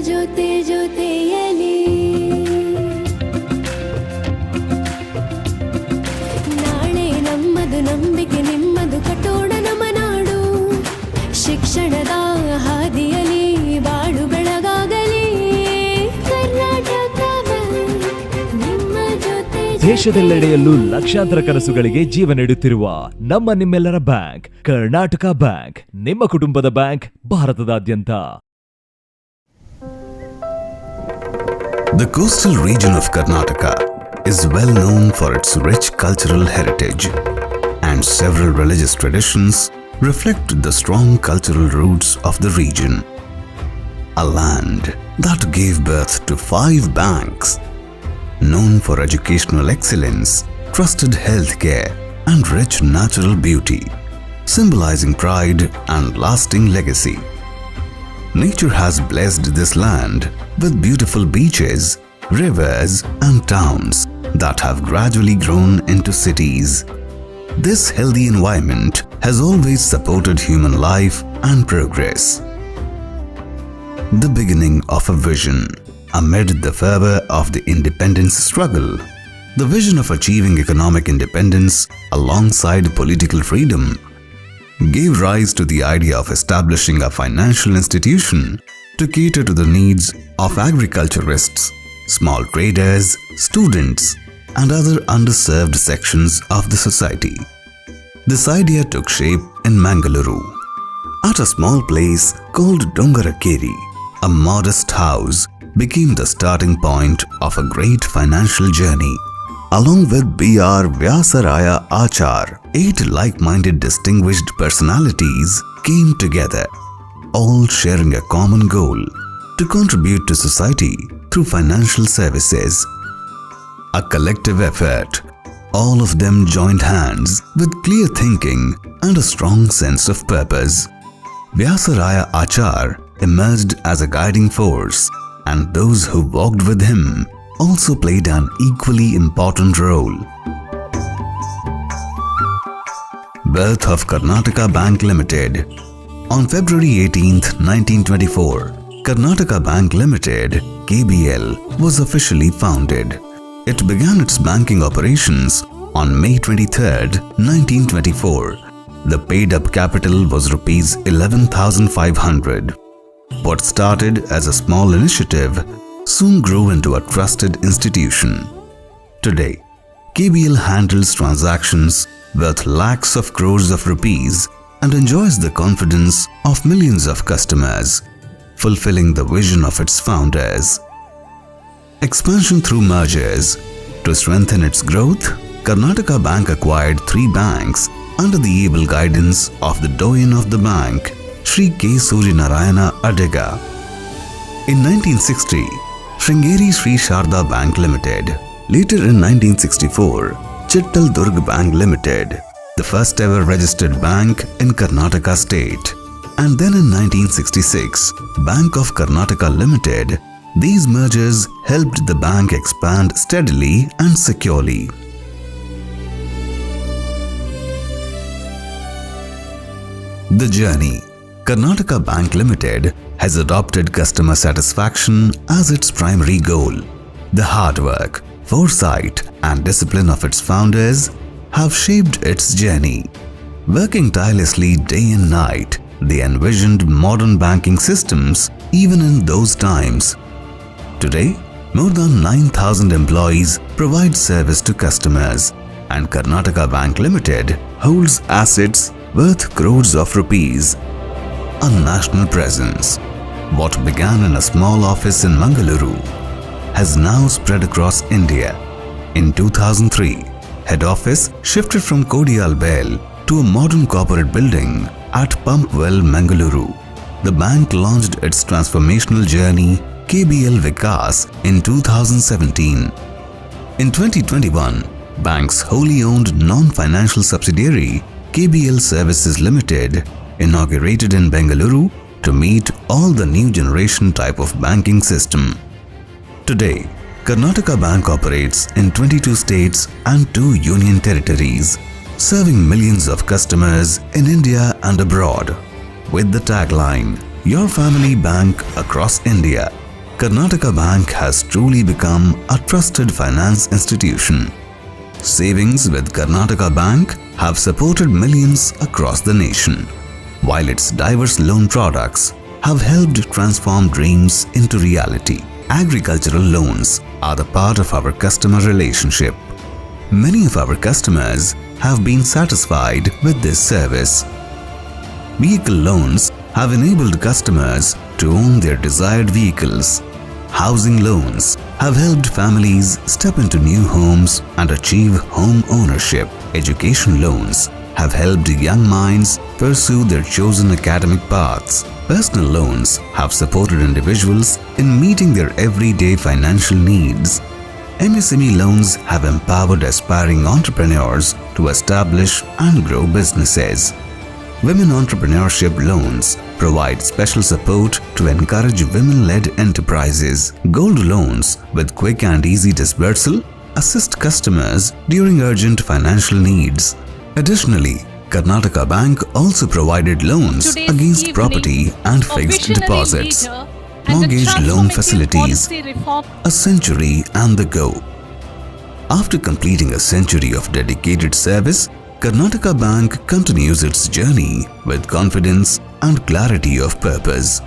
ಜೊತೆ ಜೊತೆಯಲಿ ನಾಳೆ ನಮ್ಮದು ನಂಬಿಕೆ ನಿಮ್ಮದು ಕಟ್ಟೋಣ ನಮ್ಮ ನಾಡು ಶಿಕ್ಷಣದ ಹಾದಿಯಲಿ ಬಾಳು ಬೆಳಗಾಗಲಿ ಕರ್ನಾಟಕ ನಿಮ್ಮ ಜೊತೆ ದೇಶದೆಲ್ಲೆಡೆಯಲ್ಲೂ ಲಕ್ಷಾಂತರ ಕನಸುಗಳಿಗೆ ಜೀವ ನೀಡುತ್ತಿರುವ ನಿಮ್ಮೆಲ್ಲರ ಬ್ಯಾಂಕ್ ಕರ್ನಾಟಕ ಬ್ಯಾಂಕ್ ನಿಮ್ಮ ಕುಟುಂಬದ ಬ್ಯಾಂಕ್ ಭಾರತದಾದ್ಯಂತ. The coastal region of Karnataka is well known for its rich cultural heritage, and several religious traditions reflect the strong cultural roots of the region. A land that gave birth to 5 banks, known for educational excellence, trusted healthcare, and rich natural beauty, symbolizing pride and lasting legacy. Nature has blessed this land with beautiful beaches, rivers, and towns that have gradually grown into cities. This healthy environment has always supported human life and progress. The beginning of a vision amid the fervor of the independence struggle. The vision of achieving economic independence alongside political freedom gave rise to the idea of establishing a financial institution to cater to the needs of agriculturists, small traders, students, and other underserved sections of the society. This idea took shape in Mangaluru. At a small place called Dongarakeri, a modest house became the starting point of a great financial journey. Along with B.R. Vyasaraya Achar, 8 like-minded distinguished personalities came together, all sharing a common goal to contribute to society through financial services. A collective effort, all of them joined hands with clear thinking and a strong sense of purpose. Vyasaraya Achar emerged as a guiding force, and those who walked with him also played an equally important role. Birth of KarnatakaBank Limited. On February 18th, 1924, KarnatakaBank Limited (KBL) was officially founded. It began its banking operations on May 23rd, 1924. The paid-up capital was Rs 11,500. What started as a small initiative soon grew into a trusted institution. Today, KBL handles transactions worth lakhs of crores of rupees and enjoys the confidence of millions of customers, fulfilling the vision of its founders. Expansion through mergers. To strengthen its growth, Karnataka Bank acquired 3 banks under the able guidance of the doyen of the bank, Shri K. Suryanarayana Adega. In 1960, Sringeri Sri Sharda Bank Limited. Later in 1964, Chittal Durg Bank Limited, the first ever registered bank in Karnataka state. And then in 1966, Bank of Karnataka Limited. These mergers helped the bank expand steadily and securely. The journey. Karnataka Bank Limited has adopted customer satisfaction as its primary goal. The hard work, foresight, and discipline of its founders have shaped its journey. Working tirelessly day and night, they envisioned modern banking systems even in those times. Today, more than 9,000 employees provide service to customers, and Karnataka Bank Limited holds assets worth crores of rupees. A national presence. What began in a small office in Mangaluru has now spread across India. In 2003, head office shifted from Kodiyalbel to a modern corporate building at Pumpwell, Mangaluru. The bank launched its transformational journey KBL Vikas in 2017. In 2021, bank's wholly owned non-financial subsidiary KBL Services Limited inaugurated in Bengaluru to meet all the new generation type of banking system. Today, Karnataka Bank operates in 22 states and 2 union territories, serving millions of customers in India and abroad. With the tagline, "Your family bank across India." Karnataka Bank has truly become a trusted finance institution. Savings with Karnataka Bank have supported millions across the nation, while its diverse loan products have helped transform dreams into reality. Agricultural loans are the part of our customer relationship. Many of our customers have been satisfied with this service. Vehicle loans have enabled customers to own their desired vehicles. Housing loans have helped families step into new homes and achieve home ownership. Education loans have helped young minds pursue their chosen academic paths. Personal loans have supported individuals in meeting their everyday financial needs. MSME loans have empowered aspiring entrepreneurs to establish and grow businesses. Women entrepreneurship loans provide special support to encourage women-led enterprises. Gold loans with quick and easy disbursal assist customers during urgent financial needs. Additionally, Karnataka Bank also provided loans against property and fixed deposits, mortgage loan facilities, a century and the go. After completing a century of dedicated service, Karnataka Bank continues its journey with confidence and clarity of purpose.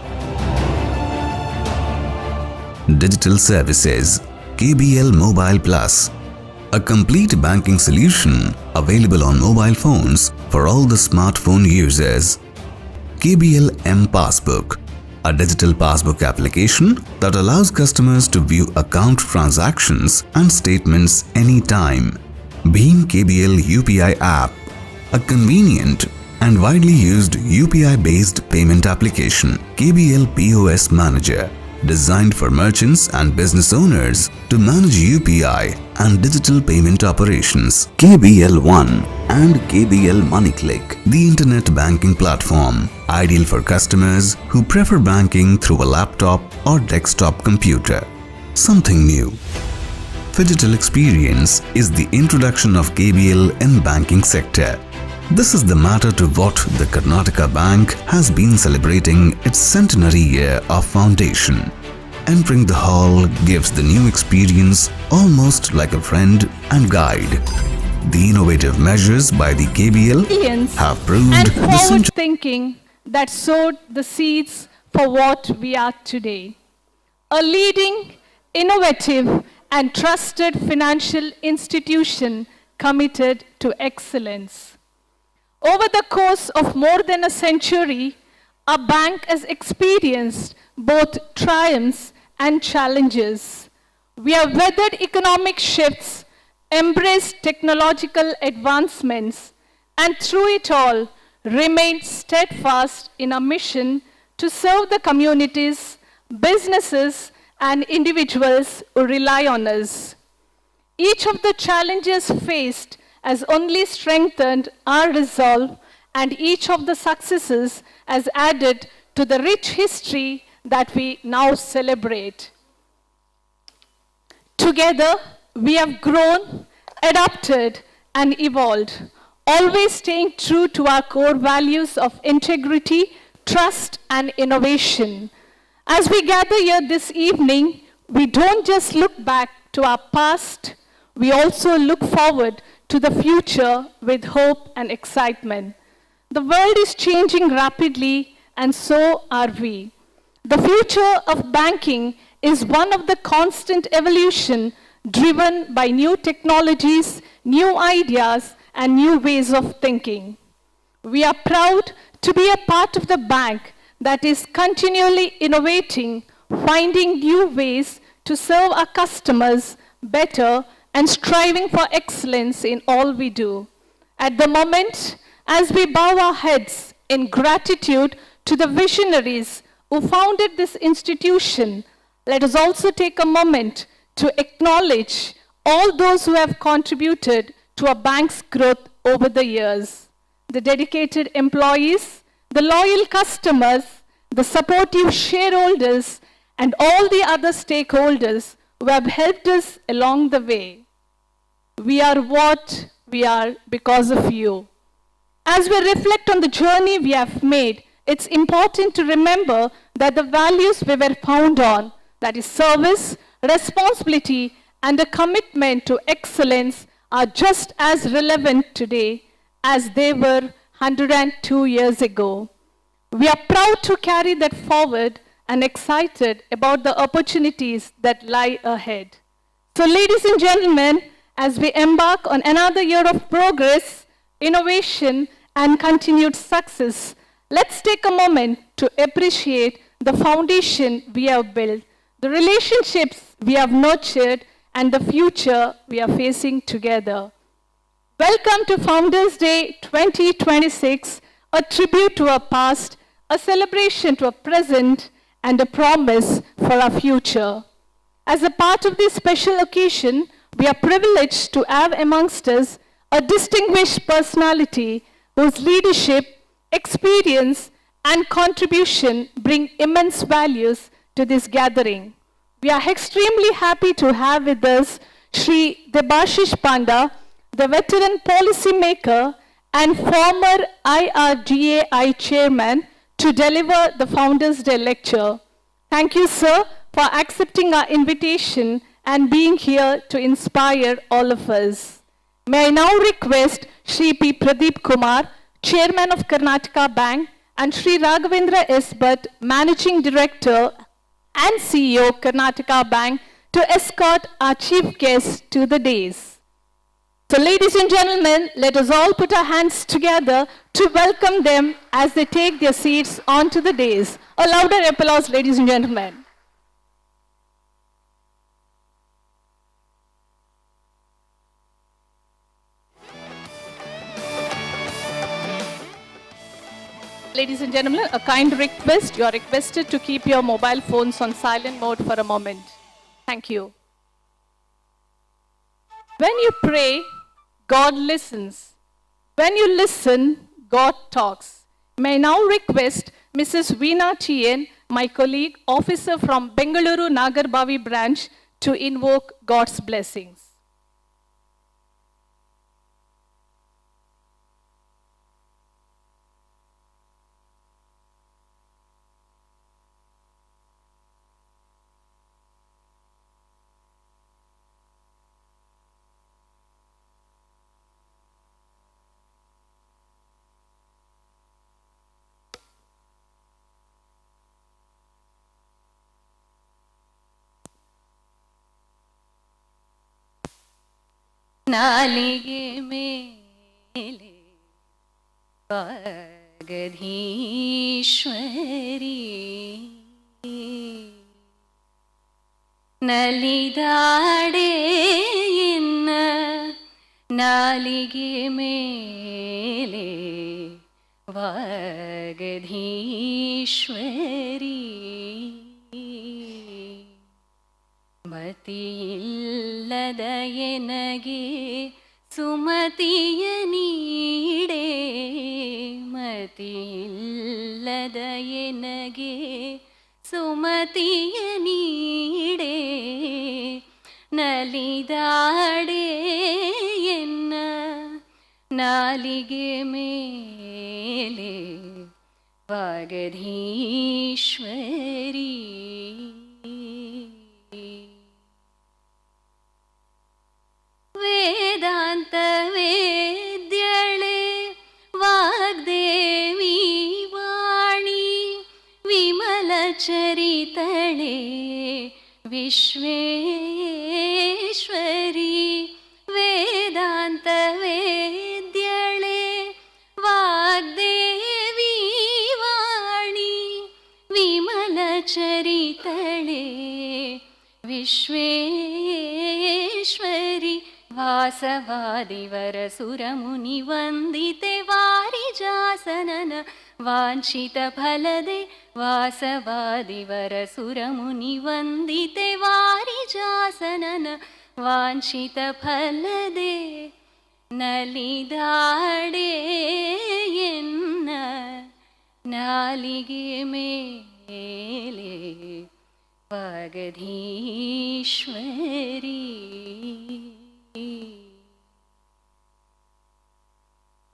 Digital Services KBL Mobile Plus, a complete banking solution available on mobile phones for all the smartphone users. KBL M Passbook, a digital passbook application that allows customers to view account transactions and statements anytime. Bhim KBL UPI app, a convenient and widely used UPI-based payment application. KBL POS Manager, designed for merchants and business owners to manage UPI and digital payment operations. KBL One and KBL MoneyClick, the internet banking platform, ideal for customers who prefer banking through a laptop or desktop computer. Something new. Phygital Experience is the introduction of KBL in banking sector. This is the matter to what the Karnataka Bank has been celebrating its centenary year of foundation. Entering the hall gives the new experience almost like a friend and guide. The innovative measures by the KBL have proved and the forward thinking that sowed the seeds for what we are today. A leading, innovative and trusted financial institution committed to excellence. Over the course of more than a century, our bank has experienced both triumphs and challenges. We have weathered economic shifts, embraced technological advancements, and through it all, remained steadfast in our mission to serve the communities, businesses, and individuals who rely on us. Each of the challenges faced has only strengthened our resolve, and each of the successes has added to the rich history that we now celebrate. Together, we have grown, adapted, and evolved, always staying true to our core values of integrity, trust, and innovation. As we gather here this evening, we don't just look back to our past, we also look forward to the future with hope and excitement. The world is changing rapidly, and so are we. The future of banking is one of the constant evolution driven by new technologies, new ideas, and new ways of thinking. We are proud to be a part of the bank that is continually innovating, finding new ways to serve our customers better, and striving for excellence in all we do. At the moment, as we bow our heads in gratitude to the visionaries who founded this institution, let us also take a moment to acknowledge all those who have contributed to our bank's growth over the years. The dedicated employees, the loyal customers, the supportive shareholders, and all the other stakeholders who have helped us along the way. We are what we are because of you. As we reflect on the journey we have made, it's important to remember that the values we were found on, that is service, responsibility, and a commitment to excellence are just as relevant today as they were 102 years ago. We are proud to carry that forward and excited about the opportunities that lie ahead. So, ladies and gentlemen, as we embark on another year of progress, innovation, and continued success, let's take a moment to appreciate the foundation we have built, the relationships we have nurtured, and the future we are facing together. Welcome to Founders Day 2026, a tribute to our past, a celebration to our present, and a promise for our future. As a part of this special occasion, we are privileged to have amongst us a distinguished personality whose leadership, experience, and contribution bring immense values to this gathering. We are extremely happy to have with us Shri Debashish Panda, the veteran policy maker and former IRDAI chairman, to deliver the Founders Day lecture. Thank you, sir, for accepting our invitation and being here to inspire all of us. May I now request Shri P. Pradeep Kumar, Chairman of Karnataka Bank, and Shri Raghavendra S. Bhatt, Managing Director and CEO, Karnataka Bank, to escort our chief guests to the dais. So, ladies and gentlemen, let us all put our hands together to welcome them as they take their seats onto the dais. A louder applause, ladies and gentlemen. Ladies and gentlemen, a kind request. You are requested to keep your mobile phones on silent mode for a moment. Thank you. When you pray, God listens. When you listen, God talks. May I now request Mrs. Veena TN, my colleague, officer from Bengaluru Nagarbavi branch, to invoke God's blessings. ನಾಲಿಗೆ ಮೇಲೆ ವಾಗಧೀಶ್ವರಿ ನಲಿದಾಡೆ ಎನ್ನ ನಾಲಿಗೆ ಮೇಲೆ ವಾಗಧೀಶ್ವರಿ ಮತಿಯಿಲ್ಲದ ಎನಗೆ ಸುಮತಿಯ ನೀಡೆ ಮತಿಯಿಲ್ಲದ ಎನಗೆ ಸುಮತಿಯ ನೀಡೆ ನಲಿದಾಡೆ ಎನ್ನ ನಾಲಿಗೆ ಮೇಲೆ ವಾಗಧೀಶ್ವರಿ ವೇದಾಂತ ವೇದ್ಯಳೆ ವಾಗ್ದೇವಿ ವಾಣಿ ವಿಮಲ ಚರಿತಳೆ ವಿಶ್ವೇಶ್ವರಿ ವೇದಾಂತ ವೇದ್ಯಳೆ ವಾಗ್ದೇವಿ ವಾಣಿ ವಿಮಲ ಚರಿತಳೆ ವಿಶ್ವೇಶ್ವರಿ ವಾಸವಾದಿವರ ಸುರಮುನಿ ವಂದಿತೆ ವಾರಿಜಾಸನನ ವಾಂಛಿತ ಫಲದೆ ವಾಸವಾದಿವರ ಸುರಮುನಿ ವಂದಿತೆ ವಾರಿಜಾಸನನ ವಾಂಛಿತ ಫಲದೆ ನಲಿದಾಡೆ ಎನ್ನ ನಾಲಿಗೆ ಮೇಲೆ ವಾಗಧೀಶ್ವರಿ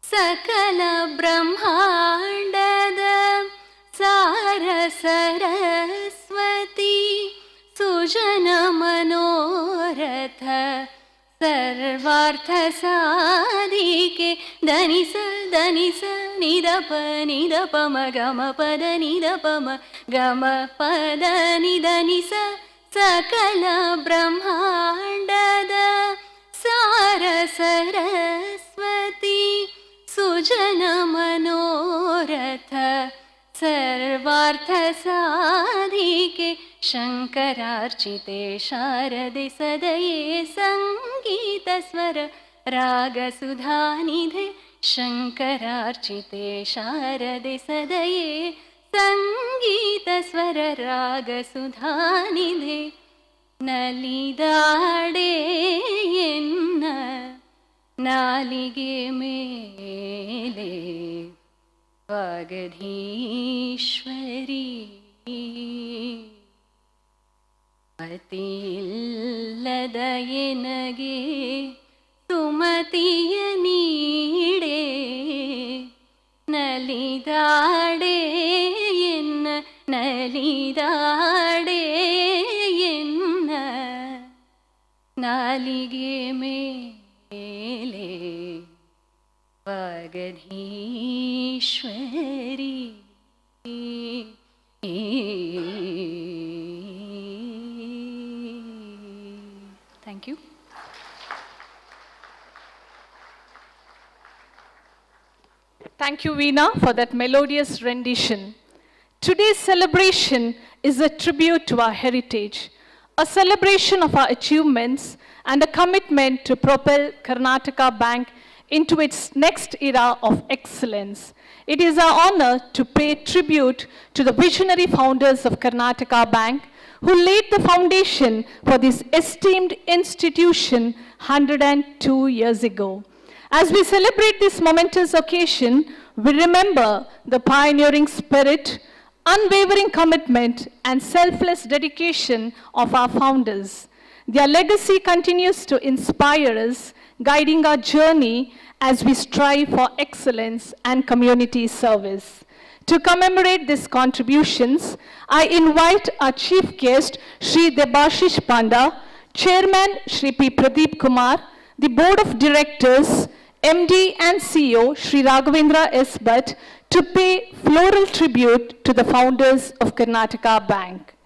ಸಕಲ ಬ್ರಹ್ಮಾಂಡದ ಸಾರ ಸರಸ್ವತಿ सुजन मनोरथ सर्वार्थ साधिके धनिस धनिस निदप निदप गम पद निदप गम पद निधनिस सकल ब्रह्मांडद सार सरस्वती सुजन मनोरथ सर्वार्थ साधिके शंकरार्चिते शारदे सदये संगीत स्वर राग सुधानिधे शंकरार्चिते शारदे सदये संगीत स्वर राग सुधानिधे नलिदाडे एन्न नालिगे मेले वागधीश्वरी ಅತಿಯಿಲ್ಲದ ಎನಗೆ ಸುಮತಿಯ ನೀಡೆ ನಲಿದಾಡೆ ಎನ್ನ ನಲಿದಾಡೆ ಎನ್ನ ನಾಲಿಗೆ ಮೇಲೆ ವಾಗಧೀಶ್ವರಿ Thank you. Thank you, Veena, for that melodious rendition. Today's celebration is a tribute to our heritage, a celebration of our achievements, and a commitment to propel Karnataka Bank into its next era of excellence. It is our honor to pay tribute to the visionary founders of Karnataka Bank, who laid the foundation for this esteemed institution 102 years ago. As we celebrate this momentous occasion, we remember the pioneering spirit, unwavering commitment, and selfless dedication of our founders. Their legacy continues to inspire us, guiding our journey as we strive for excellence and community service. To commemorate these contributions, I invite our chief guest, Shri Debashish Panda, Chairman Shri P. Pradeep Kumar, the Board of Directors, MD and CEO Shri Raghavendra S. Bhatt, to pay floral tribute to the founders of Karnataka Bank.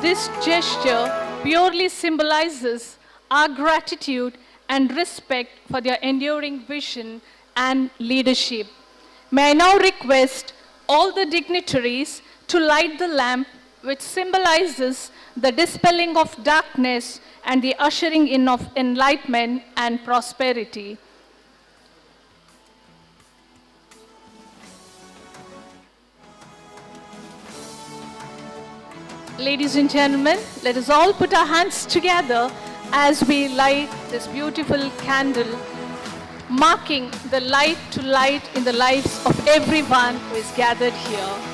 This gesture purely symbolizes our gratitude and respect for their enduring vision and leadership. May I now request all the dignitaries to light the lamp which symbolizes the dispelling of darkness and the ushering in of enlightenment and prosperity. Ladies and gentlemen, let us all put our hands together as we light this beautiful candle, marking the light to light in the lives of everyone who is gathered here.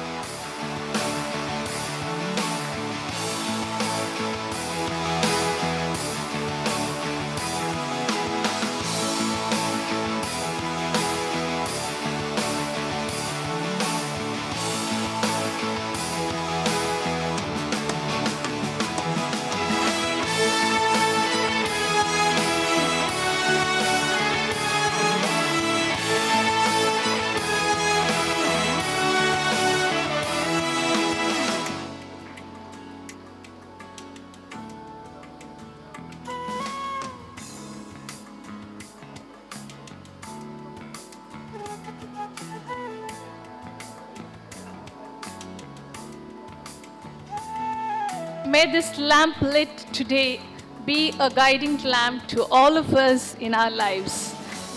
may this lamp lit today be a guiding lamp to all of us in our lives.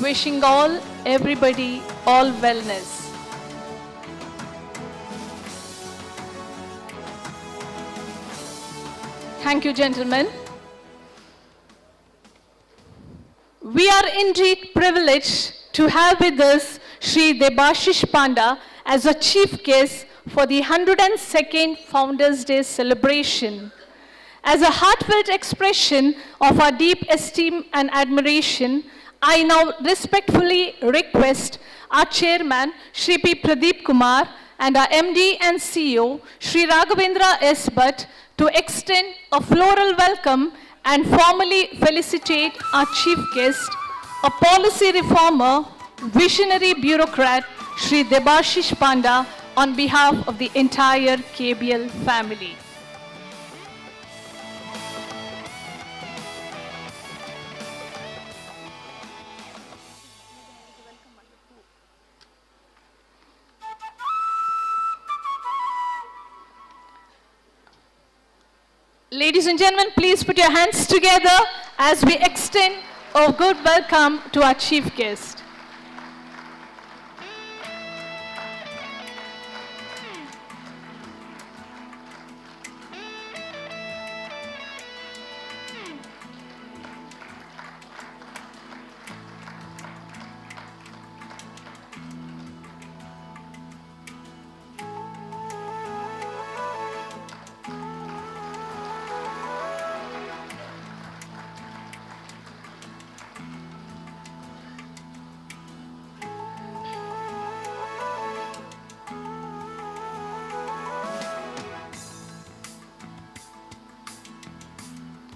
Wishing everybody, all wellness. Thank you, gentlemen. We are indeed privileged to have with us Shri Debashish Panda as a chief guest for the 102nd Founders Day celebration. As a heartfelt expression of our deep esteem and admiration, I now respectfully request our chairman, Shri P. Pradeep Kumar, and our MD and CEO, Shri Raghavendra S. Bhatt, to extend a floral welcome and formally felicitate our chief guest, a policy reformer, visionary bureaucrat, Shri Debashish Panda, on behalf of the entire KBL family. Ladies and gentlemen, please put your hands together as we extend a good welcome to our chief guest.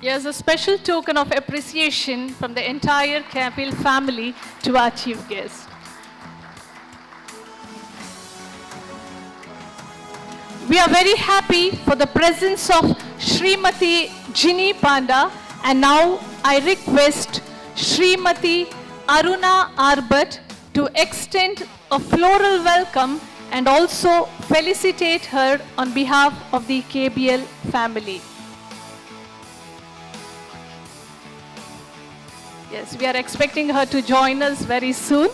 Here's a special token of appreciation from the entire KBL family to our chief guest. We are very happy for the presence of Srimati Ginny Panda, and now I request Srimati Aruna Arbat to extend a floral welcome and also felicitate her on behalf of the KBL family. Yes, we are expecting her to join us very soon.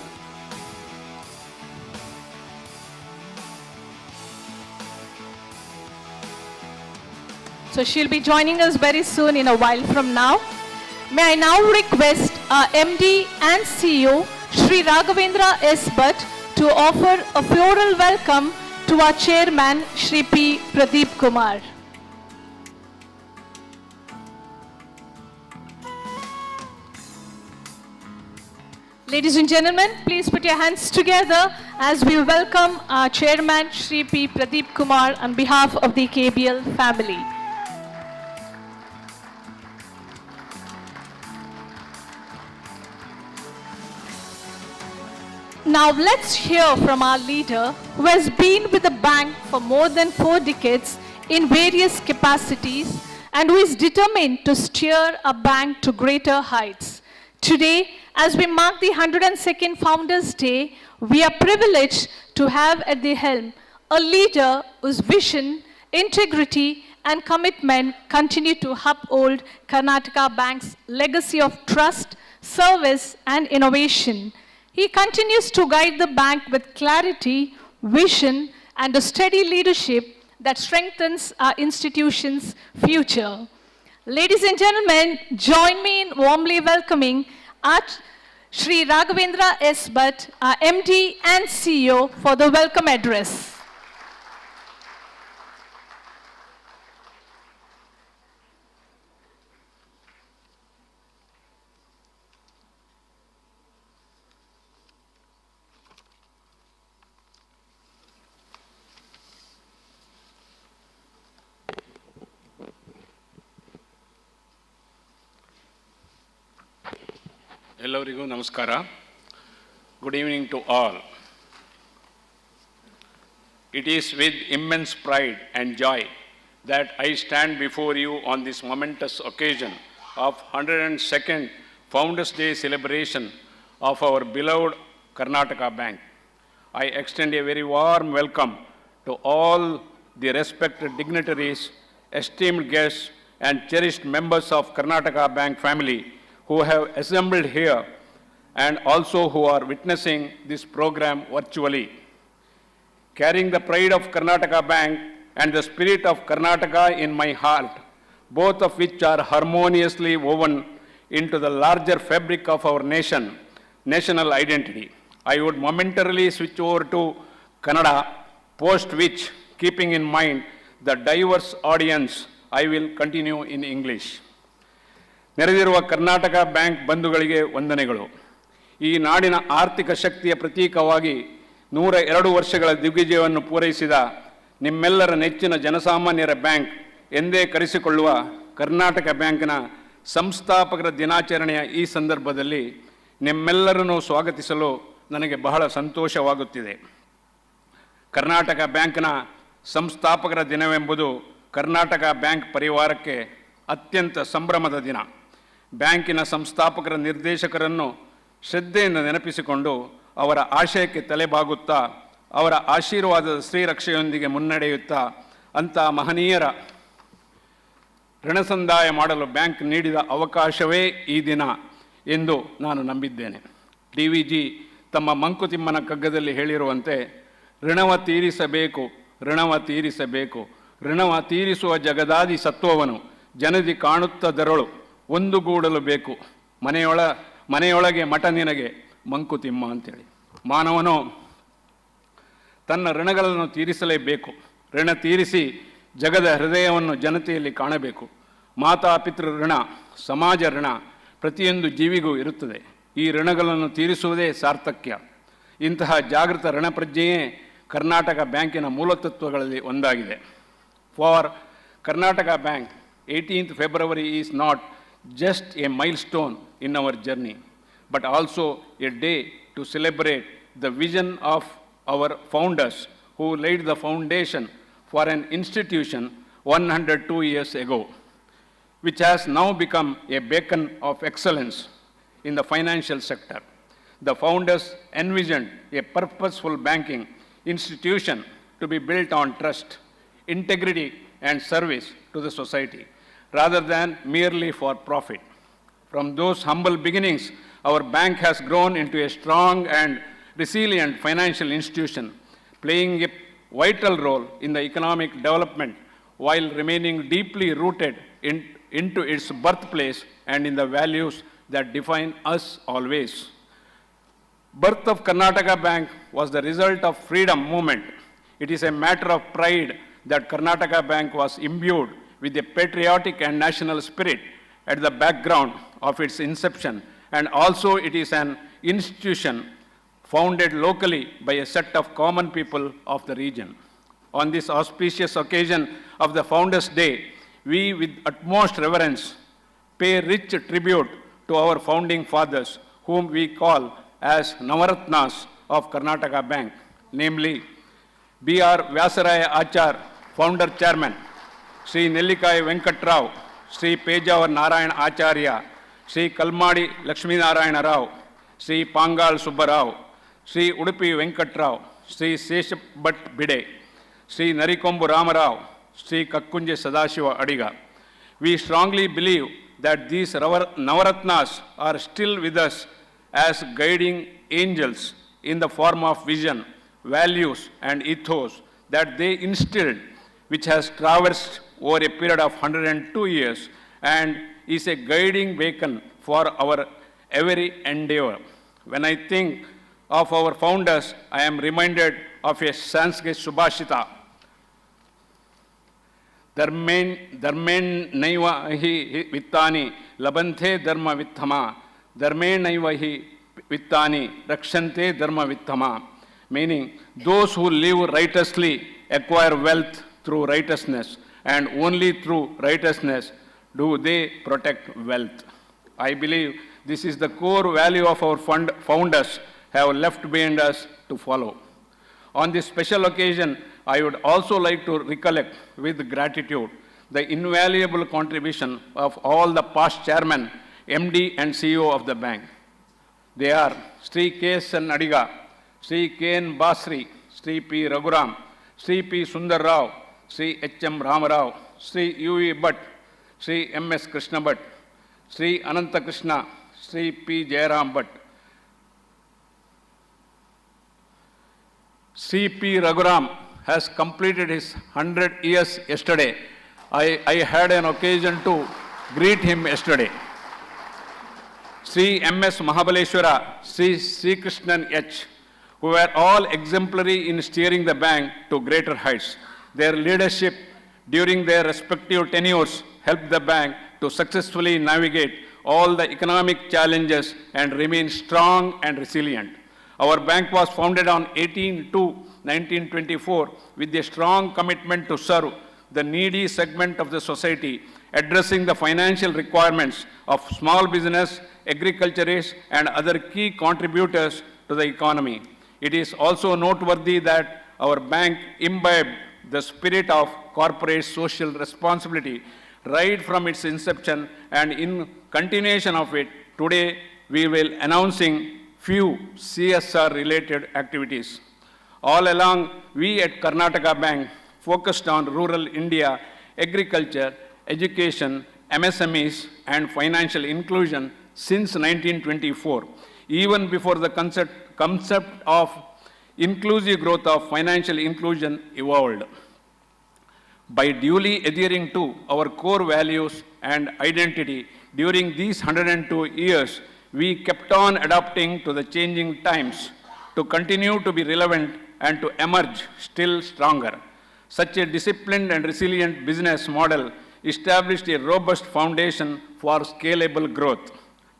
So she'll be joining us very soon in a while from now. May I now request our MD and CEO, Shri Raghavendra S. Bhatt, to offer a floral welcome to our chairman, Shri P. Pradeep Kumar. Ladies and gentlemen, please put your hands together as we welcome our chairman, Shri P. Pradeep Kumar, on behalf of the KBL family. Now let's hear from our leader, who has been with the bank for more than 4 decades in various capacities and who is determined to steer a bank to greater heights. Today, as we mark the 102nd Founders Day, we are privileged to have at the helm a leader whose vision, integrity, and commitment continue to uphold Karnataka Bank's legacy of trust, service, and innovation. He continues to guide the bank with clarity, vision, and a steady leadership that strengthens our institution's future. Ladies and gentlemen, join me in warmly welcoming our Shri Raghavendra S. Bhatt, our MD and CEO, for the welcome address. ಎಲ್ಲರಿಗೂ ನಮಸ್ಕಾರ. Good evening to all. It is with immense pride and joy that I stand before you on this momentous occasion of 102nd Founders Day celebration of our beloved Karnataka Bank. I extend a very warm welcome to all the respected dignitaries, esteemed guests, and cherished members of Karnataka Bank family who have assembled here and also who are witnessing this program virtually. Carrying the pride of Karnataka Bank and the spirit of Karnataka in my heart, both of which are harmoniously woven into the larger fabric of our national identity, I would momentarily switch over to Kannada, post which, keeping in mind the diverse audience, I will continue in English. ನೆರೆದಿರುವ Karnataka bank ಬಂಧುಗಳಿಗೆ ವಂದನೆಗಳು. ಈ ನಾಡಿನ ಆರ್ಥಿಕ ಶಕ್ತಿಯ ಪ್ರತೀಕವಾಗಿ 102 ವರ್ಷಗಳ ದಿಗ್ವಿಜಯವನ್ನು ಪೂರೈಸಿದ ನಿಮ್ಮೆಲ್ಲರ ನೆಚ್ಚಿನ ಜನಸಾಮಾನ್ಯರ ಬ್ಯಾಂಕ್ ಎಂದೇ ಕರೆಸಿಕೊಳ್ಳುವ ಕರ್ನಾಟಕ ಬ್ಯಾಂಕಿನ ಸಂಸ್ಥಾಪಕರ ದಿನಾಚರಣೆಯ ಈ ಸಂದರ್ಭದಲ್ಲಿ ನಿಮ್ಮೆಲ್ಲರನ್ನು ಸ್ವಾಗತಿಸಲು ನನಗೆ ಬಹಳ ಸಂತೋಷವಾಗುತ್ತಿದೆ. ಕರ್ನಾಟಕ ಬ್ಯಾಂಕ್ನ ಸಂಸ್ಥಾಪಕರ ದಿನವೆಂಬುದು ಕರ್ನಾಟಕ ಬ್ಯಾಂಕ್ ಪರಿವಾರಕ್ಕೆ ಅತ್ಯಂತ ಸಂಭ್ರಮದ ದಿನ. ಬ್ಯಾಂಕಿನ ಸಂಸ್ಥಾಪಕರ ನಿರ್ದೇಶಕರನ್ನು ಶ್ರದ್ಧೆಯಿಂದ ನೆನಪಿಸಿಕೊಂಡು ಅವರ ಆಶಯಕ್ಕೆ ತಲೆಬಾಗುತ್ತಾ ಅವರ ಆಶೀರ್ವಾದದ ಶ್ರೀರಕ್ಷೆಯೊಂದಿಗೆ ಮುನ್ನಡೆಯುತ್ತಾ ಅಂಥ ಮಹನೀಯರ ಋಣಸಂದಾಯ ಮಾಡಲು ಬ್ಯಾಂಕ್ ನೀಡಿದ ಅವಕಾಶವೇ ಈ ದಿನ ಎಂದು ನಾನು ನಂಬಿದ್ದೇನೆ. DVG ತಮ್ಮ ಮಂಕುತಿಮ್ಮನ ಕಗ್ಗದಲ್ಲಿ ಹೇಳಿರುವಂತೆ, ಋಣವ ತೀರಿಸಬೇಕು, ಋಣವ ತೀರಿಸಬೇಕು, ಋಣವ ತೀರಿಸುವ ಜಗದಾದಿ ಸತ್ವವನು ಜನದಿ ಕಾಣುತ್ತದರಳು ಒಂದುಗೂಡಲು ಬೇಕು, ಮನೆಯೊಳಗೆ ಮಠ ನಿನಗೆ ಮಂಕುತಿಮ್ಮ ಅಂತೇಳಿ. ಮಾನವನು ತನ್ನ ಋಣಗಳನ್ನು ತೀರಿಸಲೇಬೇಕು. ಋಣ ತೀರಿಸಿ ಜಗದ ಹೃದಯವನ್ನು ಜನತೆಯಲ್ಲಿ ಕಾಣಬೇಕು. ಮಾತಾಪಿತೃ ಋಣ, ಸಮಾಜ ಋಣ ಪ್ರತಿಯೊಂದು ಜೀವಿಗೂ ಇರುತ್ತದೆ. ಈ ಋಣಗಳನ್ನು ತೀರಿಸುವುದೇ ಸಾರ್ಥಕ್ಯ. ಇಂತಹ ಜಾಗೃತ ಋಣಪ್ರಜ್ಞೆಯೇ ಕರ್ನಾಟಕ ಬ್ಯಾಂಕಿನ ಮೂಲತತ್ವಗಳಲ್ಲಿ ಒಂದಾಗಿದೆ. For Karnataka Bank, 18th February is not just a milestone in our journey, but also a day to celebrate the vision of our founders who laid the foundation for an institution 102 years ago, which has now become a beacon of excellence in the financial sector. The founders envisioned a purposeful banking institution to be built on trust, integrity, and service to the society, rather than merely for profit. From those humble beginnings, our bank has grown into a strong and resilient financial institution, playing a vital role in the economic development while remaining deeply rooted into its birthplace and in the values that define us always. Birth of Karnataka Bank was the result of freedom movement. It is a matter of pride that Karnataka Bank was imbued with a patriotic and national spirit at the background of its inception, and also it is an institution founded locally by a set of common people of the region. On this auspicious occasion of the Founders' Day, we with utmost reverence pay rich tribute to our founding fathers, whom we call as Navaratnas of Karnataka Bank, namely B.R. Vyasaraya Achar, Founder Chairman, Sri Nellikai Venkatrao, Sri Pejavar Narayan Acharya, Sri Kalmadi Lakshmi Narayana Rao, Sri Pangal Subbarao, Sri Udupi Venkatrao, Sri Seshabhat Bide, Sri Narikombu Ramarao, Sri Kakkunje Sadashiva Adiga. We strongly believe that these Navaratnas are still with us as guiding angels in the form of vision, values, and ethos that they instilled, which has traversed over a period of 102 years and is a guiding beacon for our every endeavor. When I think of our founders, I am reminded of a Sanskrit Subhashita. Dharmen naiva hi vittani labanthe dharma vittama. Dharmen naiva hi vittani rakshante dharma vittama. Meaning, those who live righteously acquire wealth through righteousness, and only through righteousness do they protect wealth. I believe this is the core value of our founders have left behind us to follow. On this special occasion, I would also like to recollect with gratitude the invaluable contribution of all the past chairmen, MD and CEO of the bank. They are Sri K.S.N. Adiga, Sri K.N. Basri, Sri P. Raghuram, Sri P. Sundar Rao, Sri H.M. Ramarao, Sri U.E. Bhatt, Sri M.S. Krishna Bhatt, Sri Ananta Krishna, Sri P. Jayaram Bhatt, Sri P. Raghuram has completed his 100 years yesterday. I had an occasion to greet him yesterday. Sri M.S. Mahabaleshwara, Sri Krishnan H., who were all exemplary in steering the bank to greater heights. Their leadership during their respective tenures helped the bank to successfully navigate all the economic challenges and remain strong and resilient. Our bank was founded on 18/2/1924 with a strong commitment to serve the needy segment of the society, addressing the financial requirements of small business, agriculturists, and other key contributors to the economy. It is also noteworthy that our bank imbibed the spirit of corporate social responsibility right from its inception, and in continuation of it, today we will announcing few CSR-related activities. All along, we at Karnataka Bank focused on rural India, agriculture, education, MSMEs, and financial inclusion since 1924, even before the concept of inclusive growth of financial inclusion evolved. By duly adhering to our core values and identity during these 102 years, we kept on adapting to the changing times to continue to be relevant and to emerge still stronger. Such a disciplined and resilient business model established a robust foundation for scalable growth.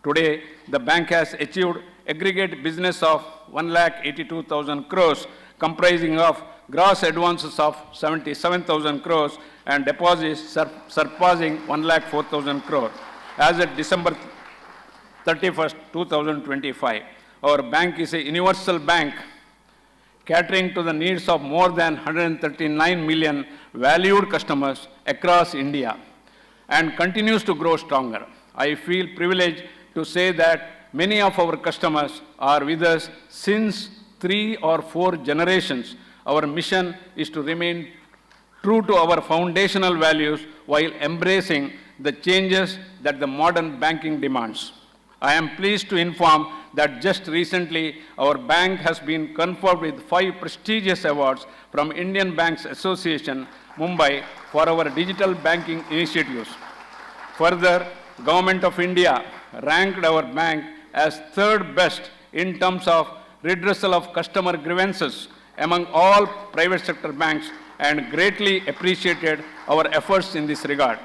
Today, the bank has achieved aggregate business of 1,82,000 crores, comprising of gross advances of 77,000 crores and deposits surpassing 1,04,000 crores. As of December 31st, 2025, our bank is a universal bank catering to the needs of more than 139 million valued customers across India and continues to grow stronger. I feel privileged to say that many of our customers are with us since 3 or 4 generations. Our mission is to remain true to our foundational values while embracing the changes that the modern banking demands. I am pleased to inform that just recently our bank has been conferred with 5 prestigious awards from Indian Banks Association, Mumbai, for our digital banking initiatives. Further, Government of India ranked our bank as 3rd best in terms of redressal of customer grievances among all private sector banks and greatly appreciated our efforts in this regard.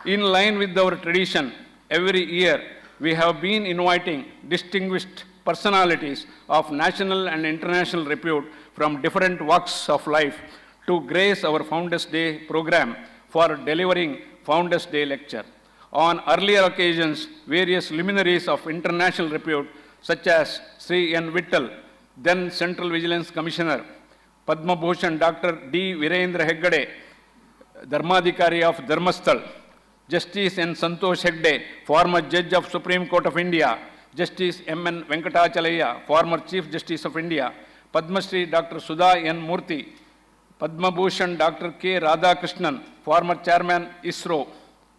In line with our tradition, every year we have been inviting distinguished personalities of national and international repute from different walks of life to grace our Founders Day program for delivering Founders Day lecture. On earlier occasions, various luminaries of international repute such as Sri N. Vittal, then Central Vigilance Commissioner, Padma Bhushan Dr. D. Virendra Heggade, Dharmadhikari of Dharmasthal, Justice N. Santosh Hegde, former Judge of Supreme Court of India, Justice M. N. Venkatachalaya, former Chief Justice of India, Padma Shri Dr. Sudha N. Murthy, Padma Bhushan Dr. K. Radhakrishnan, former Chairman ISRO,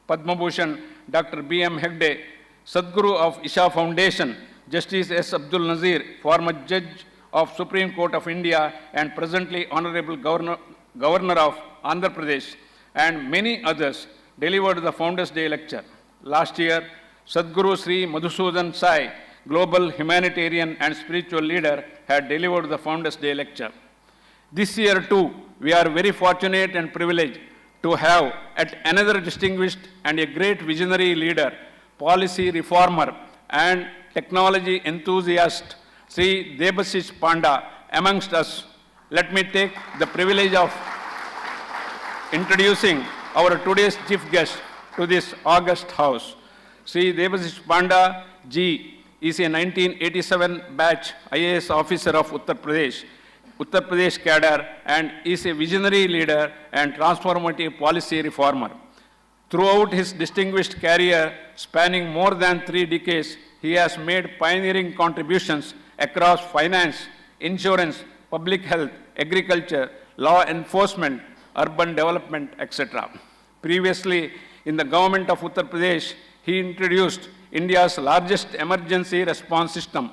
Padma Bhushan Dr. B. M. Hegde, Sadguru of Isha Foundation, Justice S. Abdul Nazir, former Judge of Supreme Court of India and presently Honorable Governor of Andhra Pradesh, and many others delivered the Founders Day lecture. Last year, Sadguru Sri Madhusudan Sai, global humanitarian and spiritual leader, had delivered the Founders Day lecture. This year too, we are very fortunate and privileged to have at another distinguished and a great visionary leader, policy reformer and technology enthusiast, Sri Debasish Panda, amongst us. Let me take the privilege of introducing our today's chief guest to this august house. Sri Debasish Panda Ji is a 1987 batch IAS officer of Uttar Pradesh cadre, and is a visionary leader and transformative policy reformer. Throughout his distinguished career spanning more than 3 decades, he has made pioneering contributions across finance, insurance, public health, agriculture, law enforcement, urban development, etc. Previously, in the government of Uttar Pradesh, he introduced India's largest emergency response system,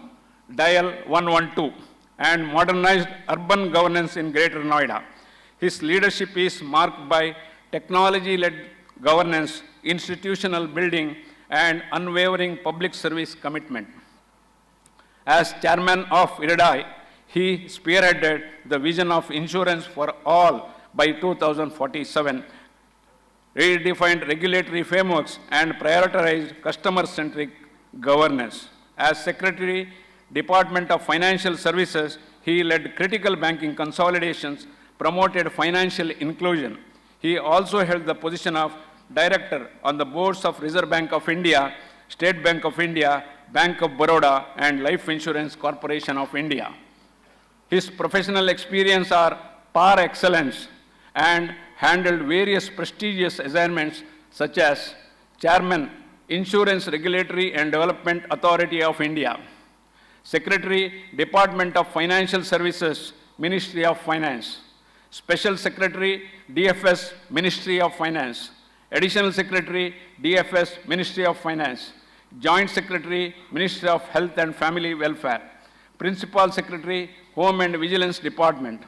Dial 112, and modernized urban governance in Greater Noida. His leadership is marked by technology-led governance, institutional building, and unwavering public service commitment. As chairman of IRDAI, he spearheaded the vision of insurance for all by 2047, redefined regulatory frameworks, and prioritized customer-centric governance. As Secretary, Department of Financial Services, he led critical banking consolidations, promoted financial inclusion. He also held the position of Director on the boards of Reserve Bank of India, State Bank of India, Bank of Baroda, and Life Insurance Corporation of India. His professional experience are par excellence and handled various prestigious assignments such as Chairman, Insurance Regulatory and Development Authority of India, Secretary, Department of Financial Services, Ministry of Finance, Special Secretary, DFS, Ministry of Finance, Additional Secretary, DFS, Ministry of Finance, Joint Secretary, Ministry of Health and Family Welfare, Principal Secretary, Home and Vigilance Department,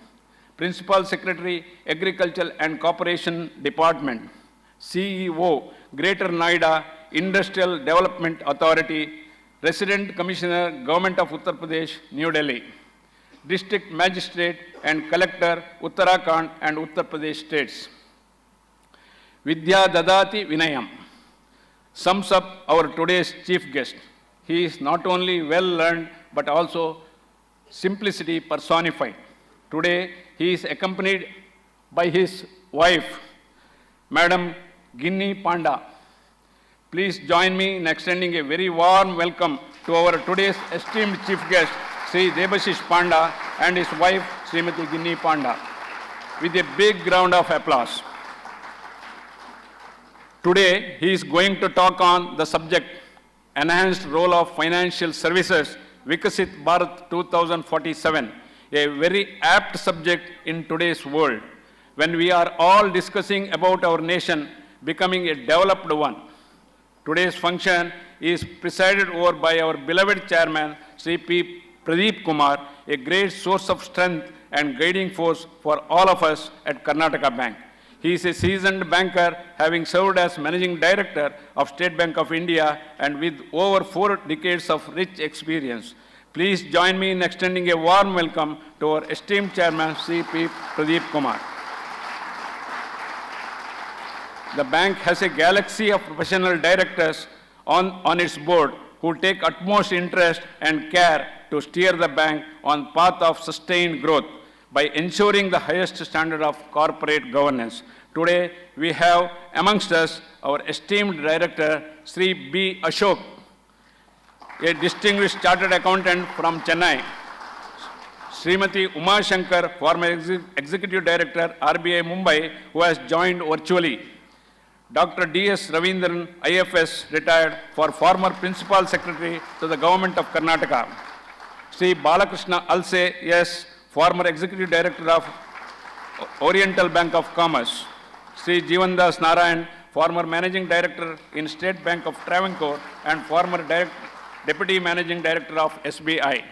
Principal Secretary, Agriculture and Corporation Department, CEO, Greater Noida Industrial Development Authority, Resident Commissioner, Government of Uttar Pradesh, New Delhi, District Magistrate and Collector, Uttarakhand and Uttar Pradesh States. Vidya Dadati Vinayam sums up our today's chief guest. He is not only well learned but also simplicity personified. Today, he is accompanied by his wife, Madam Ginni Panda. Please join me in extending a very warm welcome to our today's esteemed chief guest, Sri Debashish Panda, and his wife, Srimati Ginni Panda, with a big round of applause. Today, he is going to talk on the subject, Enhanced Role of Financial Services, Vikasit Bharat 2047, a very apt subject in today's world, when we are all discussing about our nation becoming a developed one. Today's function is presided over by our beloved chairman, Sri P. Pradeep Kumar, a great source of strength and guiding force for all of us at Karnataka Bank. He is a seasoned banker, having served as Managing Director of State Bank of India and with over 4 decades of rich experience. Please join me in extending a warm welcome to our esteemed Chairman, Sri P. Pradeep Kumar. The bank has a galaxy of professional directors on its board who take utmost interest and care to steer the bank on path of sustained growth by ensuring the highest standard of corporate governance. Today, we have amongst us our esteemed director, Sri B. Ashok, a distinguished chartered accountant from Chennai, Srimati Uma Shankar, former executive director, RBI Mumbai, who has joined virtually, Dr. D.S. Ravindran, IFS, retired, for former Principal Secretary to the Government of Karnataka, Sri Balakrishna Alse, yes, former Executive Director of Oriental Bank of Commerce, Sri Jivandas Narayan, former Managing Director in State Bank of Travancore and former Deputy Managing Director of SBI,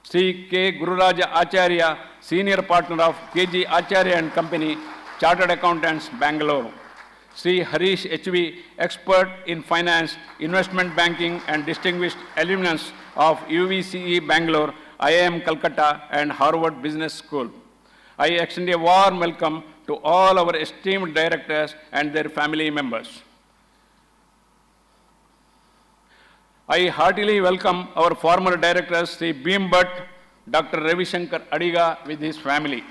Sri K. Gururaja Acharya, Senior Partner of KG Acharya and Company, Chartered Accountants, Bangalore, Sri Harish HV, expert in finance, investment banking and distinguished alumnus of UVCE Bangalore, IIM Calcutta and Harvard Business School. I extend a warm welcome to all our esteemed directors and their family members. I heartily welcome our former directors, Sri Bhim Bhatt, Dr. Ravi Shankar Adiga with his family.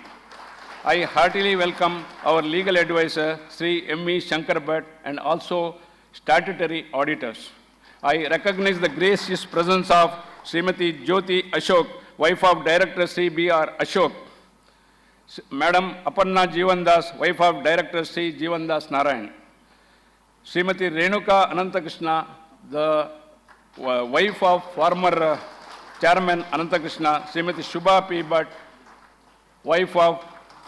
I heartily welcome our legal advisor, Sri M.E. Shankar Bhatt, and also statutory auditors. I recognize the gracious presence of Srimati Jyoti Ashok, wife of Director Sri B.R. Ashok, Madam Aparna Jivandas, wife of Director Sri Jivandas Narayan, Srimati Renuka Anantakrishna, the wife of former Chairman Anantakrishna, Srimati Shubha P. Bhatt, wife of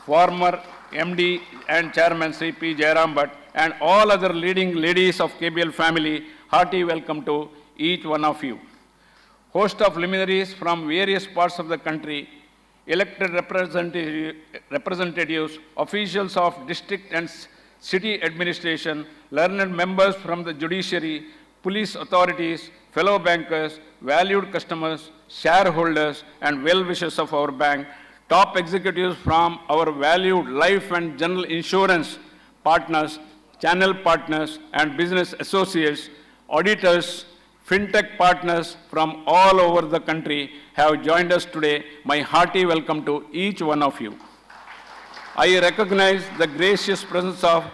former MD and Chairman Sri P. Jairam Bhatt, and all other leading ladies of KBL family, hearty welcome to each one of you. Host of luminaries from various parts of the country, elected representatives, officials of district and city administration, learned members from the judiciary, police authorities, fellow bankers, valued customers, shareholders, and well-wishers of our bank, top executives from our valued life and general insurance partners, channel partners, and business associates, auditors, fintech partners from all over the country have joined us today. My hearty welcome to each one of you. I recognize the gracious presence of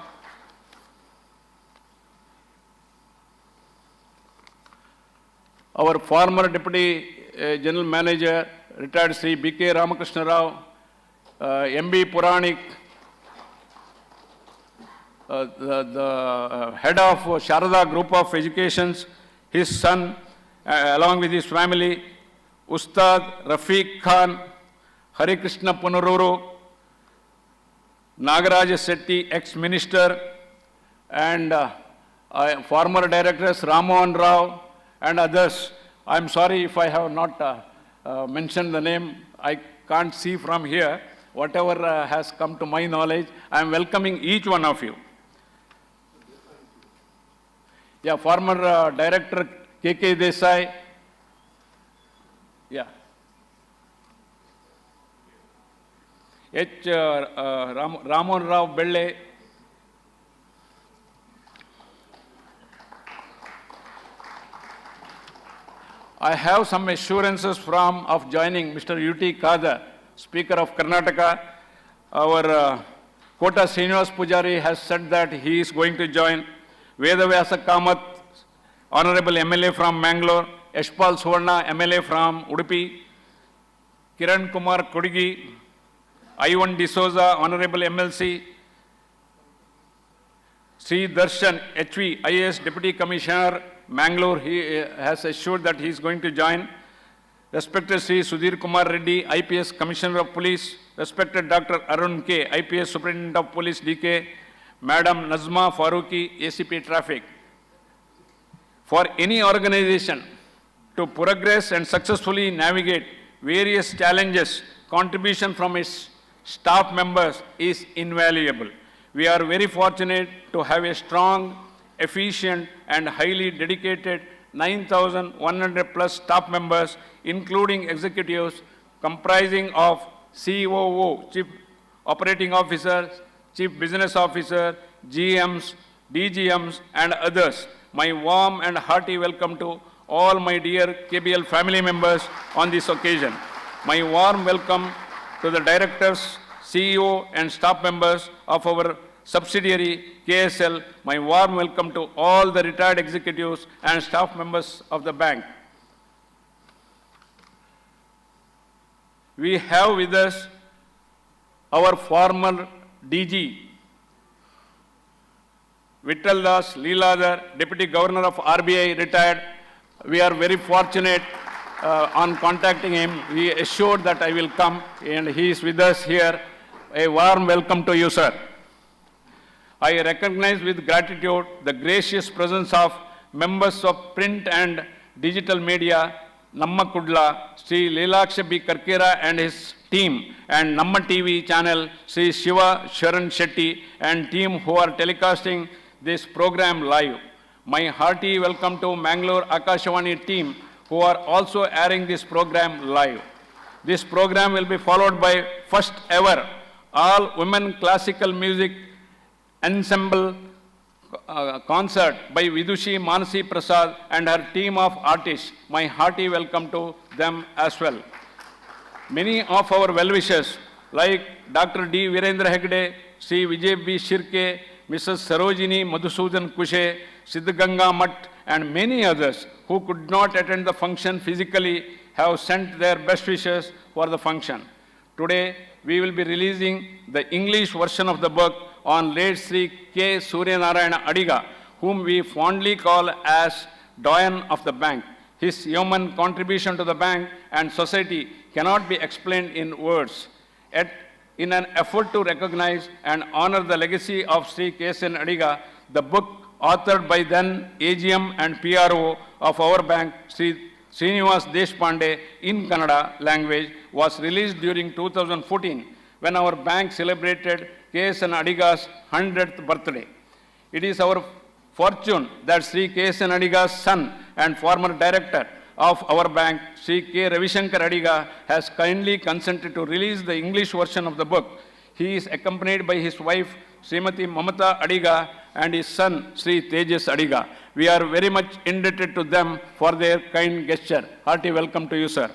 our former Deputy General Manager, retired Sri B.K. Ramakrishna Rao, M.B. Puranik, the head of Sharada Group of Educations, his son, along with his family, Ustad Rafiq Khan, Hari Krishna Punaruru, Nagaraja Setti, ex-minister, and former directors Ramohan Rao and others. I'm sorry if I have not mentioned the name. I can't see from here. Whatever has come to my knowledge, I'm welcoming each one of you. Yeah, former director K.K. Desai. Yeah. Ramon Rao Belle. I have some assurances of joining Mr. U.T. Kada, Speaker of Karnataka. Our Kota Srinivas Pujari has said that he is going to join. Vedavyasa Kamath, Honorable MLA from Mangalore. Yashpal Suvarna, MLA from Udupi. Kiran Kumar Kodigi. Ivan D'Souza, Honorable MLC. Sri Darshan HV, IAS Deputy Commissioner, Mangalore, he has assured that he is going to join. Respected Sri Sudhir Kumar Reddy, IPS Commissioner of Police. Respected Dr. Arun K, IPS Superintendent of Police, DK. Madam Nazma Faruqi, ACP Traffic. For any organization to progress and successfully navigate various challenges, contribution from its staff members is invaluable. We are very fortunate to have a strong, efficient, and highly dedicated 9,100 plus staff members, including executives, comprising of COO, Chief Operating Officer, Chief Business Officer, GMs, DGMs, and others. My warm and hearty welcome to all my dear KBL family members on this occasion. My warm welcome to the directors, CEO, and staff members of our subsidiary KSL. My warm welcome to all the retired executives and staff members of the bank. We have with us our former DG, Vittal Das Leeladhar, Deputy Governor of RBI, retired. We are very fortunate on contacting him. He assured that I will come, and he is with us here. A warm welcome to you, sir. I recognize with gratitude the gracious presence of members of print and digital media, Namma Kudla, Sri Leelaksha B. Karkera and his team, and Namma TV channel, Sri Shiva Sharan Shetty and team who are telecasting this program live. My hearty welcome to Mangalore Akashvani team who are also airing this program live. This program will be followed by first ever all women classical music ensemble concert by Vidushi Manasi Prasad and her team of artists. My hearty welcome to them as well. Many of our well-wishers like Dr. D. Virendra Hegde, Sri Vijay B. Shirke, Mrs. Sarojini Madhusudan Kushe, Siddhganga Math, and many others who could not attend the function physically have sent their best wishes for the function. Today, we will be releasing the English version of the book on late Sri K. Suryanarayana Adiga, whom we fondly call as Doyen of the Bank. His human contribution to the bank and society cannot be explained in words. Yet, In an effort to recognize and honor the legacy of Sri K.S.N. Adiga, the book authored by then AGM and PRO of our bank, Sri Srinivas Deshpande, in Kannada language, was released during 2014 when our bank celebrated K.S.N. Adiga's 100th birthday. It is our fortune that Sri K.S.N. Adiga's son and former director of our bank, Sri K. Ravishankar Adiga, has kindly consented to release the English version of the book. He is accompanied by his wife, Srimati Mamata Adiga, and his son, Sri Tejas Adiga. We are very much indebted to them for their kind gesture. Hearty welcome to you, sir.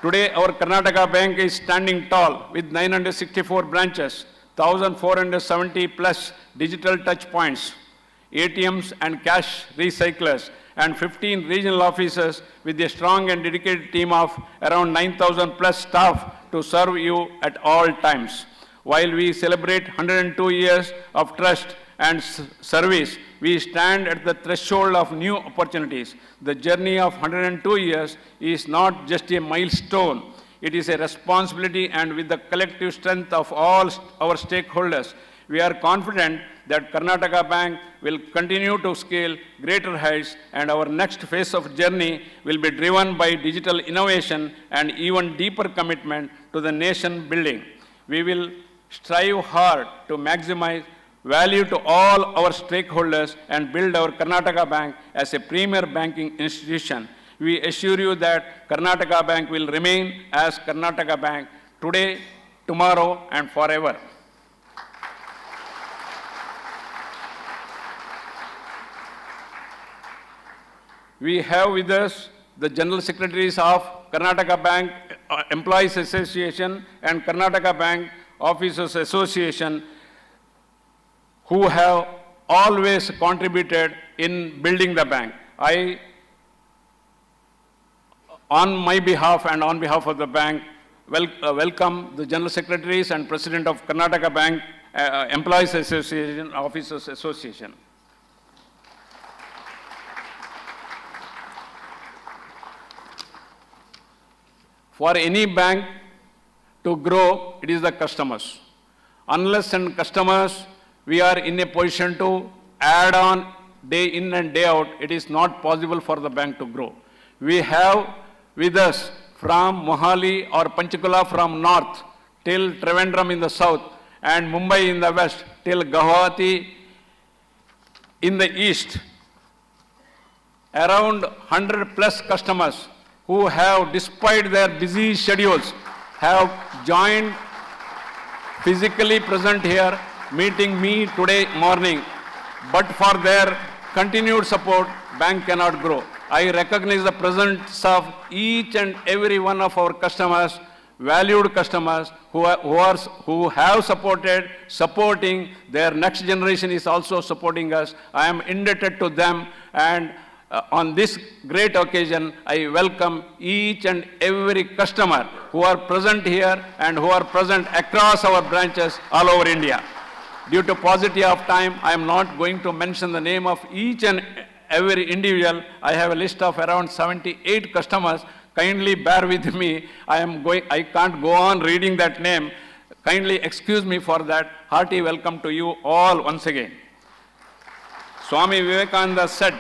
Today, our Karnataka Bank is standing tall with 964 branches, 1,470 plus digital touch points, ATMs and cash recyclers, and 15 regional offices with a strong and dedicated team of around 9,000 plus staff to serve you at all times. While we celebrate 102 years of trust and service, we stand at the threshold of new opportunities. The journey of 102 years is not just a milestone, it is a responsibility, and with the collective strength of all our stakeholders, we are confident that Karnataka Bank will continue to scale greater heights, and our next phase of journey will be driven by digital innovation and even deeper commitment to the nation building. We will strive hard to maximize value to all our stakeholders and build our Karnataka Bank as a premier banking institution. We assure you that Karnataka Bank will remain as Karnataka Bank today, tomorrow, and forever. We have with us the General Secretaries of Karnataka Bank Employees Association and Karnataka Bank Officers Association, who have always contributed in building the bank. I, on my behalf and on behalf of the bank, welcome the General Secretaries and President of Karnataka Bank Employees Association, Officers Association. For any bank to grow, it is the customers. Unless and customers, we are in a position to add on day in and day out, it is not possible for the bank to grow. We have with us from Mohali or Panchkula from north till Trivandrum in the south and Mumbai in the west till Guwahati in the east, around 100 plus customers who have, despite their busy schedules, have joined physically present here, meeting me today morning. But for their continued support, bank cannot grow. I recognize the presence of each and every one of our customers, valued customers who have supporting, their next generation is also supporting us. I am indebted to them, and on this great occasion, I welcome each and every customer who are present here and who are present across our branches all over India. Due to paucity of time, I am not going to mention the name of each and every individual. I have a list of around 78 customers. Kindly bear with me. I can't go on reading that name. Kindly excuse me for that. Hearty welcome to you all once again. Swami Vivekananda said,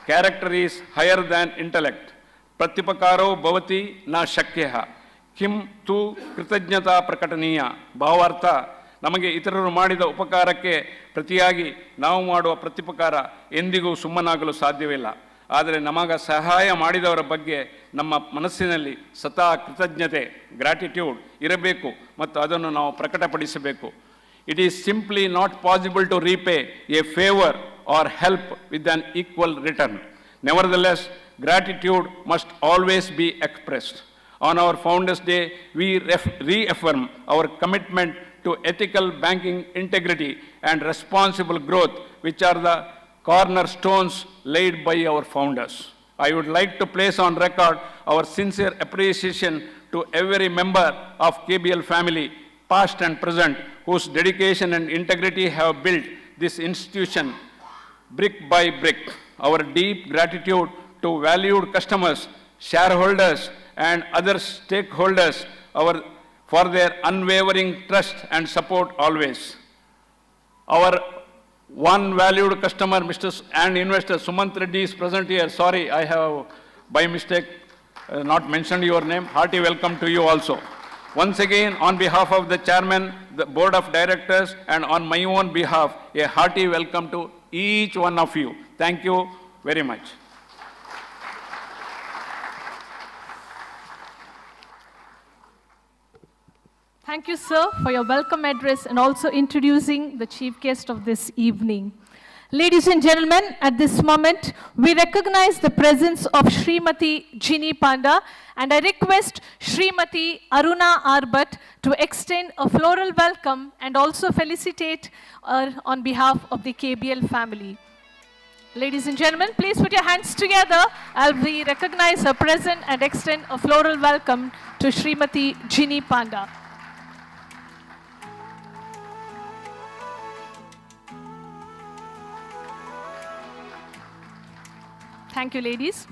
character is higher than intellect. Pratyapakaro bhavati na shakyaha. Kim tu kritajñata prakataniya. Bhavartha, ನಮಗೆ ಇತರರು ಮಾಡಿದ ಉಪಕಾರಕ್ಕೆ ಪ್ರತಿಯಾಗಿ ನಾವು ಮಾಡುವ ಪ್ರತ್ಯುಪಕಾರ ಎಂದಿಗೂ ಸುಮ್ಮನಾಗಲು ಸಾಧ್ಯವಿಲ್ಲ. ಆದರೆ ನಮಗ ಸಹಾಯ ಮಾಡಿದವರ ಬಗ್ಗೆ ನಮ್ಮ ಮನಸ್ಸಿನಲ್ಲಿ ಸದಾ ಕೃತಜ್ಞತೆ, ಗ್ರಾಟಿಟ್ಯೂಡ್ ಇರಬೇಕು ಮತ್ತು ಅದನ್ನು ನಾವು ಪ್ರಕಟಪಡಿಸಬೇಕು. It is simply not possible to repay a favor or help with an equal return. Nevertheless, gratitude must always be expressed. On our Founders' Day, we reaffirm our commitment to ethical banking integrity and responsible growth, which are the cornerstones laid by our founders. I would like to place on record our sincere appreciation to every member of KBL family, past and present, whose dedication and integrity have built this institution brick by brick. Our deep gratitude to valued customers, shareholders, and other stakeholders, our for their unwavering trust and support always. Our one valued customer, and investor Sumant Reddy is present here. Sorry, I have by mistake not mentioned your name. Hearty welcome to you also. Once again, on behalf of the chairman, the board of directors, and on my own behalf, a hearty welcome to each one of you. Thank you very much. Thank you, sir, for your welcome address and also introducing the chief guest of this evening. Ladies and gentlemen, at this moment, we recognize the presence of Srimati Ginny Panda, and I request Srimati Aruna Arbat to extend a floral welcome and also felicitate her on behalf of the KBL family. Ladies and gentlemen, please put your hands together as we recognize her presence and extend a floral welcome to Srimati Ginny Panda. Thank you, ladies.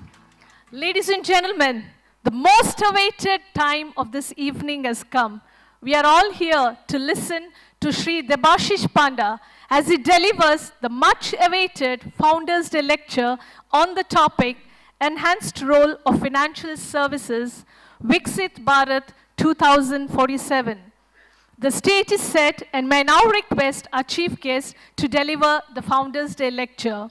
Ladies and gentlemen, the most awaited time of this evening has come. We are all here to listen to Sri Debashish Panda as he delivers the much awaited Founders Day lecture on the topic Enhanced Role of Financial Services, Viksit Bharat 2047. The stage is set, and may I now request our chief guest to deliver the Founders Day lecture.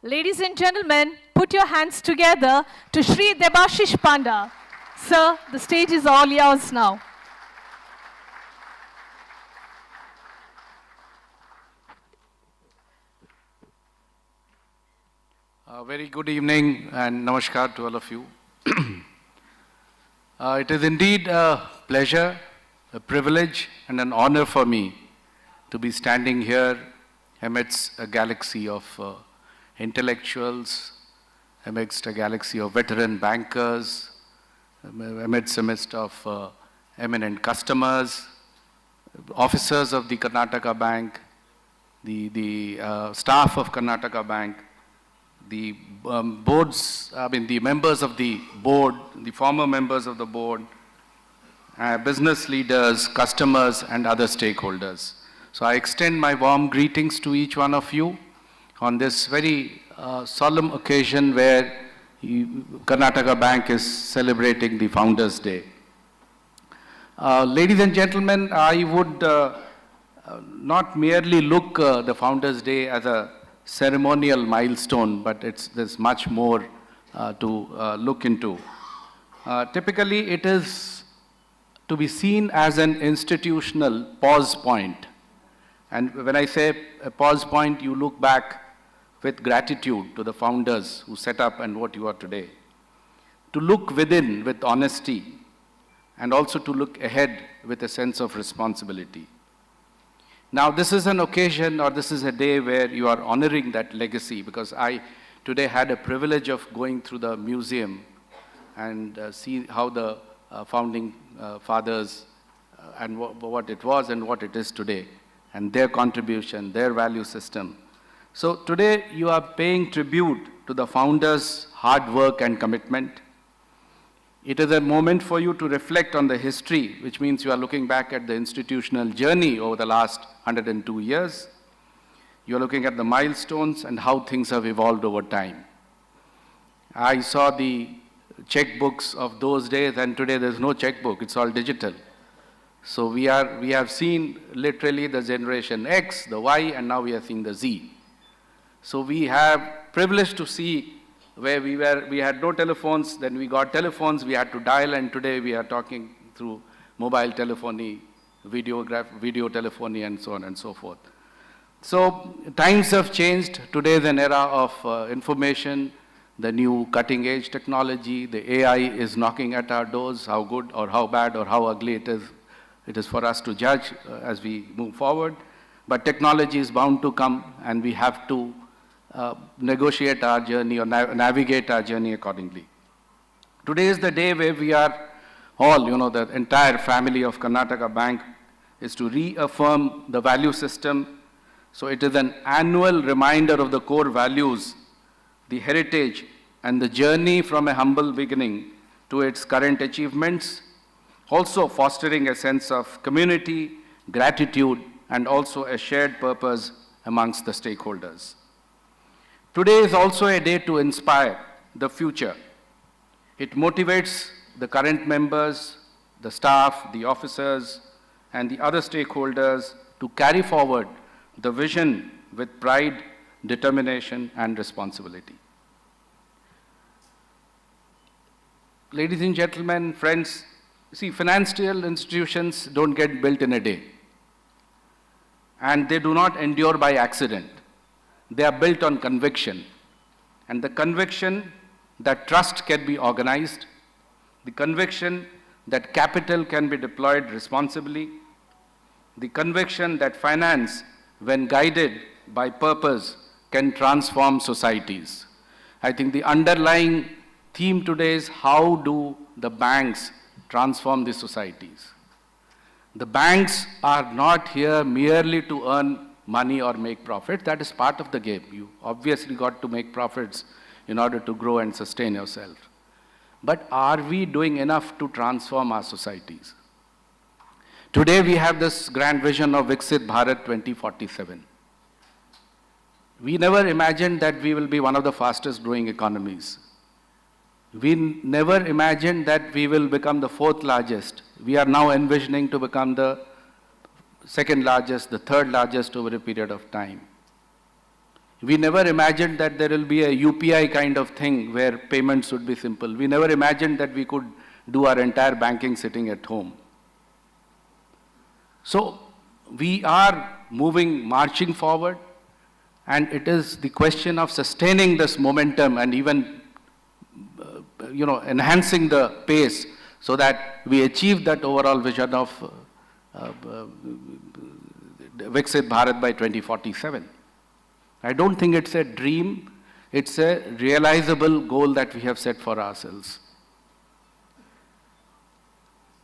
Ladies and gentlemen, put your hands together to Sri Debashish Panda. Sir, the stage is all yours now. Very good evening and namaskar to all of you. It is indeed a pleasure, a privilege and an honor for me to be standing here amidst a galaxy of intellectuals, amidst a galaxy of veteran bankers, amidst a mist of eminent customers, officers of the Karnataka Bank, the staff of Karnataka Bank, the boards, the members of the board, the former members of the board, business leaders, customers, and other stakeholders. So I extend my warm greetings to each one of you on this very solemn occasion where Karnataka Bank is celebrating the Founders Day. Ladies and gentlemen, I would not merely look the Founders Day as a ceremonial milestone, but there's much more to look into. Typically, it is to be seen as an institutional pause point. And when I say a pause point, you look back with gratitude to the founders who set up and what you are today. To look within with honesty, and also to look ahead with a sense of responsibility. Now, this is an occasion, or this is a day where you are honoring that legacy, because I today had a privilege of going through the museum and see how the founding fathers and what it was and what it is today, and their contribution, their value system. So today you are paying tribute to the founders' hard work and commitment. It is a moment for you to reflect on the history, which means you are looking back at the institutional journey over the last 102 years. You are looking at the milestones and how things have evolved over time. I saw the checkbooks of those days, and today there's no checkbook, it's all digital. So we have seen literally the generation X, the Y, and now we are seeing the Z. So we have privilege to see where we had no telephones, then we got telephones, we had to dial, and today we are talking through mobile telephony, video telephony, and so on and so forth. So times have changed. Today is an era of information, the new cutting edge technology, the AI is knocking at our doors. How good or how bad or how ugly it is for us to judge as we move forward. But technology is bound to come, and we have to negotiate our journey or navigate our journey accordingly. Today is the day where we are all, the entire family of Karnataka Bank is to reaffirm the value system. So it is an annual reminder of the core values, the heritage, and the journey from a humble beginning to its current achievements. Also fostering a sense of community, gratitude, and also a shared purpose amongst the stakeholders. Today is also a day to inspire the future. It motivates the current members, the staff, the officers, and the other stakeholders to carry forward the vision with pride, determination, and responsibility. Ladies and gentlemen, friends, see, financial institutions don't get built in a day. And they do not endure by accident. They are built on conviction. And the conviction that trust can be organized, the conviction that capital can be deployed responsibly, the conviction that finance, when guided by purpose, can transform societies. I think the underlying theme today is how do the banks transform the societies. The banks are not here merely to earn money or make profit. That is part of the game. You obviously got to make profits in order to grow and sustain yourself. But are we doing enough to transform our societies? Today we have this grand vision of Viksit Bharat 2047. We never imagined that we will be one of the fastest growing economies. We never imagined that we will become the fourth largest. We are now envisioning to become the second largest, the third largest over a period of time. We never imagined that there will be a UPI kind of thing where payments would be simple. We never imagined that we could do our entire banking sitting at home. So we are marching forward, and it is the question of sustaining this momentum and even enhancing the pace so that we achieve that overall vision of Viksit Bharat by 2047. I don't think it's a dream, it's a realizable goal that we have set for ourselves.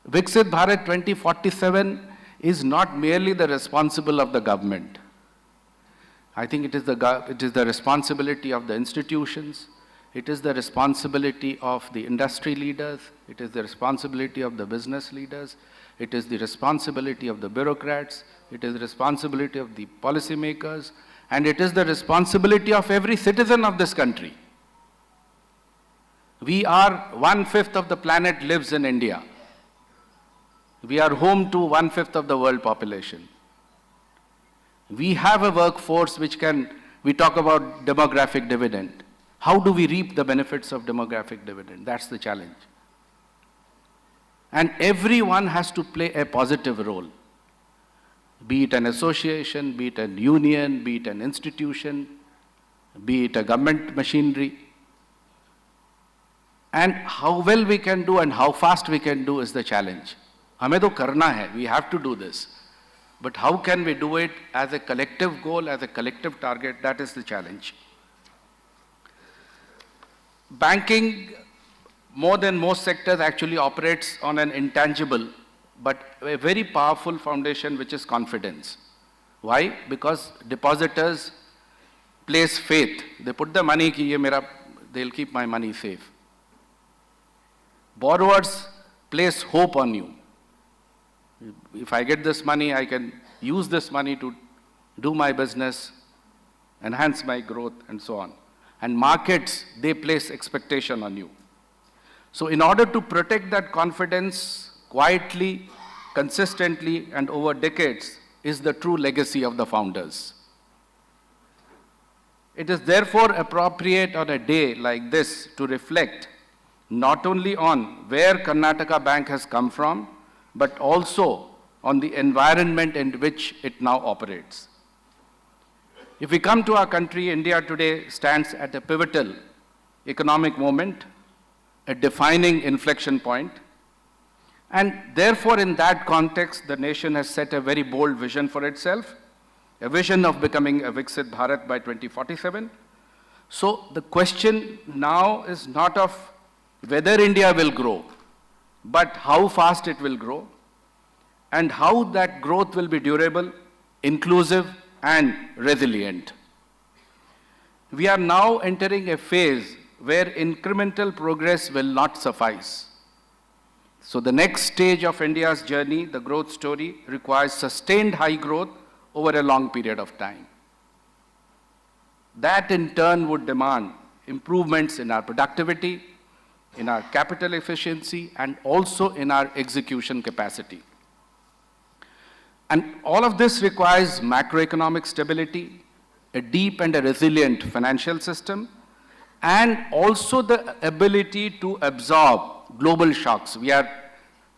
Viksit Bharat 2047 is not merely the responsibility of the government. I think it is the responsibility of the institutions, it is the responsibility of the industry leaders, it is the responsibility of the business leaders, it is the responsibility of the bureaucrats, it is the responsibility of the policymakers, and it is the responsibility of every citizen of this country. We are 1/5 of the planet lives in India. We are home to 1/5 of the world population. We have a workforce we talk about demographic dividend. How do we reap the benefits of demographic dividend? That's the challenge. And everyone has to play a positive role. Be it an association, be it a union, be it an institution, be it a government machinery. And how well we can do and how fast we can do is the challenge. हमें तो करना है, we have to do this. But how can we do it as a collective goal, as a collective target? That is the challenge. Banking, more than most sectors, actually operates on an intangible but a very powerful foundation, which is confidence. Why? Because depositors place faith. They put the money, they'll keep my money safe. Borrowers place hope on you. If I get this money, I can use this money to do my business, enhance my growth, and so on. And markets, they place expectation on you. So in order to protect that confidence quietly, consistently, and over decades is the true legacy of the founders. It is therefore appropriate on a day like this to reflect not only on where Karnataka Bank has come from, but also on the environment in which it now operates. If we come to our country, India today stands at a pivotal economic moment, a defining inflection point. And therefore, in that context, the nation has set a very bold vision for itself, a vision of becoming a Viksit Bharat by 2047. So the question now is not of whether India will grow, but how fast it will grow, and how that growth will be durable, inclusive, and resilient. We are now entering a phase where incremental progress will not suffice. So the next stage of India's journey, the growth story, requires sustained high growth over a long period of time. That in turn would demand improvements in our productivity, in our capital efficiency, and also in our execution capacity. And all of this requires macroeconomic stability, a deep and a resilient financial system, and also the ability to absorb global shocks. We are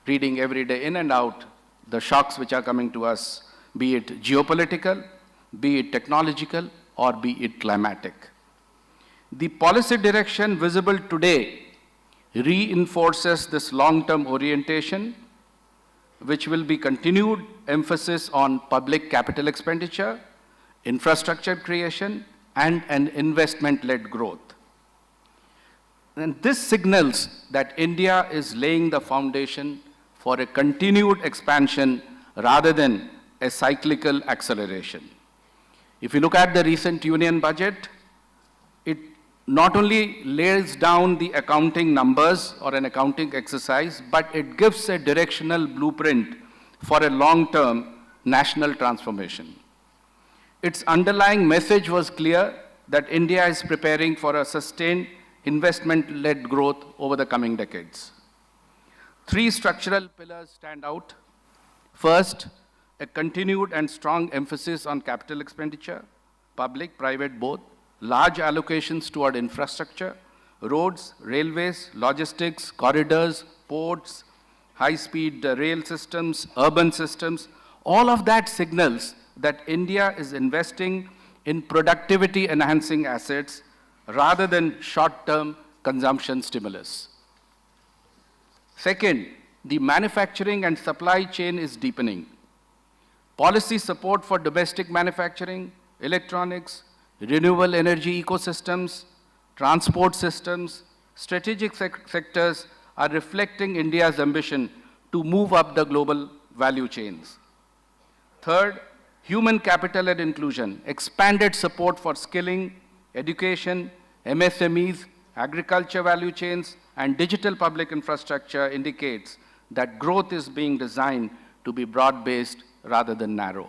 reading every day in and out the shocks which are coming to us, be it geopolitical, be it technological, or be it climatic. The policy direction visible today reinforces this long-term orientation, which will be continued emphasis on public capital expenditure, infrastructure creation, and an investment-led growth. And this signals that India is laying the foundation for a continued expansion rather than a cyclical acceleration. If you look at the recent union budget, it not only lays down the accounting numbers or an accounting exercise, but it gives a directional blueprint for a long-term national transformation. Its underlying message was clear that India is preparing for a sustained investment-led growth over the coming decades. Three structural pillars stand out. First, a continued and strong emphasis on capital expenditure, public, private, both, large allocations toward infrastructure, roads, railways, logistics, corridors, ports, high-speed rail systems, urban systems. All of that signals that India is investing in productivity-enhancing assets rather than short-term consumption stimulus. Second, the manufacturing and supply chain is deepening. Policy support for domestic manufacturing, electronics, renewable energy ecosystems, transport systems, strategic sectors are reflecting India's ambition to move up the global value chains. Third, human capital and inclusion, expanded support for skilling, education, MSMEs, agriculture value chains, and digital public infrastructure indicates that growth is being designed to be broad-based rather than narrow.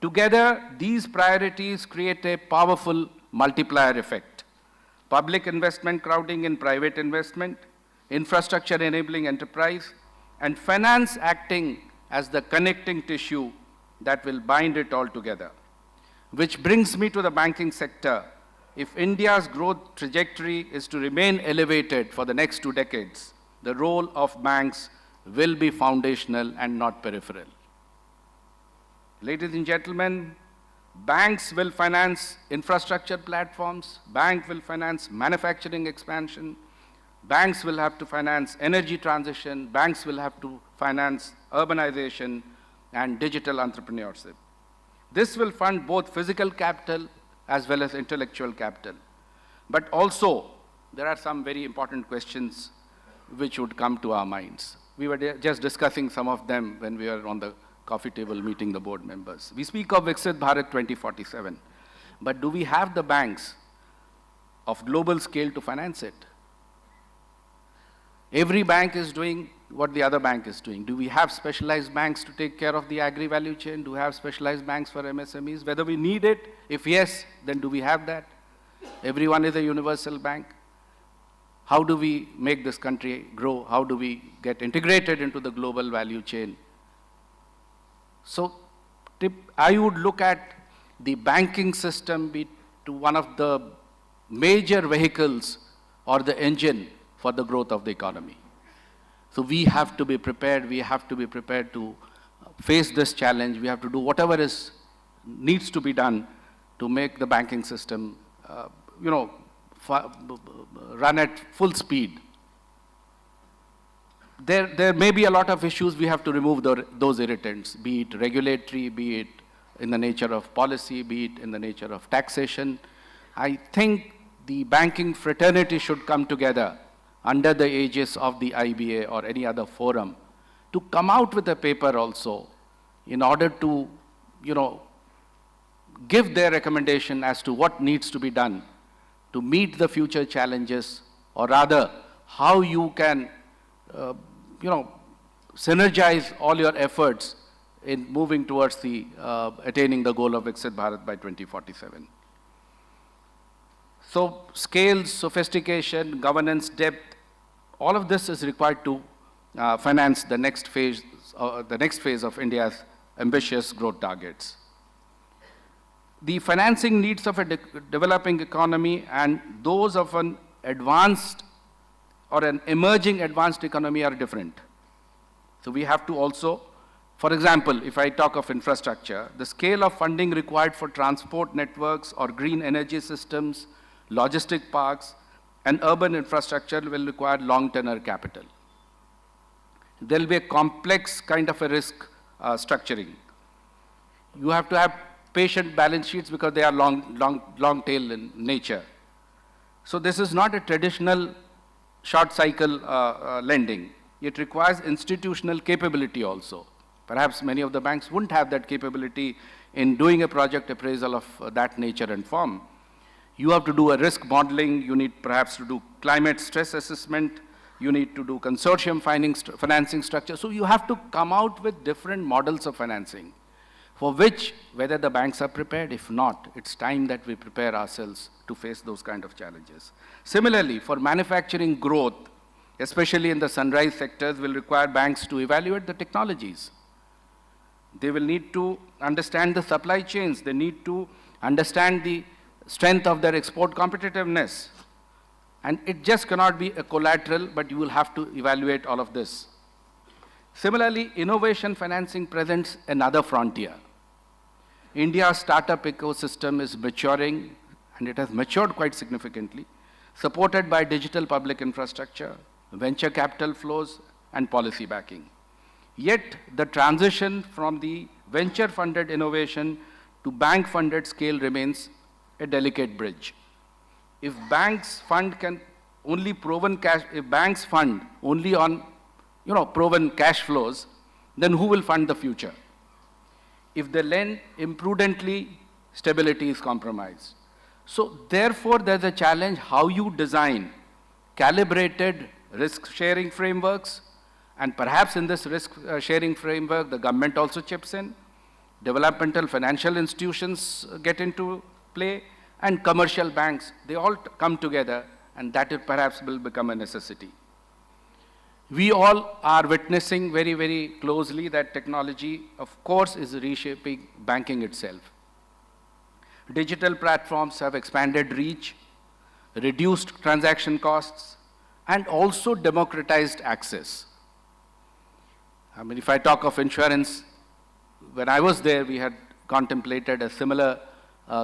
Together, these priorities create a powerful multiplier effect. Public investment crowding in private investment, infrastructure enabling enterprise, and finance acting as the connecting tissue that will bind it all together. Which brings me to the banking sector. If India's growth trajectory is to remain elevated for the next 2 decades, the role of banks will be foundational and not peripheral. Ladies and gentlemen, banks will finance infrastructure platforms, banks will finance manufacturing expansion, banks will have to finance energy transition, banks will have to finance urbanization and digital entrepreneurship. This will fund both physical capital as well as intellectual capital. But also, there are some very important questions which would come to our minds. We were just discussing some of them when we were on the coffee table meeting the board members. We speak of Viksit Bharat 2047, but do we have the banks of global scale to finance it? Every bank is doing what the other bank is doing. Do we have specialized banks to take care of the agri-value chain? Do we have specialized banks for MSMEs? Whether we need it, if yes, then do we have that? Everyone is a universal bank. How do we make this country grow? How do we get integrated into the global value chain? So I would look at the banking system be to one of the major vehicles or the engine for the growth of the economy. So we have to be prepared. We have to be prepared to face this challenge. We have to do whatever needs to be done to make the banking system, run at full speed. There may be a lot of issues. We have to remove those irritants, be it regulatory, be it in the nature of policy, be it in the nature of taxation. I think the banking fraternity should come together under the aegis of the IBA or any other forum to come out with a paper also in order to, give their recommendation as to what needs to be done to meet the future challenges, or rather how you can synergize all your efforts in moving towards the attaining the goal of Viksit Bharat by 2047. So scale, sophistication, governance, depth, all of this is required to finance the next phase of India's ambitious growth targets. The financing needs of a developing economy and those of an advanced or an emerging advanced economy are different. So we have to also, for example, if I talk of infrastructure, the scale of funding required for transport networks or green energy systems, logistic parks, and urban infrastructure will require long tenor capital. There will be a complex kind of a risk structuring. You have to have patient balance sheets because they are long tail in nature. So this is not a traditional short cycle lending. It requires institutional capability also. Perhaps many of the banks wouldn't have that capability in doing a project appraisal of that nature and form. You have to do a risk modeling, you need perhaps to do climate stress assessment, you need to do consortium financing structure. So you have to come out with different models of financing, for which, whether the banks are prepared, if not, it's time that we prepare ourselves to face those kind of challenges. Similarly, for manufacturing growth, especially in the sunrise sectors, will require banks to evaluate the technologies. They will need to understand the supply chains. They need to understand the strength of their export competitiveness. And it just cannot be a collateral, but you will have to evaluate all of this. Similarly, innovation financing presents another frontier. India's startup ecosystem is maturing, and it has matured quite significantly, supported by digital public infrastructure, venture capital flows, and policy backing. Yet, the transition from the venture-funded innovation to bank-funded scale remains a delicate bridge. If banks fund only on proven cash flows, then who will fund the future? If they lend imprudently, stability is compromised. So therefore, there's a challenge how you design calibrated risk-sharing frameworks, and perhaps in this risk-sharing framework, the government also chips in, developmental financial institutions get into play, and commercial banks, they all come together, and that perhaps will become a necessity. We all are witnessing very, very closely that technology, of course, is reshaping banking itself. Digital platforms have expanded reach, reduced transaction costs, and also democratized access. I mean, if I talk of insurance, when I was there, we had contemplated a similar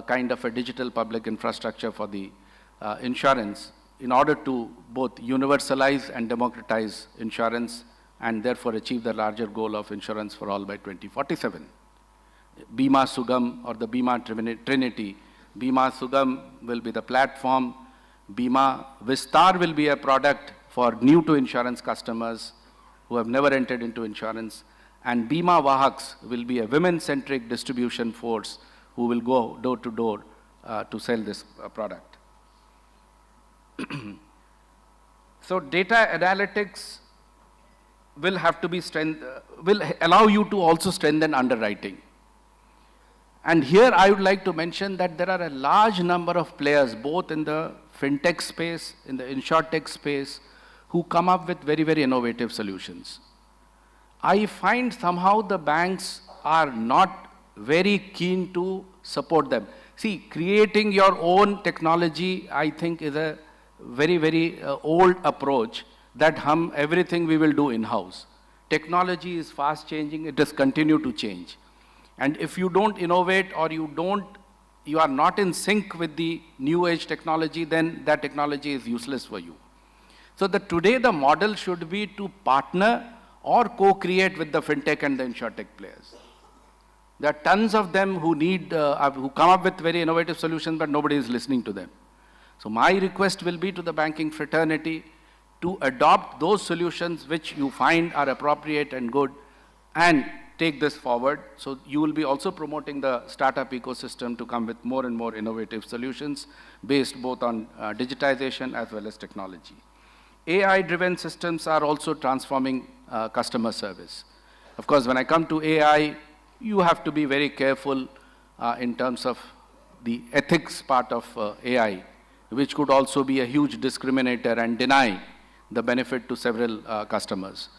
kind of a digital public infrastructure for the insurance in order to both universalize and democratize insurance and therefore achieve the larger goal of insurance for all by 2047. Bima Sugam, or the Bima Trinity. Bima Sugam will be the platform. Bima Vistar will be a product for new to insurance customers who have never entered into insurance. And Bima Vahaks will be a women-centric distribution force who will go door to door to sell this product. So data analytics will have to be will allow you to also strengthen underwriting. And here I would like to mention that there are a large number of players, both in the fintech space, in the insurtech space, who come up with very, very innovative solutions. I find somehow the banks are not very keen to support them. See, creating your own technology, I think, is a very, very old approach that everything we will do in-house. Technology is fast changing, it does continue to change. And if you don't innovate or you are not in sync with the new age technology, then that technology is useless for you. So today the model should be to partner or co-create with the fintech and the insurtech players. There are tons of them who come up with very innovative solutions, but nobody is listening to them. So my request will be to the banking fraternity to adopt those solutions which you find are appropriate and good and take this forward. So you will be also promoting the startup ecosystem to come with more and more innovative solutions based both on digitization as well as technology. AI-driven systems are also transforming customer service. Of course, when I come to AI, you have to be very careful in terms of the ethics part of AI, which could also be a huge discriminator and deny the benefit to several customers.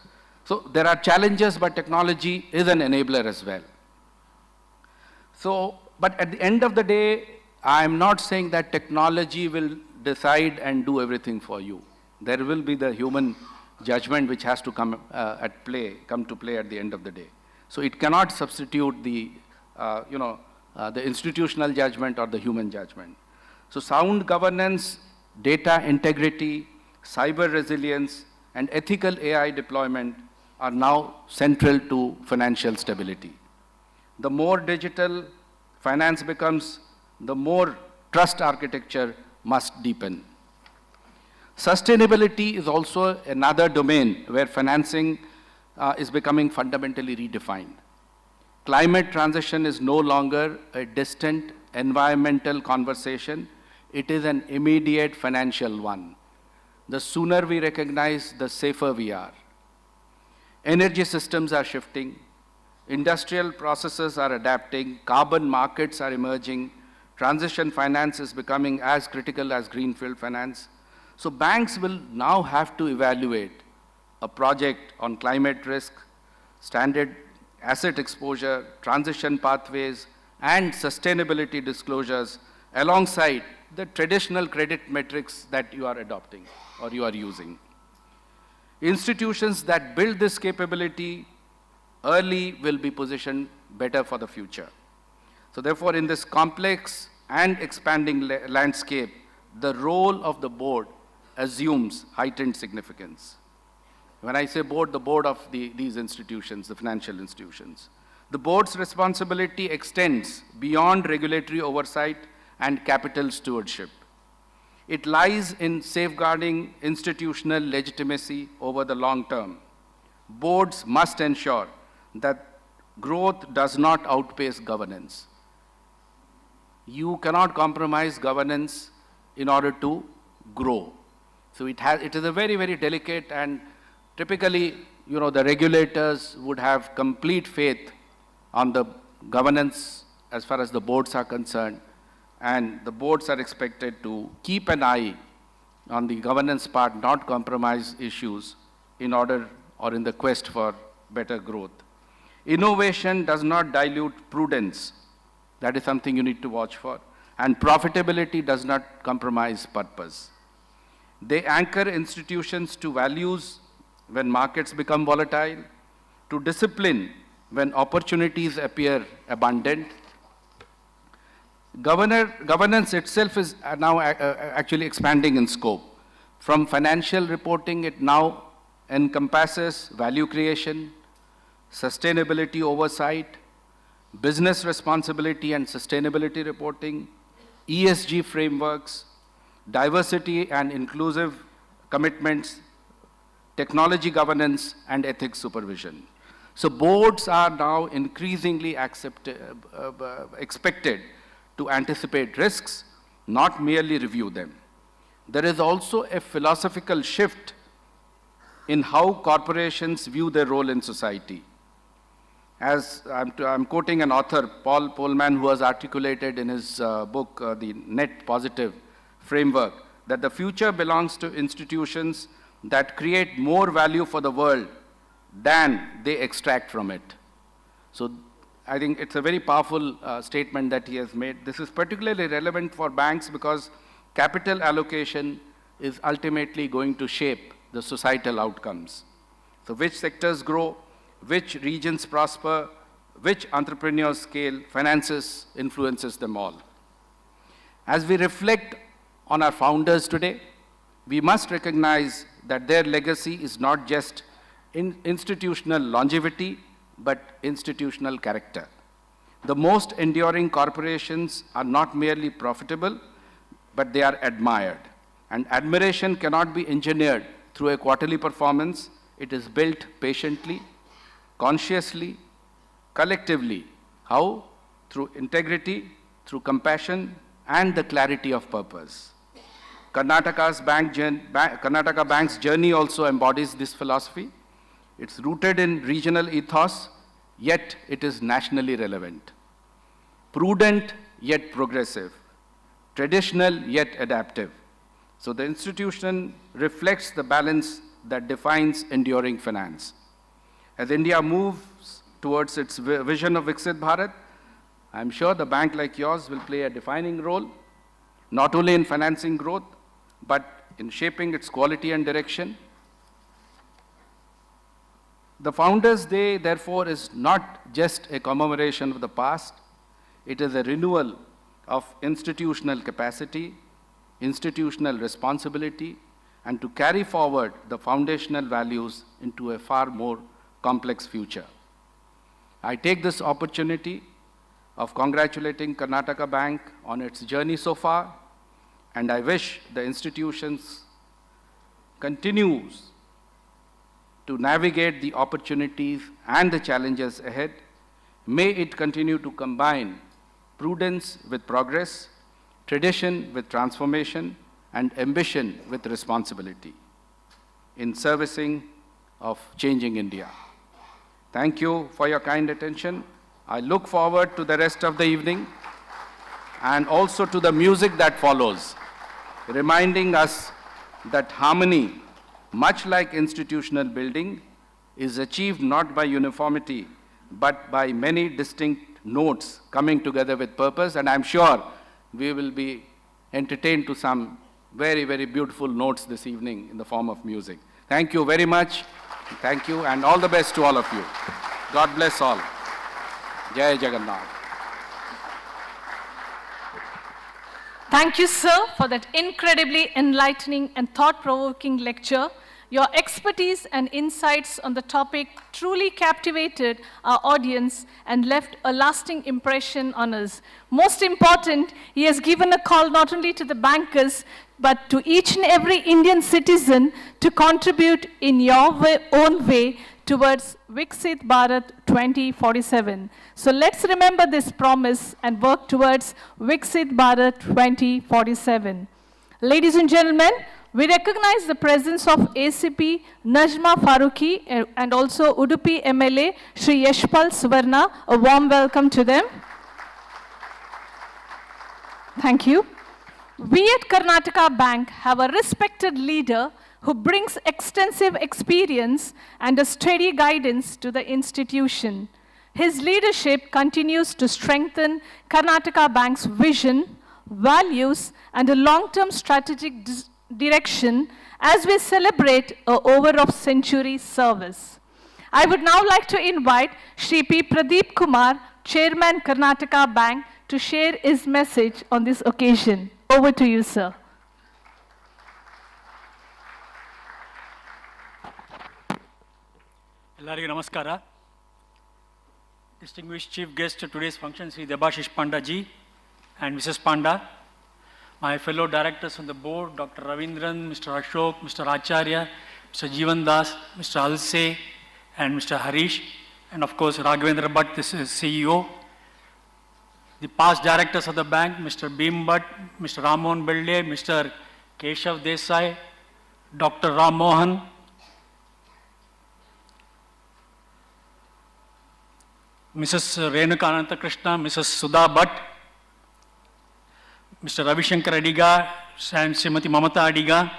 So there are challenges, but technology is an enabler as well. So, but at the end of the day, I'm not saying that technology will decide and do everything for you. There will be the human judgment which has to come to play at the end of the day. So it cannot substitute the, the institutional judgment or the human judgment. So sound governance, data integrity, cyber resilience, and ethical AI deployment are now central to financial stability. The more digital finance becomes, the more trust architecture must deepen. Sustainability is also another domain where financing is becoming fundamentally redefined. Climate transition is no longer a distant environmental conversation. It is an immediate financial one. The sooner we recognize, the safer we are. Energy systems are shifting. Industrial processes are adapting. Carbon markets are emerging. Transition finance is becoming as critical as greenfield finance. So banks will now have to evaluate a project on climate risk, standard asset exposure, transition pathways, and sustainability disclosures alongside the traditional credit metrics that you are adopting or you are using. Institutions that build this capability early will be positioned better for the future. So therefore, in this complex and expanding landscape, the role of the board assumes heightened significance. When I say board, the board of these institutions, the financial institutions. The board's responsibility extends beyond regulatory oversight and capital stewardship. It lies in safeguarding institutional legitimacy over the long term. Boards must ensure that growth does not outpace governance. You cannot compromise governance in order to grow. So it is a very, very delicate, and typically, the regulators would have complete faith on the governance as far as the boards are concerned, and the boards are expected to keep an eye on the governance part, not compromise issues in order or in the quest for better growth. Innovation does not dilute prudence. That is something you need to watch for. And profitability does not compromise purpose. They anchor institutions to values when markets become volatile, to discipline when opportunities appear abundant. Governance itself is now actually expanding in scope. From financial reporting, it now encompasses value creation, sustainability oversight, business responsibility and sustainability reporting, ESG frameworks, diversity and inclusive commitments, technology governance, and ethics supervision. So boards are now increasingly expected to anticipate risks, not merely review them. There is also a philosophical shift in how corporations view their role in society. As I'm quoting an author, Paul Polman, who has articulated in his book, The Net Positive Framework, that the future belongs to institutions that create more value for the world than they extract from it. So I think it's a very powerful statement that he has made. This is particularly relevant for banks because capital allocation is ultimately going to shape the societal outcomes. So which sectors grow, which regions prosper, which entrepreneurs scale, finances influences them all. As we reflect on our founders today, we must recognize that their legacy is not just in institutional longevity, but institutional character. The most enduring corporations are not merely profitable, but they are admired. And admiration cannot be engineered through a quarterly performance. It is built patiently, consciously, collectively. How? Through integrity, through compassion, and the clarity of purpose. Karnataka Bank's journey also embodies this philosophy. It's rooted in regional ethos, yet it is nationally relevant. Prudent, yet progressive. Traditional, yet adaptive. So the institution reflects the balance that defines enduring finance. As India moves towards its vision of Viksit Bharat, I'm sure the bank like yours will play a defining role, not only in financing growth, but in shaping its quality and direction. The Founders' Day, therefore, is not just a commemoration of the past, it is a renewal of institutional capacity, institutional responsibility, and to carry forward the foundational values into a far more complex future. I take this opportunity of congratulating Karnataka Bank on its journey so far, and I wish the institutions continues to navigate the opportunities and the challenges ahead. May it continue to combine prudence with progress, tradition with transformation, and ambition with responsibility in servicing of changing India. Thank you for your kind attention. I look forward to the rest of the evening and also to the music that follows, reminding us that harmony, much like institutional building, is achieved not by uniformity, but by many distinct notes coming together with purpose. And I'm sure we will be entertained to some very, very beautiful notes this evening in the form of music. Thank you very much. Thank you, and all the best to all of you. God bless all. Jai Jagannath. Thank you, sir, for that incredibly enlightening and thought-provoking lecture. Your expertise and insights on the topic truly captivated our audience and left a lasting impression on us. Most important, he has given a call not only to the bankers, but to each and every Indian citizen to contribute in your own way towards Viksit Bharat 2047. So let's remember this promise and work towards Viksit Bharat 2047. Ladies and gentlemen, we recognize the presence of ACP Najma Farooqi and also Udupi MLA Shri Yashpal Suvarna. A warm welcome to them. Thank you. We at Karnataka Bank have a respected leader who brings extensive experience and a steady guidance to the institution. His leadership continues to strengthen Karnataka Bank's vision, values, and a long-term strategic direction as we celebrate a over of century service. I would now like to invite Shri P. Pradeep Kumar, Chairman Karnataka Bank, to share his message on this occasion. Over to you, sir. Ellarigu namaskara. Distinguished chief guest to today's function, Sri Debashish Panda ji and Mrs. Panda, my fellow directors on the board, Dr. Ravindran, Mr. Ashok, Mr. Acharya, Mr. Jeevan Das, Mr. Alse, and Mr. Harish, and of course Raghavendra Bhatt, this is CEO. The past directors of the bank, Mr. Bhim Bhatt, Mr. Rammohan Belde, Mr. Keshav Desai, Dr. Ram Mohan, Mrs. Renuka Anantakrishna, Mrs. Sudha Bhatt, Mr. Ravi Shankar Adiga and Srimati Mamata Adiga,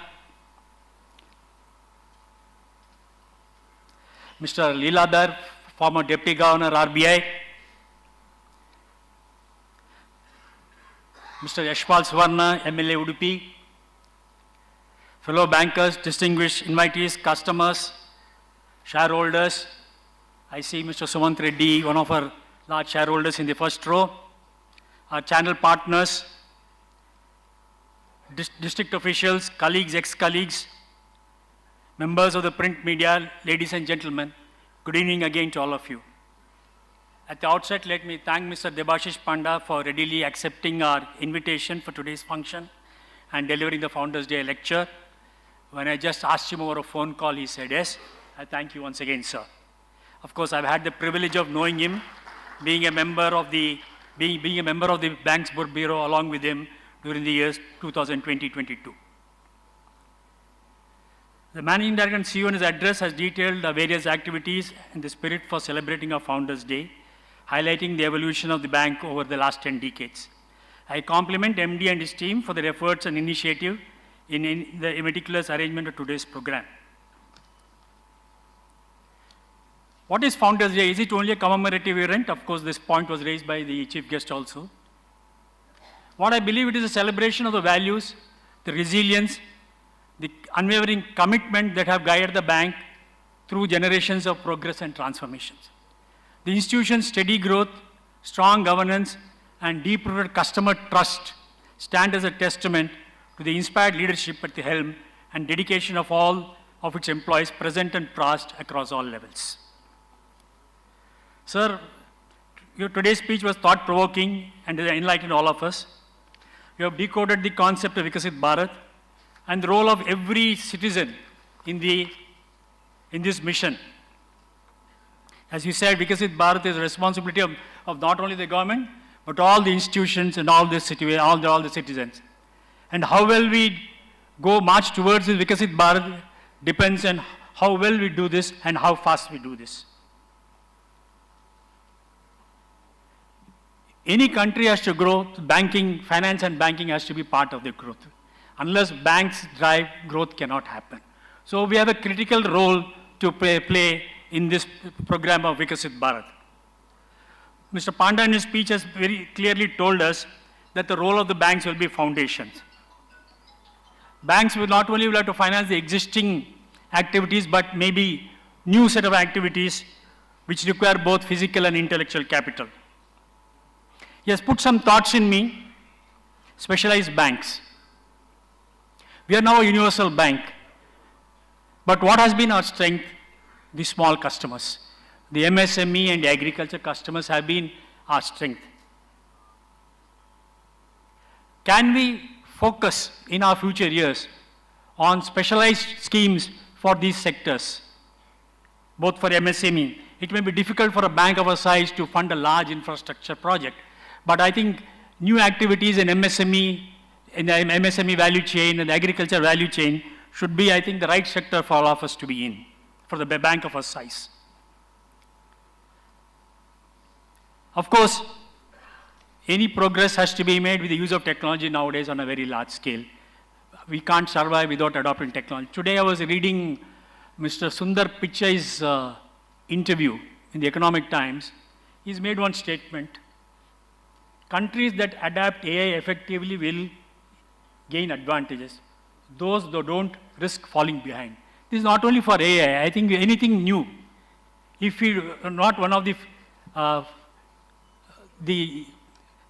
Mr. Leeladhar, former Deputy Governor RBI, Mr. Yashpal Suvarna, MLA Udupi, fellow bankers, distinguished invitees, customers, shareholders. I see Mr. Sumant Reddy, one of our large shareholders in the first row, our channel partners, district officials, colleagues, ex-colleagues, members of the print media, ladies and gentlemen, good evening again to all of you. At the outset, let me thank Mr. Debashish Panda for readily accepting our invitation for today's function and delivering the Founders' Day lecture. When I just asked him over a phone call, he said yes. I thank you once again, sir. Of course, I've had the privilege of knowing him, being a member of the bank's board bureau along with him during the years 2020-22. The Managing Director and CEO in his address has detailed the various activities and the spirit for celebrating our Founders' Day, highlighting the evolution of the bank over the last 10 decades. I compliment MD and his team for their efforts and initiative in the meticulous arrangement of today's program. What is Founders' Day? Is it only a commemorative event? Of course, this point was raised by the chief guest also. What I believe it is a celebration of the values, the resilience, the unwavering commitment that have guided the bank through generations of progress and transformations. The institution's steady growth, strong governance, and deep-rooted customer trust stand as a testament to the inspired leadership at the helm and dedication of all of its employees present and past across all levels. Sir, your today's speech was thought-provoking and enlightened all of us. You have decoded the concept of Vikasit Bharat and the role of every citizen in this mission. As you said, Vikasit Bharat is the responsibility of not only the government, but all the institutions and all the citizens. And how well we go march towards this Vikasit Bharat depends on how well we do this and how fast we do this. Any country has to grow, banking, finance and banking has to be part of the growth. Unless banks drive, growth cannot happen. So we have a critical role to play in this program of Vikasit Bharat. Mr. Panda in his speech has very clearly told us that the role of the banks will be foundations. Banks will not only have to finance the existing activities, but maybe new set of activities which require both physical and intellectual capital. He has put some thoughts in me, specialized banks. We are now a universal bank. But what has been our strength? The small customers. The MSME and the agriculture customers have been our strength. Can we focus in our future years on specialized schemes for these sectors, both for MSME? It may be difficult for a bank of our size to fund a large infrastructure project, but I think new activities in MSME, in the MSME value chain and the agriculture value chain should be, I think, the right sector for all of us to be in, for the bank of our size. Of course, any progress has to be made with the use of technology nowadays on a very large scale. We can't survive without adopting technology. Today I was reading Mr. Sundar Pichai's interview in the Economic Times. He's made one statement. Countries that adapt AI effectively will gain advantages. Those that don't risk falling behind. This is not only for AI, I think anything new. If we are not one of the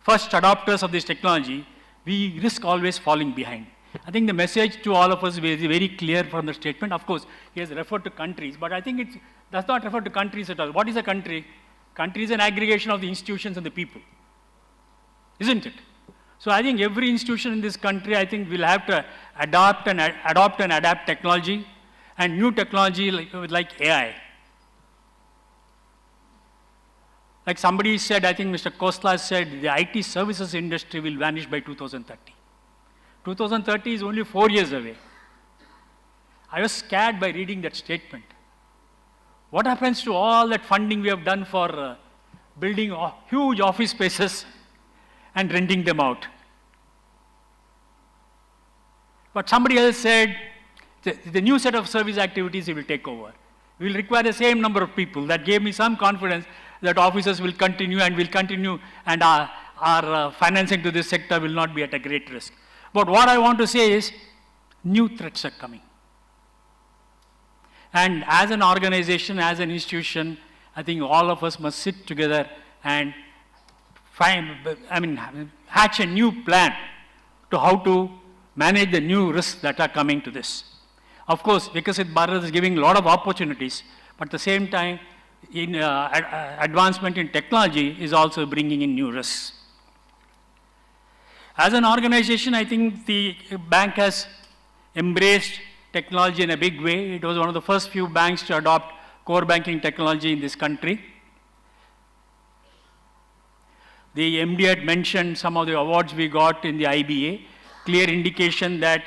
first adopters of this technology, we risk always falling behind. I think the message to all of us is very clear from the statement. Of course, he has referred to countries, but I think it does not refer to countries at all. What is a country? Country is an aggregation of the institutions and the people, isn't it? So I think every institution in this country, I think, will have to adopt and adapt technology and new technology like AI. Like somebody said, I think Mr. Khosla said, the IT services industry will vanish by 2030. 2030 is only 4 years away. I was scared by reading that statement. What happens to all that funding we have done for building huge office spaces and renting them out? But somebody else said, the new set of service activities will take over. We will require the same number of people. That gave me some confidence that offices will continue and our financing to this sector will not be at a great risk. But what I want to say is, new threats are coming. And as an organization, as an institution, I think all of us must sit together and hatch a new plan to how to manage the new risks that are coming to this. Of course, Vikasit Bharat is giving a lot of opportunities, but at the same time, advancement in technology is also bringing in new risks. As an organization, I think the bank has embraced technology in a big way. It was one of the first few banks to adopt core banking technology in this country. The MD had mentioned some of the awards we got in the IBA, clear indication that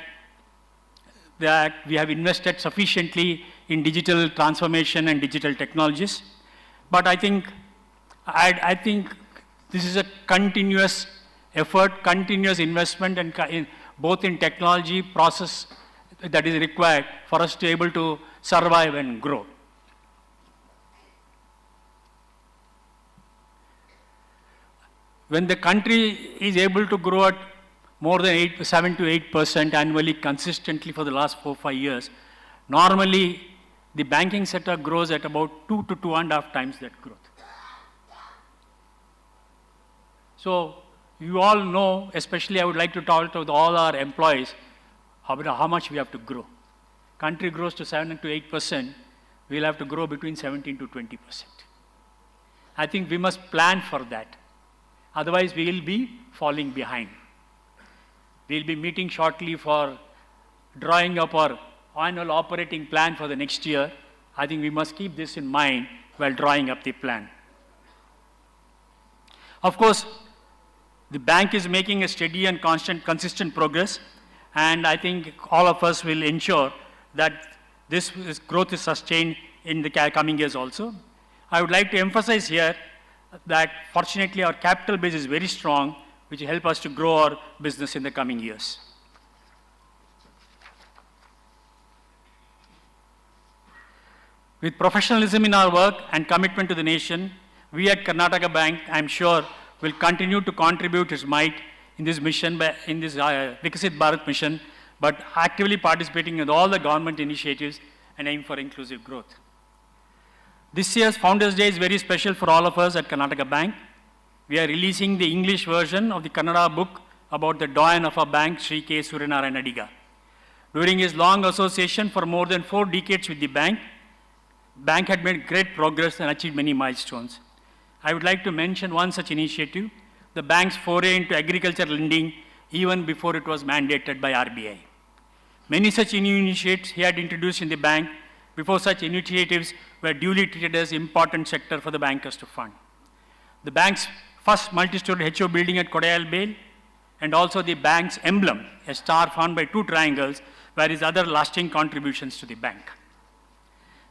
that we have invested sufficiently in digital transformation and digital technologies. But I think this is a continuous effort, continuous investment, and both in technology process that is required for us to be able to survive and grow. When the country is able to grow at more than 7 to 8% annually consistently for the last 4 or 5 years, normally the banking sector grows at about 2 to 2.5 times that growth. So you all know, especially I would like to talk to all our employees, how much we have to grow. Country grows to 7 to 8%, we'll have to grow between 17 to 20%. I think we must plan for that. Otherwise, we will be falling behind. We'll be meeting shortly for drawing up our annual operating plan for the next year. I think we must keep this in mind while drawing up the plan. Of course, the bank is making a steady and consistent progress, and I think all of us will ensure that this growth is sustained in the coming years also. I would like to emphasize here that fortunately our capital base is very strong, which will help us to grow our business in the coming years. With professionalism in our work and commitment to the nation, we at Karnataka Bank, I'm sure, will continue to contribute its might in this mission, in this Viksit Bharat mission, but actively participating in all the government initiatives and aim for inclusive growth. This year's Founders Day is very special for all of us at Karnataka Bank. We are releasing the English version of the Kannada book about the doyen of our bank, Sri K. Suryanarayan Adiga. During his long association for more than 4 decades with the bank had made great progress and achieved many milestones. I would like to mention one such initiative, the bank's foray into agricultural lending even before it was mandated by RBI. Many such new initiatives he had introduced in the bank before such initiatives were duly treated as important sector for the bankers to fund. The bank's first multi-story HO building at Kodayal Bail, and also the bank's emblem, a star formed by 2 triangles, were his other lasting contributions to the bank.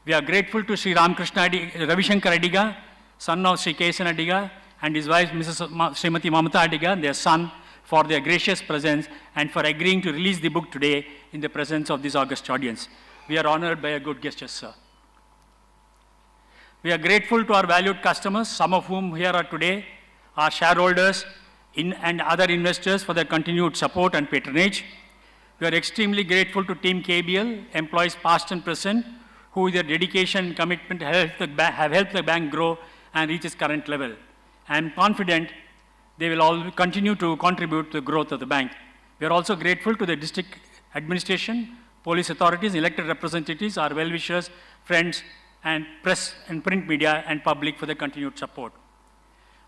We are grateful to Sri Ravishankar Adiga, son of Sri Kesan Adiga, and his wife, Srimati Mamata Adiga, and their son, for their gracious presence and for agreeing to release the book today in the presence of this august audience. We are honored by a good gesture, sir. We are grateful to our valued customers, some of whom here are today, our shareholders and other investors for their continued support and patronage. We are extremely grateful to Team KBL, employees past and present, who with their dedication and commitment have helped the bank grow and reach its current level. I am confident they will all continue to contribute to the growth of the bank. We are also grateful to the district administration, police authorities, elected representatives, our well-wishers, friends, and press and print media and public for the continued support.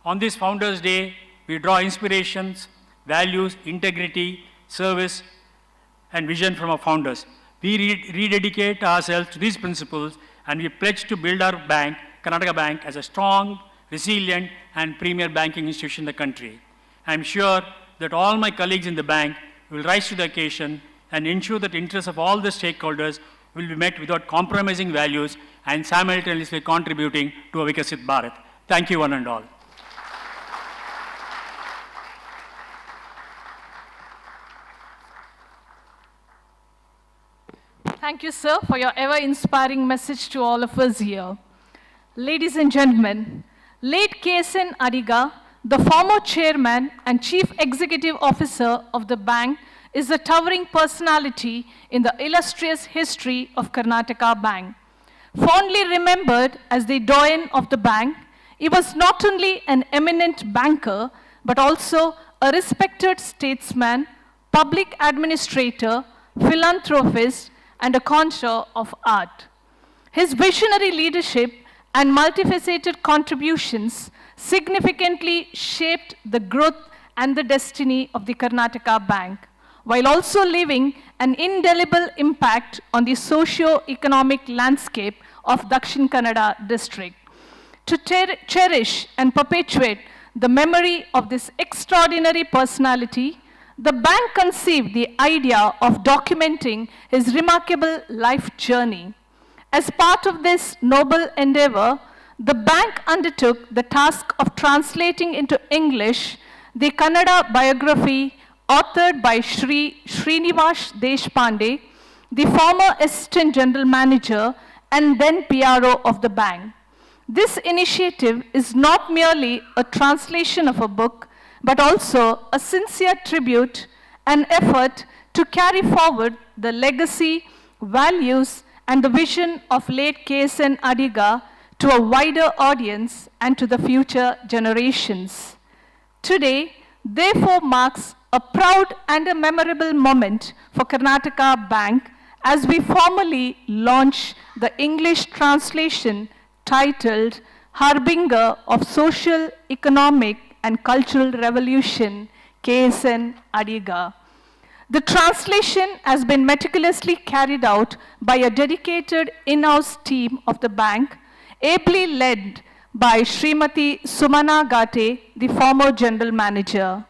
On this Founders Day, we draw inspirations, values, integrity, service, and vision from our founders. We rededicate ourselves to these principles, and we pledge to build our bank, Karnataka Bank, as a strong, resilient, and premier banking institution in the country. I am sure that all my colleagues in the bank will rise to the occasion and ensure that the interests of all the stakeholders will be met without compromising values and simultaneously contributing to a Viksit Bharat. Thank you, one and all. Thank you, sir, for your ever-inspiring message to all of us here. Ladies and gentlemen, late Kesan Adiga, the former chairman and chief executive officer of the bank, is a towering personality in the illustrious history of Karnataka Bank. Fondly remembered as the doyen of the bank, he was not only an eminent banker, but also a respected statesman, public administrator, philanthropist, and a connoisseur of art. His visionary leadership and multifaceted contributions significantly shaped the growth and the destiny of the Karnataka Bank, while also leaving an indelible impact on the socio-economic landscape of Dakshin Kannada district. To cherish and perpetuate the memory of this extraordinary personality, The bank conceived the idea of documenting his remarkable life journey. As part of this noble endeavor, the bank undertook the task of translating into English the Kannada biography authored by Srinivas Deshpande, the former Assistant General Manager and then PRO of the bank. This initiative is not merely a translation of a book, but also a sincere tribute and effort to carry forward the legacy, values, and the vision of late KSN Adiga to a wider audience and to the future generations. Today, therefore, marks a proud and a memorable moment for Karnataka Bank as we formally launch the English translation titled Harbinger of Social, Economic and Cultural Revolution, KSN Adiga. The translation has been meticulously carried out by a dedicated in-house team of the bank, ably led by Srimati Sumana Gate, the former General Manager.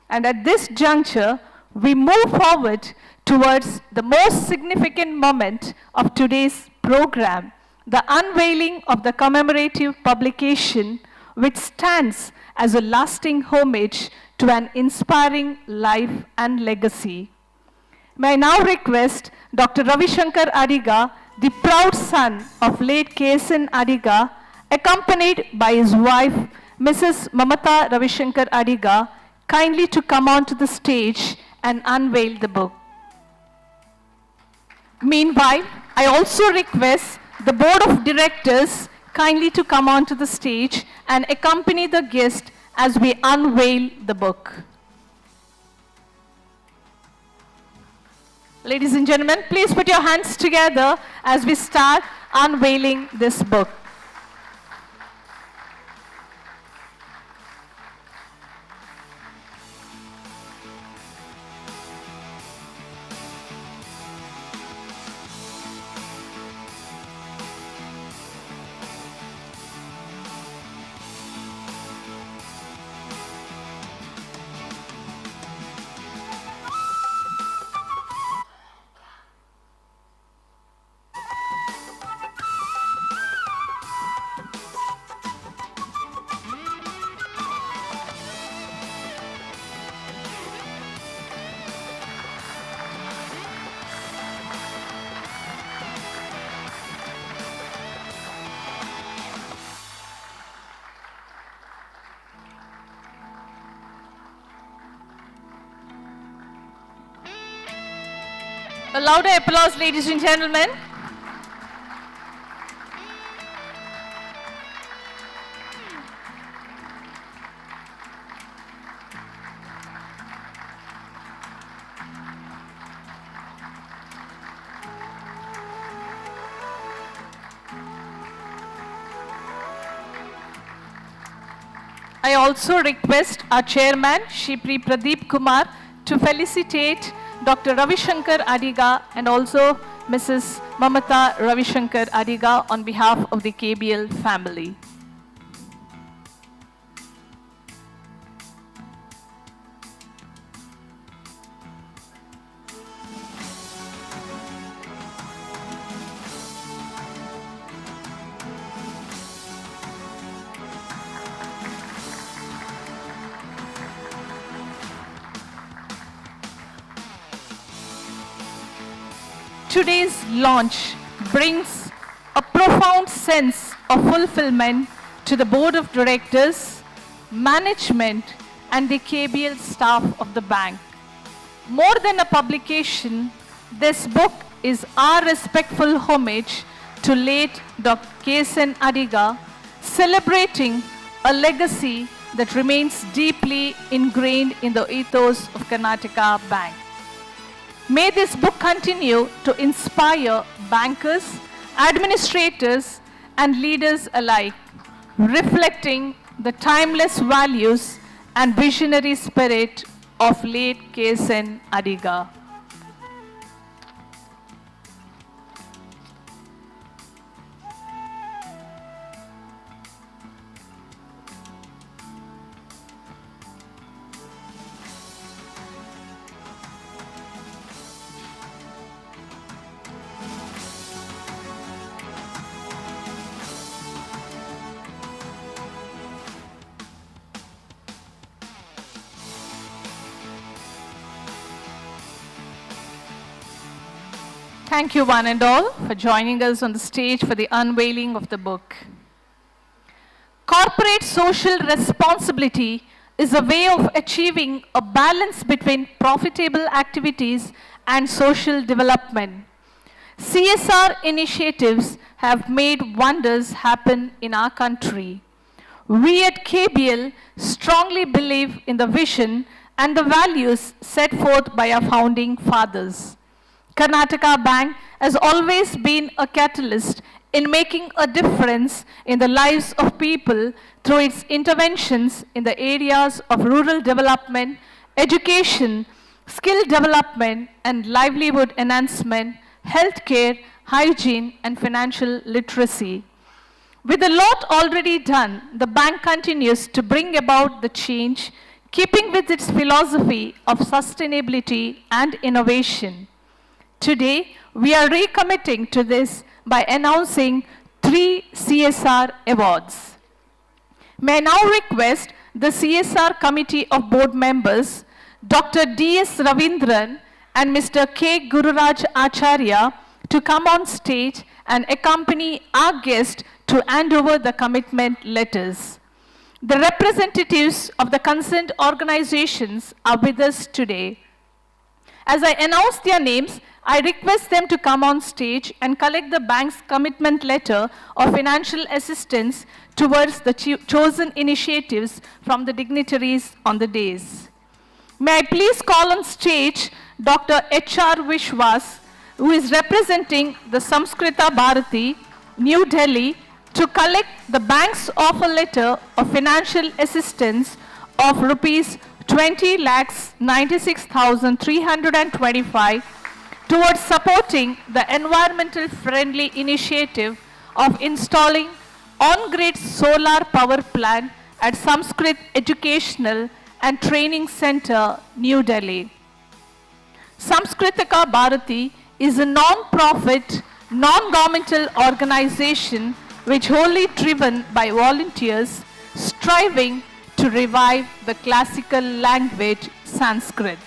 And at this juncture, we move forward towards the most significant moment of today's program, the unveiling of the commemorative publication, which stands as a lasting homage to an inspiring life and legacy. May I now request Dr. Ravi Shankar Adiga, the proud son of late KSN Adiga, accompanied by his wife, Mrs. Mamata Ravi Shankar Adiga, kindly to come onto the stage and unveil the book. Meanwhile, I also request the Board of Directors kindly to come onto the stage and accompany the guest as we unveil the book. Ladies and gentlemen, please put your hands together as we start unveiling this book. A louder applause, ladies and gentlemen. I also request our chairman, Shri Pradeep Kumar, to felicitate Dr. Ravi Shankar Adiga and also Mrs. Mamata Ravi Shankar Adiga on behalf of the KBL family. Today's launch brings a profound sense of fulfillment to the Board of Directors, management, and the KBL staff of the bank. More than a publication, this book is our respectful homage to late Dr. KSN Adiga, celebrating a legacy that remains deeply ingrained in the ethos of Karnataka Bank. May this book continue to inspire bankers, administrators, and leaders alike, reflecting the timeless values and visionary spirit of late KSN Adiga. Thank you one and all for joining us on the stage for the unveiling of the book. Corporate social responsibility is a way of achieving a balance between profitable activities and social development. CSR initiatives have made wonders happen in our country. We at KBL strongly believe in the vision and the values set forth by our founding fathers. Karnataka Bank has always been a catalyst in making a difference in the lives of people through its interventions in the areas of rural development, education, skill development and livelihood enhancement, healthcare, hygiene and financial literacy. With a lot already done, the bank continues to bring about the change, keeping with its philosophy of sustainability and innovation. Today, we are recommitting to this by announcing 3 CSR awards. May I now request the CSR Committee of Board Members, Dr. D.S. Ravindran and Mr. K. Gururaj Acharya to come on stage and accompany our guest to hand over the commitment letters. The representatives of the concerned organizations are with us today. As I announce their names, I request them to come on stage and collect the bank's commitment letter of financial assistance towards the chosen initiatives from the dignitaries on the days. May I please call on stage Dr. H.R. Vishwas, who is representing the Samskrita Bharati, New Delhi, to collect the bank's offer letter of financial assistance of rupees 20,96,325 towards supporting the environmental friendly initiative of installing on-grid solar power plant at Sanskrit Educational and Training Center, New Delhi. Samskritaka Bharati is a non-profit, non-governmental organization which wholly driven by volunteers striving to revive the classical language Sanskrit.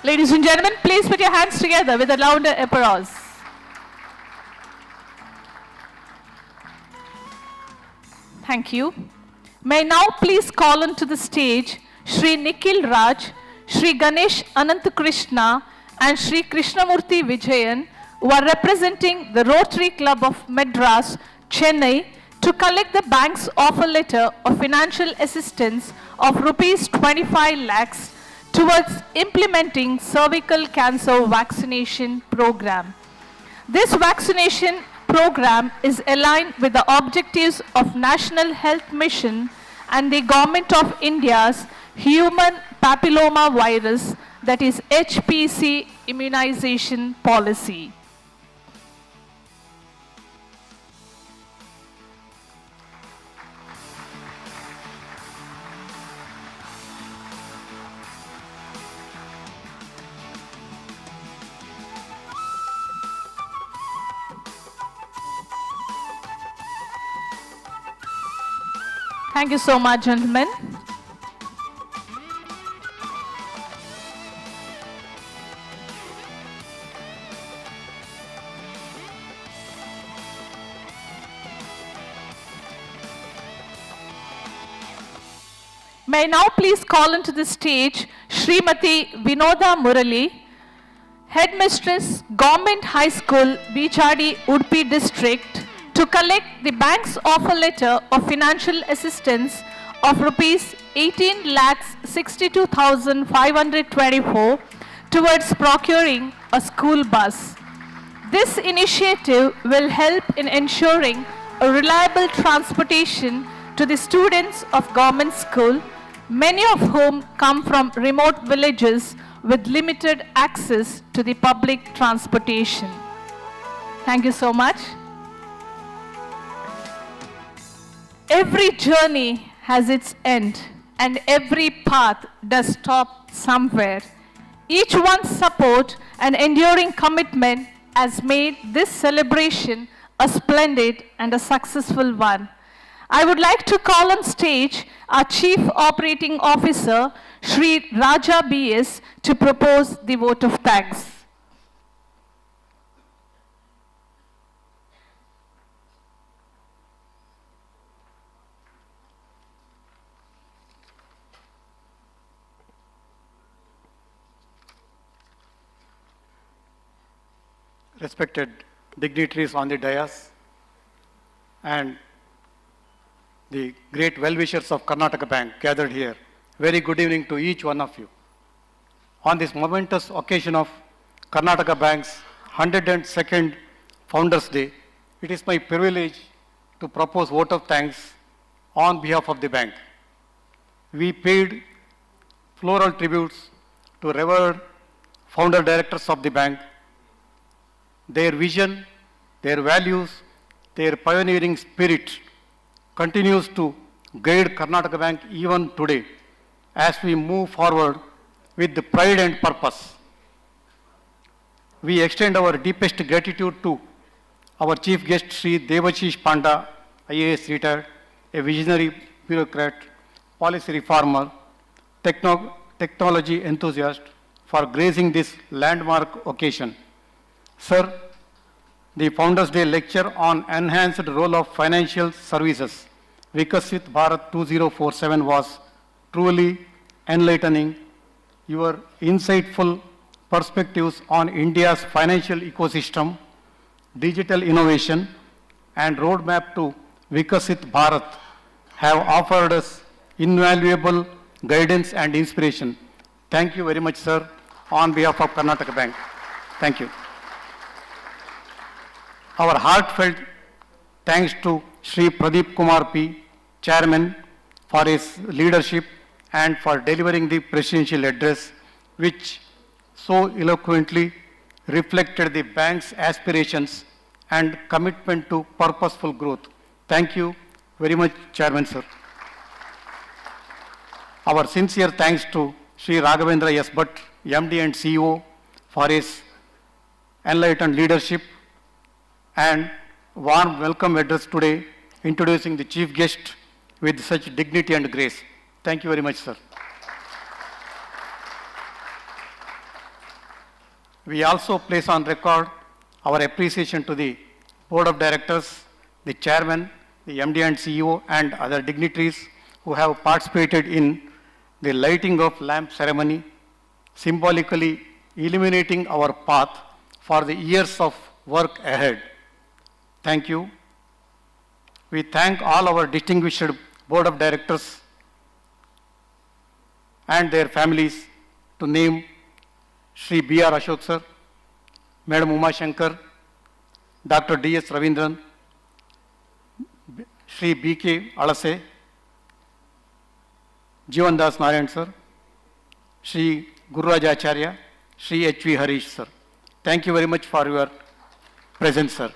Ladies and gentlemen, please put your hands together with a louder applause. Thank you. May I now please call onto the stage Shri Nikhil Raj, Shri Ganesh Ananthakrishna and Shri Krishnamurthy Vijayan, who are representing the Rotary Club of Madras, Chennai, to collect the bank's offer letter of financial assistance of rupees 25 lakhs towards implementing cervical cancer vaccination program. This vaccination program is aligned with the objectives of National Health Mission and the Government of India's Human Papilloma Virus, that is HPC immunization policy. Thank you so much, gentlemen. May I now please call into the stage Srimati Vinoda Murali, Headmistress, Government High School, Bichadi, Udupi District, to collect the bank's offer letter of financial assistance of rupees 18,62,524 towards procuring a school bus. This initiative will help in ensuring a reliable transportation to the students of government school, many of whom come from remote villages with limited access to the public transportation. Thank you so much. Every journey has its end, and every path does stop somewhere. Each one's support and enduring commitment has made this celebration a splendid and a successful one. I would like to call on stage our Chief Operating Officer, Shri Raja B.S., to propose the vote of thanks. Respected dignitaries on the dais and the great well-wishers of Karnataka Bank gathered here. Very good evening to each one of you. On this momentous occasion of Karnataka Bank's 102nd Founders Day, it is my privilege to propose vote of thanks on behalf of the bank. We paid floral tributes to revered founder directors of the bank. Their vision, their values, their pioneering spirit continues to guide Karnataka Bank even today as we move forward with the pride and purpose. We extend our deepest gratitude to our chief guest, Sri Devashish Panda, IAS retired, a visionary bureaucrat, policy reformer, technology enthusiast, for gracing this landmark occasion. Sir, the Founders Day lecture on enhanced role of financial services, Vikasit Bharat 2047, was truly enlightening. Your insightful perspectives on India's financial ecosystem, digital innovation, and roadmap to Vikasit Bharat have offered us invaluable guidance and inspiration. Thank you very much, sir, on behalf of Karnataka Bank. Thank you. Our heartfelt thanks to Sri Pradeep Kumar P., Chairman, for his leadership and for delivering the presidential address, which so eloquently reflected the bank's aspirations and commitment to purposeful growth. Thank you very much, Chairman, sir. Our sincere thanks to Sri Raghavendra S. Bhatt, MD and CEO, for his enlightened leadership and warm welcome address today, introducing the chief guest with such dignity and grace. Thank you very much, sir. We also place on record our appreciation to the Board of Directors, the Chairman, the MD and CEO, and other dignitaries who have participated in the lighting of lamp ceremony, symbolically illuminating our path for the years of work ahead. Thank you. We thank all our distinguished Board of Directors and their families, to name Sri B.R. Ashok sir, Madam Uma Shankar, Dr. D.S. Ravindran, Sri B.K. Alase, Jivan Das Narayan sir, Sri Gururaj Acharya, Sri H.V. Harish sir. Thank you very much for your presence, sir.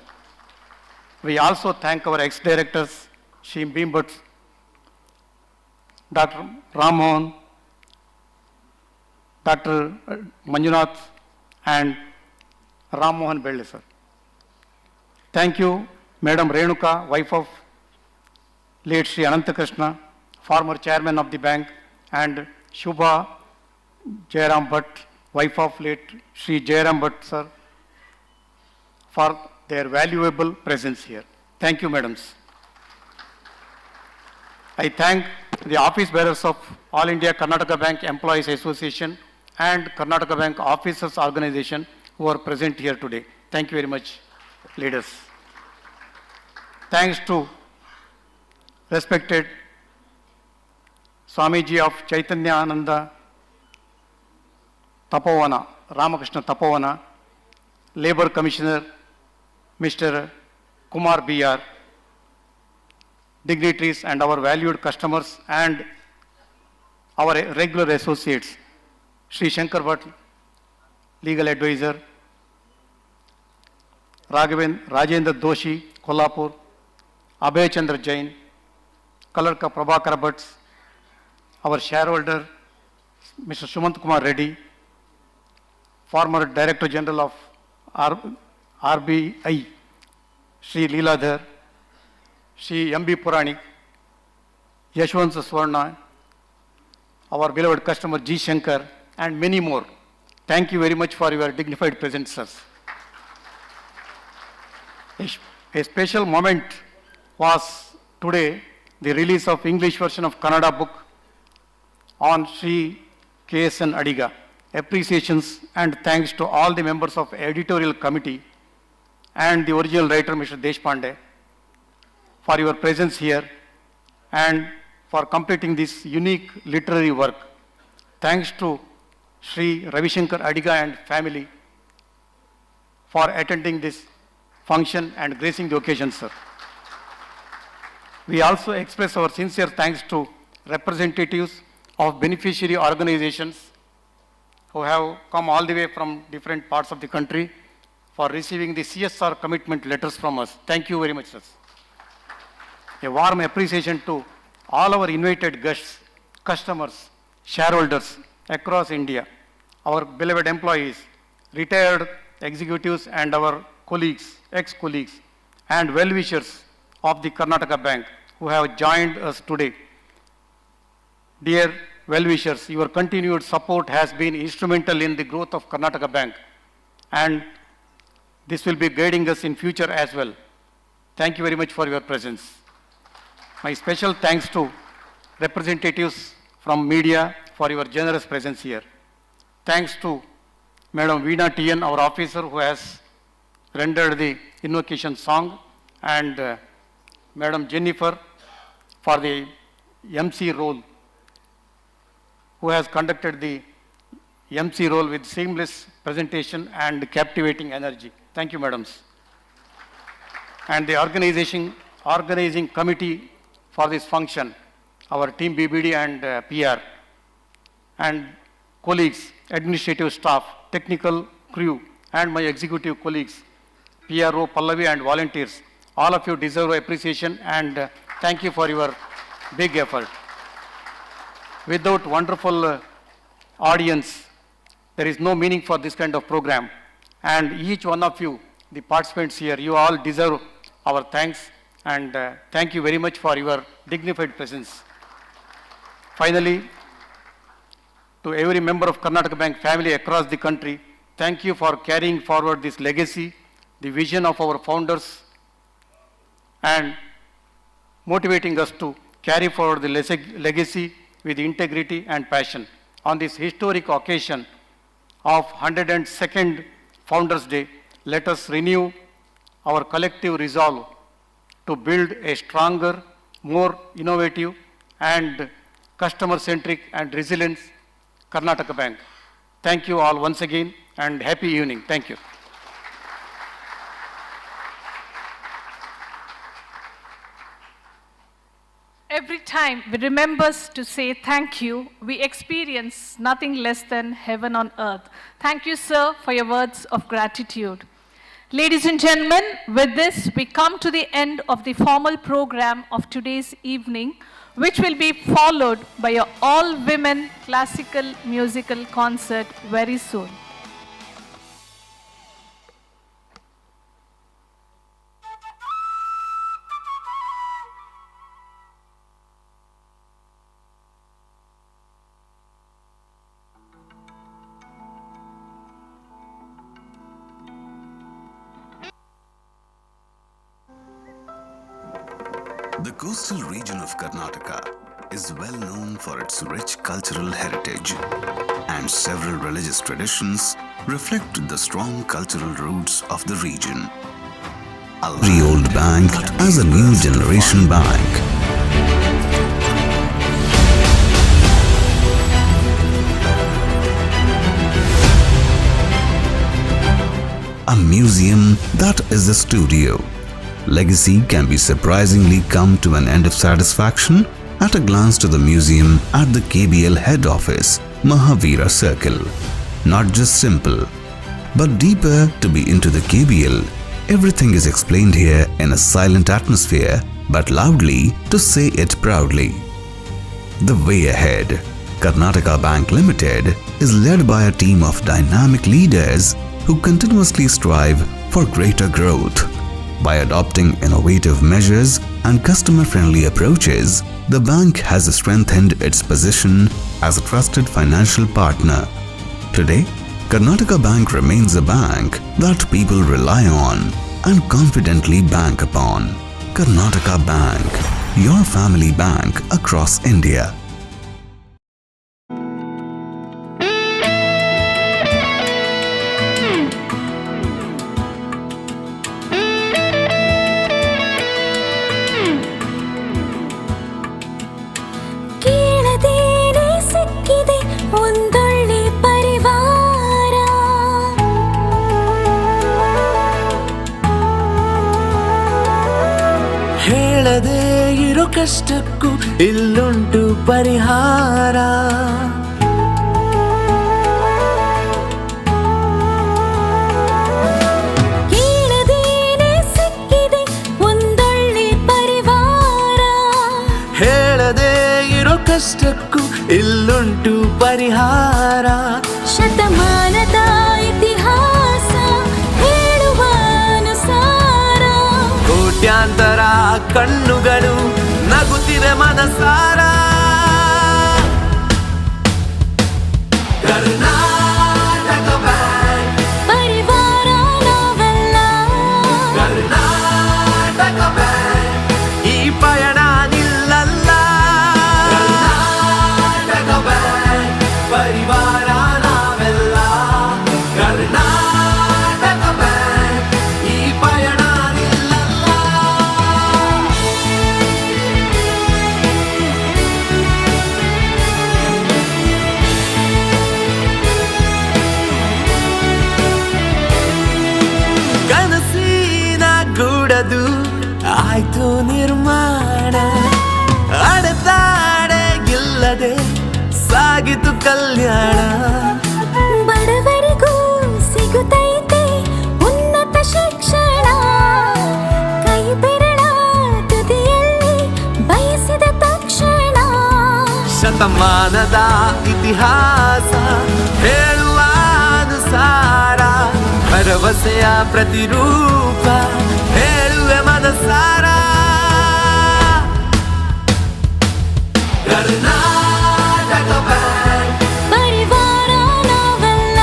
We also thank our ex-directors, Sri Bhim Bhatt, Dr. Ram Mohan, Dr. Manjunath, and Ram Mohan Belle, sir. Thank you, Madam Renuka, wife of late Sri Anantakrishna, former chairman of the bank, and Shubha Jairam Bhatt, wife of late Sri Jairam Bhatt, sir, for their valuable presence here. Thank you, madams. I thank the office bearers of All India Karnataka Bank Employees Association and Karnataka Bank Officers Organization who are present here today. Thank you very much, leaders. Thanks to respected Swamiji of Chaitanya Ananda Tapovana, Ramakrishna Tapovana, Labor Commissioner Mr. Kumar B.R., dignitaries and our valued customers and our regular associates, Sri Shankar Bhatt, legal advisor, Rajendra Doshi, Kolhapur, Abhay Chandra Jain, Kalarka Prabhakar Bhatt, our shareholder, Mr. Sumant Kumar Reddy, former Director General of RBI, Sri Leeladhar, Sri M.B. Puranik, Yashwant Swarna, our beloved customer G. Shankar, and many more. Thank you very much for your dignified presence, sirs. A special moment was today the release of English version of Kannada book on Sri KSN Adiga. Appreciations and thanks to all the members of editorial committee and the original writer, Mr. Deshpande, for your presence here and for completing this unique literary work. Thanks to Sri Ravi Shankar Adiga and family for attending this function and gracing the occasion, sir. We also express our sincere thanks to representatives of beneficiary organizations who have come all the way from different parts of the country for receiving the CSR commitment letters from us. Thank you very much, sir. A warm appreciation to all our invited guests, customers, shareholders across India, our beloved employees, retired executives and our colleagues, ex-colleagues, and well-wishers of the Karnataka Bank who have joined us today. Dear well-wishers, your continued support has been instrumental in the growth of Karnataka Bank, and this will be guiding us in future as well. Thank you very much for your presence. My special thanks to representatives from media for your generous presence here. Thanks to Madam Veena TN, our officer who has rendered the invocation song, and Madam Jennifer for the MC role, who has conducted the MC role with seamless presentation and captivating energy. Thank you, madams. And the organizing committee for this function, our team BBD and PR, and colleagues, administrative staff, technical crew, and my executive colleagues, PRO, Pallavi, and volunteers. All of you deserve appreciation, and thank you for your big effort. Without wonderful audience, there is no meaning for this kind of program. And each one of you, the participants here, you all deserve our thanks, and thank you very much for your dignified presence. Finally, to every member of Karnataka Bank family across the country, thank you for carrying forward this legacy, the vision of our founders, and motivating us to carry forward the legacy with integrity and passion. On this historic occasion of 102nd Founders Day, let us renew our collective resolve to build a stronger, more innovative, and customer-centric and resilient Karnataka Bank. Thank you all once again, and happy evening. Thank you. Every time we remember to say thank you, we experience nothing less than heaven on earth. Thank you, sir, for your words of gratitude. Ladies and gentlemen, with this, we come to the end of the formal program of today's evening, which will be followed by an all-women classical musical concert very soon. The coastal region of Karnataka is well known for its rich cultural heritage, and several religious traditions reflect the strong cultural roots of the region. A very old bank as a new generation bank. A museum that is a studio. Legacy can be surprisingly come to an end of satisfaction at a glance to the museum at the KBL head office, Mahavira Circle. Not just simple, but deeper to be into the KBL. Everything is explained here in a silent atmosphere, but loudly to say it proudly. The way ahead. Karnataka Bank Limited is led by a team of dynamic leaders who continuously strive for greater growth. By adopting innovative measures and customer-friendly approaches, the bank has strengthened its position as a trusted financial partner. Today, Karnataka Bank remains a bank that people rely on and confidently bank upon. Karnataka Bank, your family bank across India. ಕೇಳದೇನೆ ಸಿಕ್ಕಿದೆ ಒಂದೊಳ್ಳೆ ಪರಿವಾರ ಹೇಳದೆ ಇರೋ ಕಷ್ಟಕ್ಕೂ ಇಲ್ಲುಂಟು ಪರಿಹಾರ ಕೇಳದೇನೆ ಸಿಕ್ಕಿದೆ ಒಂದೊಳ್ಳೆ ಪರಿವಾರ ಹೇಳದೆ ಇರೋ ಕಷ್ಟಕ್ಕೂ ಇಲ್ಲುಂಟು ಪರಿಹಾರ ಶತಮಾನದ ಇತಿಹಾಸ ಹೇಳುವ ಅನುಸಾರ ಕೋಟ್ಯಾಂತರ ಕಣ್ಣುಗಳು ನಗುತ್ತಿರೆ ಮನಸಾರ ಕರ್ನಾಟಕ ಬ್ಯಾಂಕ್ ಪರಿವಾರ ನಾವೆಲ್ಲ ಕರ್ನಾಟಕ ಬ್ಯಾಂಕ್ ಈ ಪಯಣ ನಿಲ್ಲಲ್ಲ ಕರ್ನಾಟಕ ಬ್ಯಾಂಕ್ ಪರಿವಾರ ನಾವೆಲ್ಲ ಕರ್ನಾಟಕ ಬ್ಯಾಂಕ್ ಈ ಪಯಣ ನಿಲ್ಲಲ್ಲ ಕನಸಿನ ಗೂಡದು ಆಯ್ತು ನಿರ್ಮಾಣ ಅಡೆತಾಡೆ ಇಲ್ಲದೆ ಸಾಗಿತು ಕಲ್ಯಾಣ ಬಡವರಿಗೂ ಸಿಗುತ್ತೈತೆ ಉನ್ನತ ಶಿಕ್ಷಣ ಕೈ ಬೆರಳ ತುದಿಯಲ್ಲಿ ಬಯಸಿದ ತಕ್ಷಣ ಶತಮಾನದ ಇತಿಹಾಸ ಹೇಳುವ ಅನುಸಾರ ಭರವಸೆಯ ಪ್ರತಿರೂಪ ಹೇಳುವೆ ಮನಸಾರ ಕರ್ನಾಟಕ ಬ್ಯಾಂಕ್ ಪರಿವಾರ ನಾವೆಲ್ಲ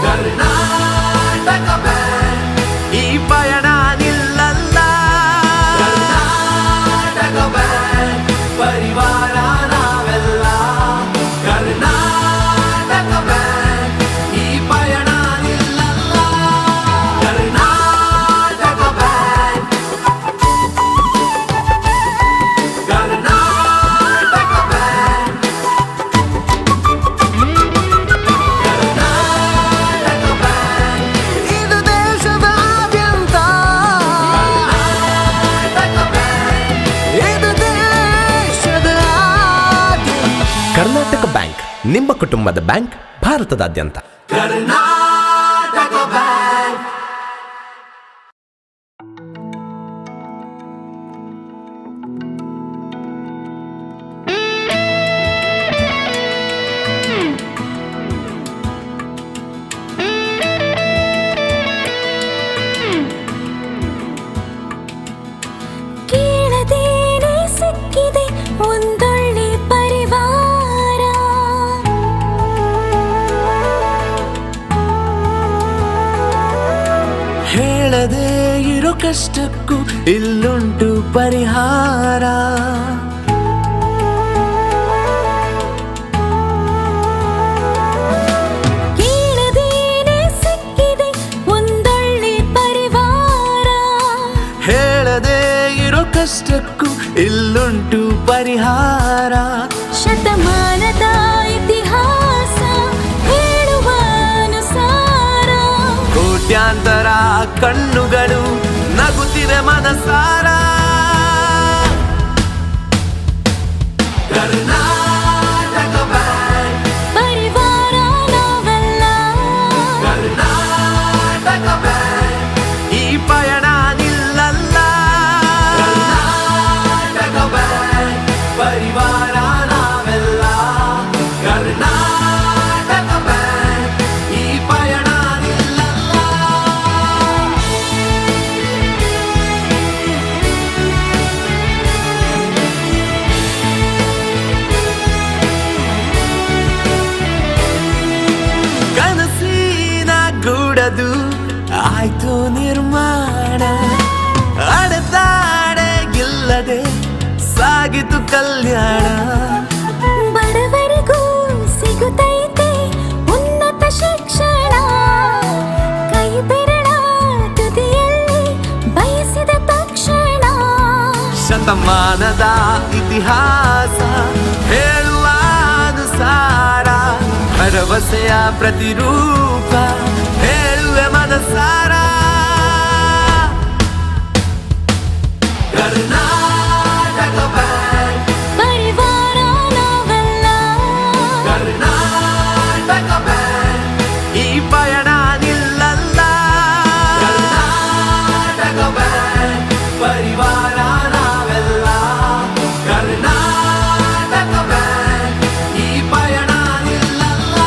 ಕರ್ನಾಟಕ ಬ್ಯಾಂಕ್ ಈ ಪಯಣ ನಿಲ್ಲಲ್ಲ ಕರ್ನಾಟಕ ಬ್ಯಾಂಕ್ ಪರಿವಾರ ನಾವೆಲ್ಲ ಕರ್ನಾಟಕ ಬ್ಯಾಂಕ್ ಈ ಪಯಣ ನಿಲ್ಲಲ್ಲ Karnataka bank Karnataka bank Karnataka bank ಇದು ದೇಶದಾದ್ಯಂತ ಕರ್ನಾಟಕ ಬ್ಯಾಂಕ್ ಇದು ದೇಶದಾದ್ಯಂತ ಕರ್ನಾಟಕ ಬ್ಯಾಂಕ್ ನಿಮ್ಮ ಕುಟುಂಬದ ಬ್ಯಾಂಕ್ ಭಾರತದಾದ್ಯಂತ. ಕರ್ನಾಟಕ ಬ್ಯಾಂಕ್ ಕೇಳದೇನೆ ಸಿಕ್ಕಿದೆ ಒಂದೊಳ್ಳೆ ಪರಿವಾರ ಹೇಳದೆ ಇರೋ ಕಷ್ಟಕ್ಕೂ ಇಲ್ಲುಂಟು ಪರಿಹಾರ ಕೇಳದೇನೆ ಸಿಕ್ಕಿದೆ ಒಂದೊಳ್ಳೆ ಪರಿವಾರ ಹೇಳದೆ ಇರೋ ಕಷ್ಟಕ್ಕೂ ಇಲ್ಲುಂಟು ಪರಿಹಾರ ಶತಮಾನದ ಇತಿಹಾಸ ಹೇಳುವ ಅನುಸಾರ ಕೋಟ್ಯಾಂತರ ಕಣ್ಣುಗಳು ನಗುತ್ತಿರೆ ಮನಸಾರ ಕರ್ನಾಟಕ ಬ್ಯಾಂಕ್ ಪರಿವಾರ ನಾವೆಲ್ಲ ಕರ್ನಾಟಕ ಬ್ಯಾಂಕ್ ಈ ಪಯಣ ನಿಲ್ಲಲ್ಲ ಕರ್ನಾಟಕ ಬ್ಯಾಂಕ್ ಪರಿವಾರ ನಾವೆಲ್ಲ ಕರ್ನಾಟಕ ಬ್ಯಾಂಕ್ ಈ ಪಯಣ ನಿಲ್ಲಲ್ಲ ಆಯ್ತು ನಿರ್ಮಾಣ ಅಡೆತಾಡೆ ಇಲ್ಲದೆ ಸಾಗಿತು ಕಲ್ಯಾಣ ಬಡವರಿಗೂ ಸಿಗುತ್ತೈತೆ ಉನ್ನತ ಶಿಕ್ಷಣ ಕೈ ಬೆರಳ ತುದಿಯಲ್ಲಿ ಬಯಸಿದ ತಕ್ಷಣ ಶತಮಾನದ ಇತಿಹಾಸ ಹೇಳುವ ಅನುಸಾರ ಭರವಸೆಯ ಪ್ರತಿರೂಪ ಹೇಳುವೆ ಮನಸಾರ ಕರ್ನಾಟಕ ಬ್ಯಾಂಕ್ ಪರಿವಾರ ನಾವೆಲ್ಲ ಕರ್ನಾಟಕ ಬ್ಯಾಂಕ್ ಈ ಪಯಣ ನಿಲ್ಲಲ್ಲ ಕರ್ನಾಟಕ ಬ್ಯಾಂಕ್ ಪರಿವಾರ ನಾವೆಲ್ಲ ಕರ್ನಾಟಕ ಬ್ಯಾಂಕ್ ಈ ಪಯಣ ನಿಲ್ಲಲ್ಲ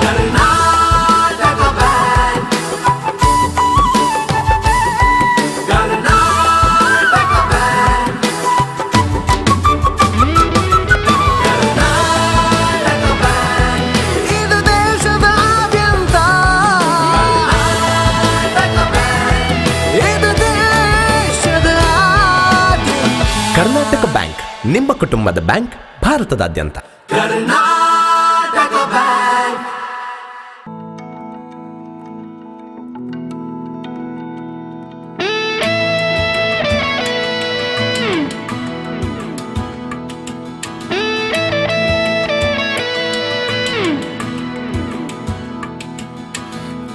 Karnataka bank Karnataka bank Karnataka bank ಇದು ದೇಶದಾದ್ಯಂತ ಕರ್ನಾಟಕ ಬ್ಯಾಂಕ್ ಇದು ದೇಶದಾದ್ಯಂತ ಕರ್ನಾಟಕ ಬ್ಯಾಂಕ್ ನಿಮ್ಮ ಕುಟುಂಬದ ಬ್ಯಾಂಕ್ ಭಾರತದಾದ್ಯಂತ. ಕರ್ನಾಟಕ ಬ್ಯಾಂಕ್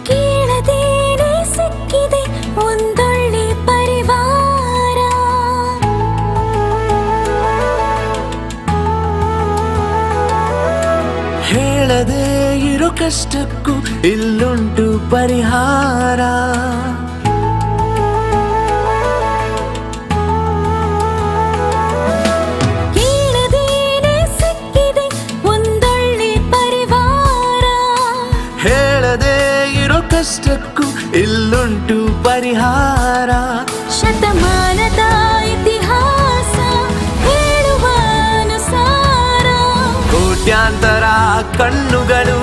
ಕೇಳದೇನೆ ಸಿಕ್ಕಿದೆ ಒಂದೊಳ್ಳೆ ಪರಿವಾರ ಹೇಳದೆ ಇರೋ ಕಷ್ಟಕ್ಕೂ ಇಲ್ಲುಂಟು ಪರಿಹಾರ ಕೇಳದೇನೆ ಸಿಕ್ಕಿದೆ ಒಂದೊಳ್ಳೆ ಪರಿವಾರ ಹೇಳದೆ ಇರೋ ಕಷ್ಟಕ್ಕೂ ಇಲ್ಲುಂಟು ಪರಿಹಾರ ಶತಮಾನದ ಇತಿಹಾಸ ಹೇಳುವ ಅನುಸಾರ ಕೋಟ್ಯಾಂತರ ಕಣ್ಣುಗಳು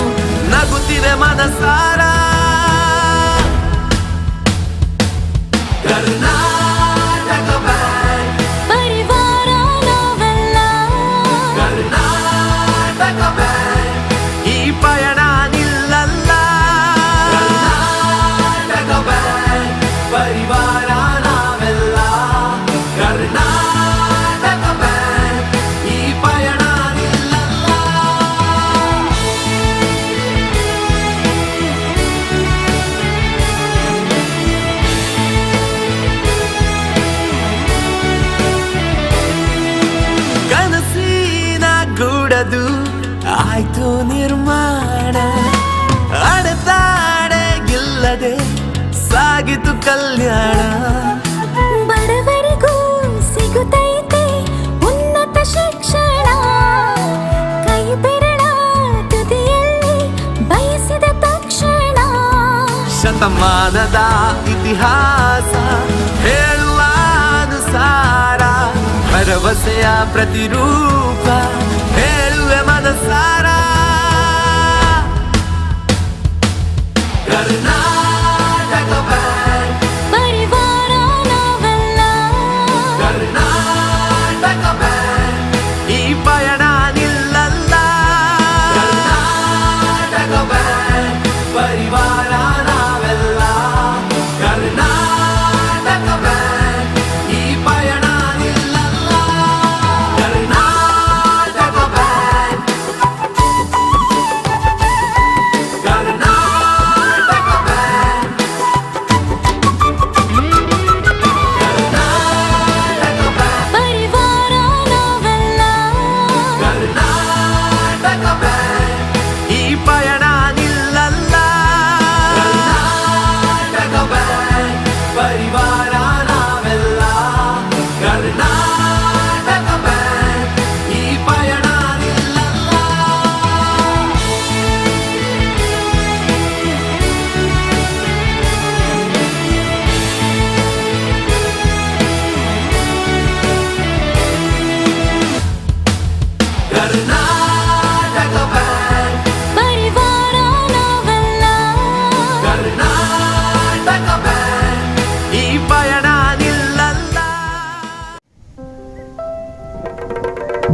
ನಗುತ್ತಿವೆ ಮನಸಾರ ಕರ್ನಾಟಕ ಬ್ಯಾಂಕ್ ಪರಿವಾರ ನಾವೆಲ್ಲ ಕರ್ನಾಟಕ ಬ್ಯಾಂಕ್ ಈ ಪಯಣ ನಿಲ್ಲಲ್ಲ ಕರ್ನಾಟಕ ಬ್ಯಾಂಕ್ ಪರಿವಾರ ನಾವೆಲ್ಲ ಕರ್ನಾಟಕ ಬ್ಯಾಂಕ್ ಈ ಪಯಣ ನಿಲ್ಲಲ್ಲ ಕನಸಿನ ಗೂಡದು ಆಯ್ತು ನಿರ್ಮಾಣ ಅಡೆತಾಡೆ ಇಲ್ಲದೆ ಸಾಗಿತು ಕಲ್ಯಾಣ ಬಡವರಿಗೂ ಸಿಗುತ್ತೈತೆ ಉನ್ನತ ಶಿಕ್ಷಣ ಕೈ ಬೆರಳ ತುದಿಯಲ್ಲಿ ಬಯಸಿದ ತಕ್ಷಣ ಶತಮಾನದ ಇತಿಹಾಸ ಹೇಳುವ ಅನುಸಾರ ಭರವಸೆಯ ಪ್ರತಿರೂಪ ಹೇಳುವೆ ಮನಸಾರ ಕರ್ನಾಟಕ ಬ್ಯಾಂಕ್ ಪರಿವಾರ ನಾವೆಲ್ಲ ಕರ್ನಾಟಕ ಬ್ಯಾಂಕ್ ಈ ಪಯಣ ನಿಲ್ಲಲ್ಲ ಕರ್ನಾಟಕ ಬ್ಯಾಂಕ್ ಪರಿವಾರ ನಾವೆಲ್ಲ ಕರ್ನಾಟಕ ಬ್ಯಾಂಕ್ ಈ ಪಯಣ ನಿಲ್ಲಲ್ಲ Karnataka bank Karnataka bank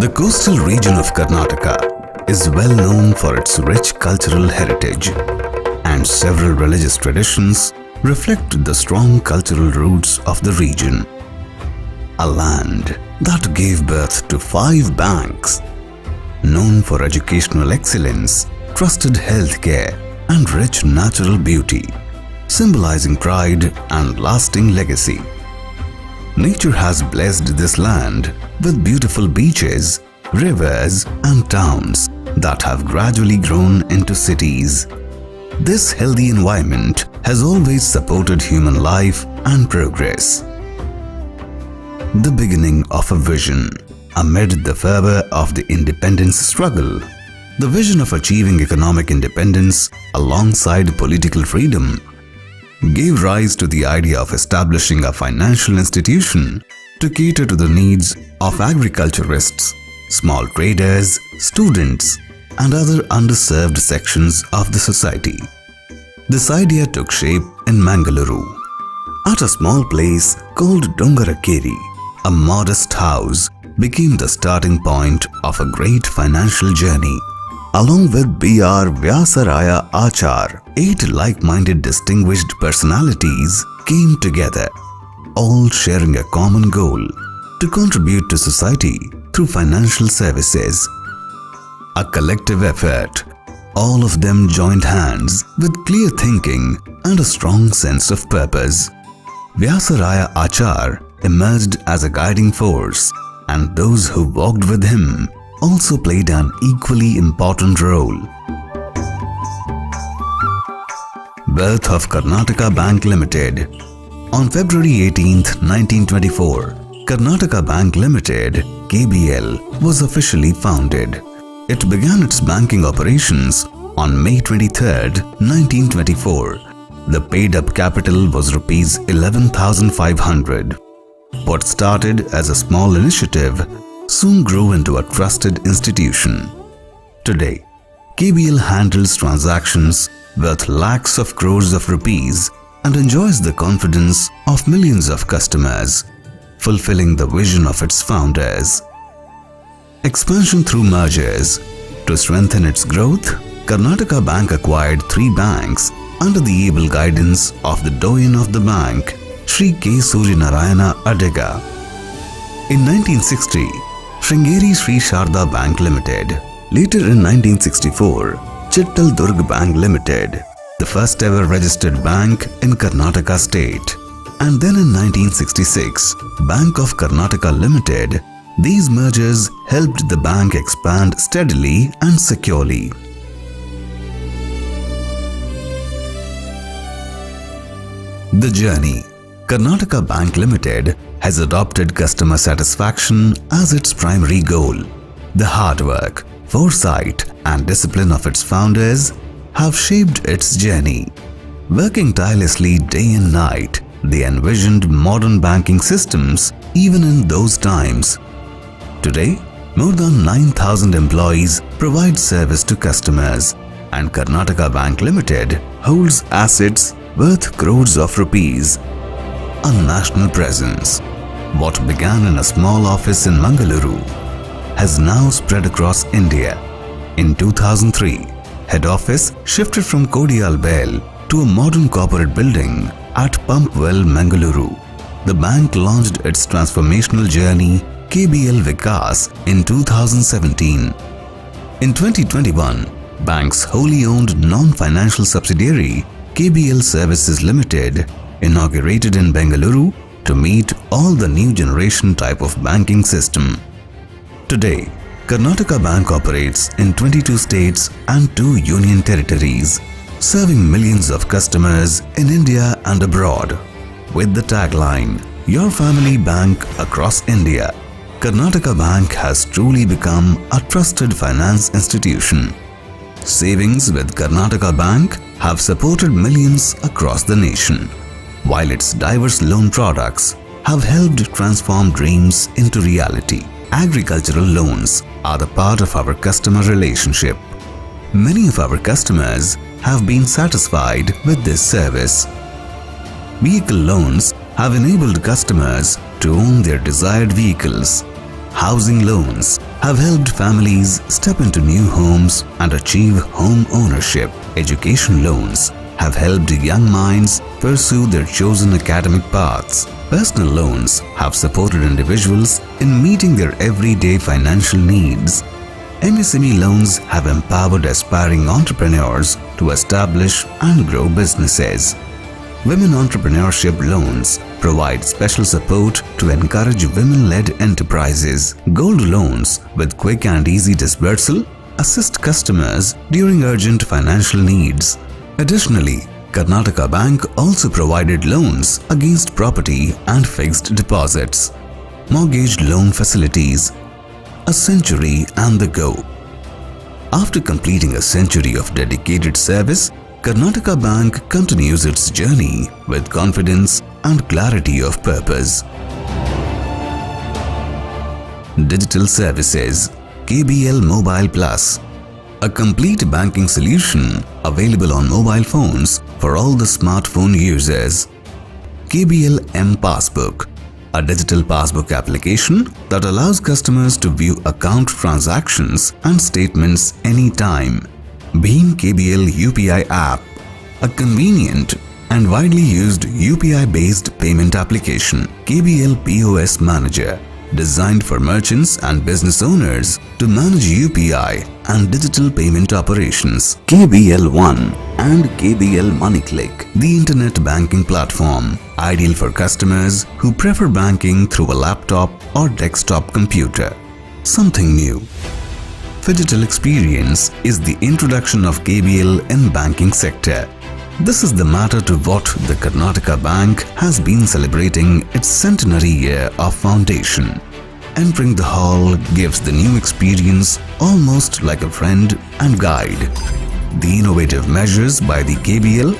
The coastal region of Karnataka is well known for its rich cultural heritage, and several religious traditions reflect the strong cultural roots of the region. A land that gave birth to 5 banks, known for educational excellence, trusted healthcare, and rich natural beauty, symbolizing pride and lasting legacy. Nature has blessed this land with beautiful beaches, rivers, and towns that have gradually grown into cities. This healthy environment has always supported human life and progress. The beginning of a vision. Amid the fervor of the independence struggle, the vision of achieving economic independence alongside political freedom gave rise to the idea of establishing a financial institution to cater to the needs of agriculturists, small traders, students, and other underserved sections of the society. This idea took shape in Mangaluru. At a small place called Dongarakeri, a modest house became the starting point of a great financial journey. Along with B.R. Vyasaraya Achar, 8 like-minded distinguished personalities came together, all sharing a common goal to contribute to society through financial services. A collective effort, all of them joined hands with clear thinking and a strong sense of purpose. Vyasaraya Achar emerged as a guiding force, and those who walked with him also played an equally important role. Birth of Karnataka Bank Limited. On February 18, 1924, Karnataka Bank Limited (KBL) was officially founded. It began its banking operations on May 23, 1924. The paid-up capital was Rs 11,500. What started as a small initiative soon grew into a trusted institution. Today, KBL handles transactions worth lakhs of crores of rupees and enjoys the confidence of millions of customers, fulfilling the vision of its founders. Expansion through mergers. To strengthen its growth, Karnataka Bank acquired 3 banks under the able guidance of the doyen of the bank, Sri K. Suryanarayana Adega. In 1960, Sringeri Sri Sharda Bank Limited. Later in 1964, Chittal Durg Bank Limited, the first ever registered bank in Karnataka state. And then in 1966, Bank of Karnataka Limited. These mergers helped the bank expand steadily and securely. The journey. Karnataka Bank Limited has adopted customer satisfaction as its primary goal. The hard work, foresight, and discipline of its founders have shaped its journey. Working tirelessly day and night, they envisioned modern banking systems even in those times. Today, more than 9,000 employees provide service to customers, and Karnataka Bank Limited holds assets worth crores of rupees. A national presence. What began in a small office in Mangaluru has now spread across India. In 2003, head office shifted from Kodialbel to a modern corporate building at Pumpwell, Mangaluru. The bank launched its transformational journey KBL Vikas in 2017. In 2021, bank's wholly owned non-financial subsidiary KBL Services Limited inaugurated in Bengaluru to meet all the new generation type of banking system. Today, Karnataka Bank operates in 22 states and 2 union territories, serving millions of customers in India and abroad. With the tagline, "Your Family Bank Across India," Karnataka Bank has truly become a trusted finance institution. Savings with Karnataka Bank have supported millions across the nation, while its diverse loan products have helped transform dreams into reality. Agricultural loans are the part of our customer relationship. Many of our customers have been satisfied with this service. Vehicle loans have enabled customers to own their desired vehicles. Housing loans have helped families step into new homes and achieve home ownership. Education loans have helped young minds pursue their chosen academic paths. Personal loans have supported individuals in meeting their everyday financial needs. MSME loans have empowered aspiring entrepreneurs to establish and grow businesses. Women entrepreneurship loans provide special support to encourage women-led enterprises. Gold loans with quick and easy disbursal assist customers during urgent financial needs. Additionally, Karnataka Bank also provided loans against property and fixed deposits. Mortgage loan facilities, a century and the go. After completing a century of dedicated service, Karnataka Bank continues its journey with confidence and clarity of purpose. Digital Services, KBL Mobile Plus, a complete banking solution available on mobile phones for all the smartphone users. KBL M Passbook, a digital passbook application that allows customers to view account transactions and statements anytime. Bhim KBL UPI app, a convenient and widely used UPI-based payment application. KBL POS Manager, designed for merchants and business owners to manage UPI and digital payment operations. KBL One and KBL MoneyClick, the internet banking platform, ideal for customers who prefer banking through a laptop or desktop computer. Something new. Phygital Experience is the introduction of KBL in banking sector. This is the matter to what the Karnataka Bank has been celebrating its centenary year of foundation. Entering the hall gives the new experience almost like a friend and guide. The innovative measures by the KBL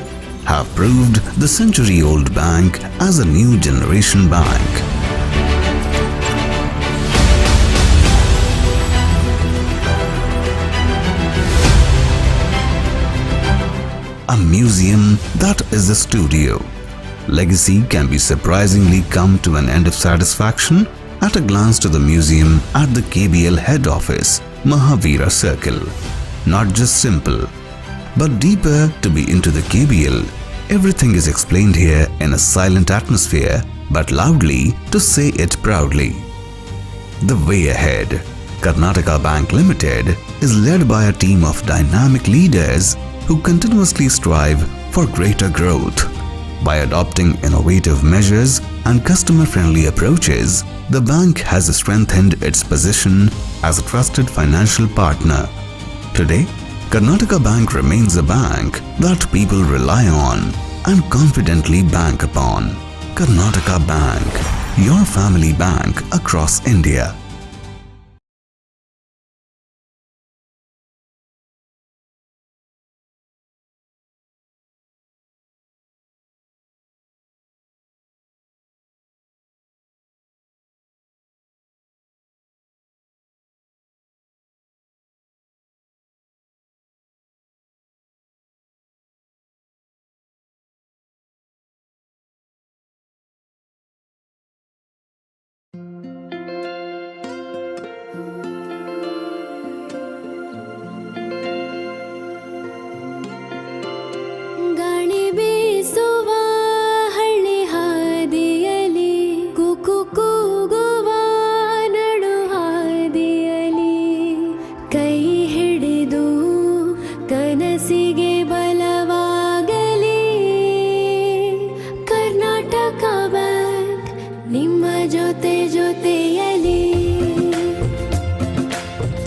have proved the century-old bank as a new generation bank. A museum that is a studio. Legacy can be surprisingly come to an end of satisfaction at a glance to the museum at the KBL head office, Mahavira Circle. Not just simple, but deeper to be into the KBL. Everything is explained here in a silent atmosphere, but loudly to say it proudly. The way ahead. Karnataka Bank Limited is led by a team of dynamic leaders who continuously strive for greater growth. By adopting innovative measures and customer-friendly approaches, the bank has strengthened its position as a trusted financial partner. Today, Karnataka Bank remains a bank that people rely on and confidently bank upon. Karnataka Bank, your family bank across India. ಗಾಳಿ ಬೀಸುವ ಹಳ್ಳಿ ಹಾದಿಯಲಿ ಕುಕು ಕೂಗುವ ನಡು ಹಾದಿಯಲಿ ಕೈ ಹಿಡಿದು ಕನಸಿಗೆ ಬಲವಾಗಲಿ Karnataka bank ನಿಮ್ಮ ಜೊತೆ ಜೊತೆಯಲಿ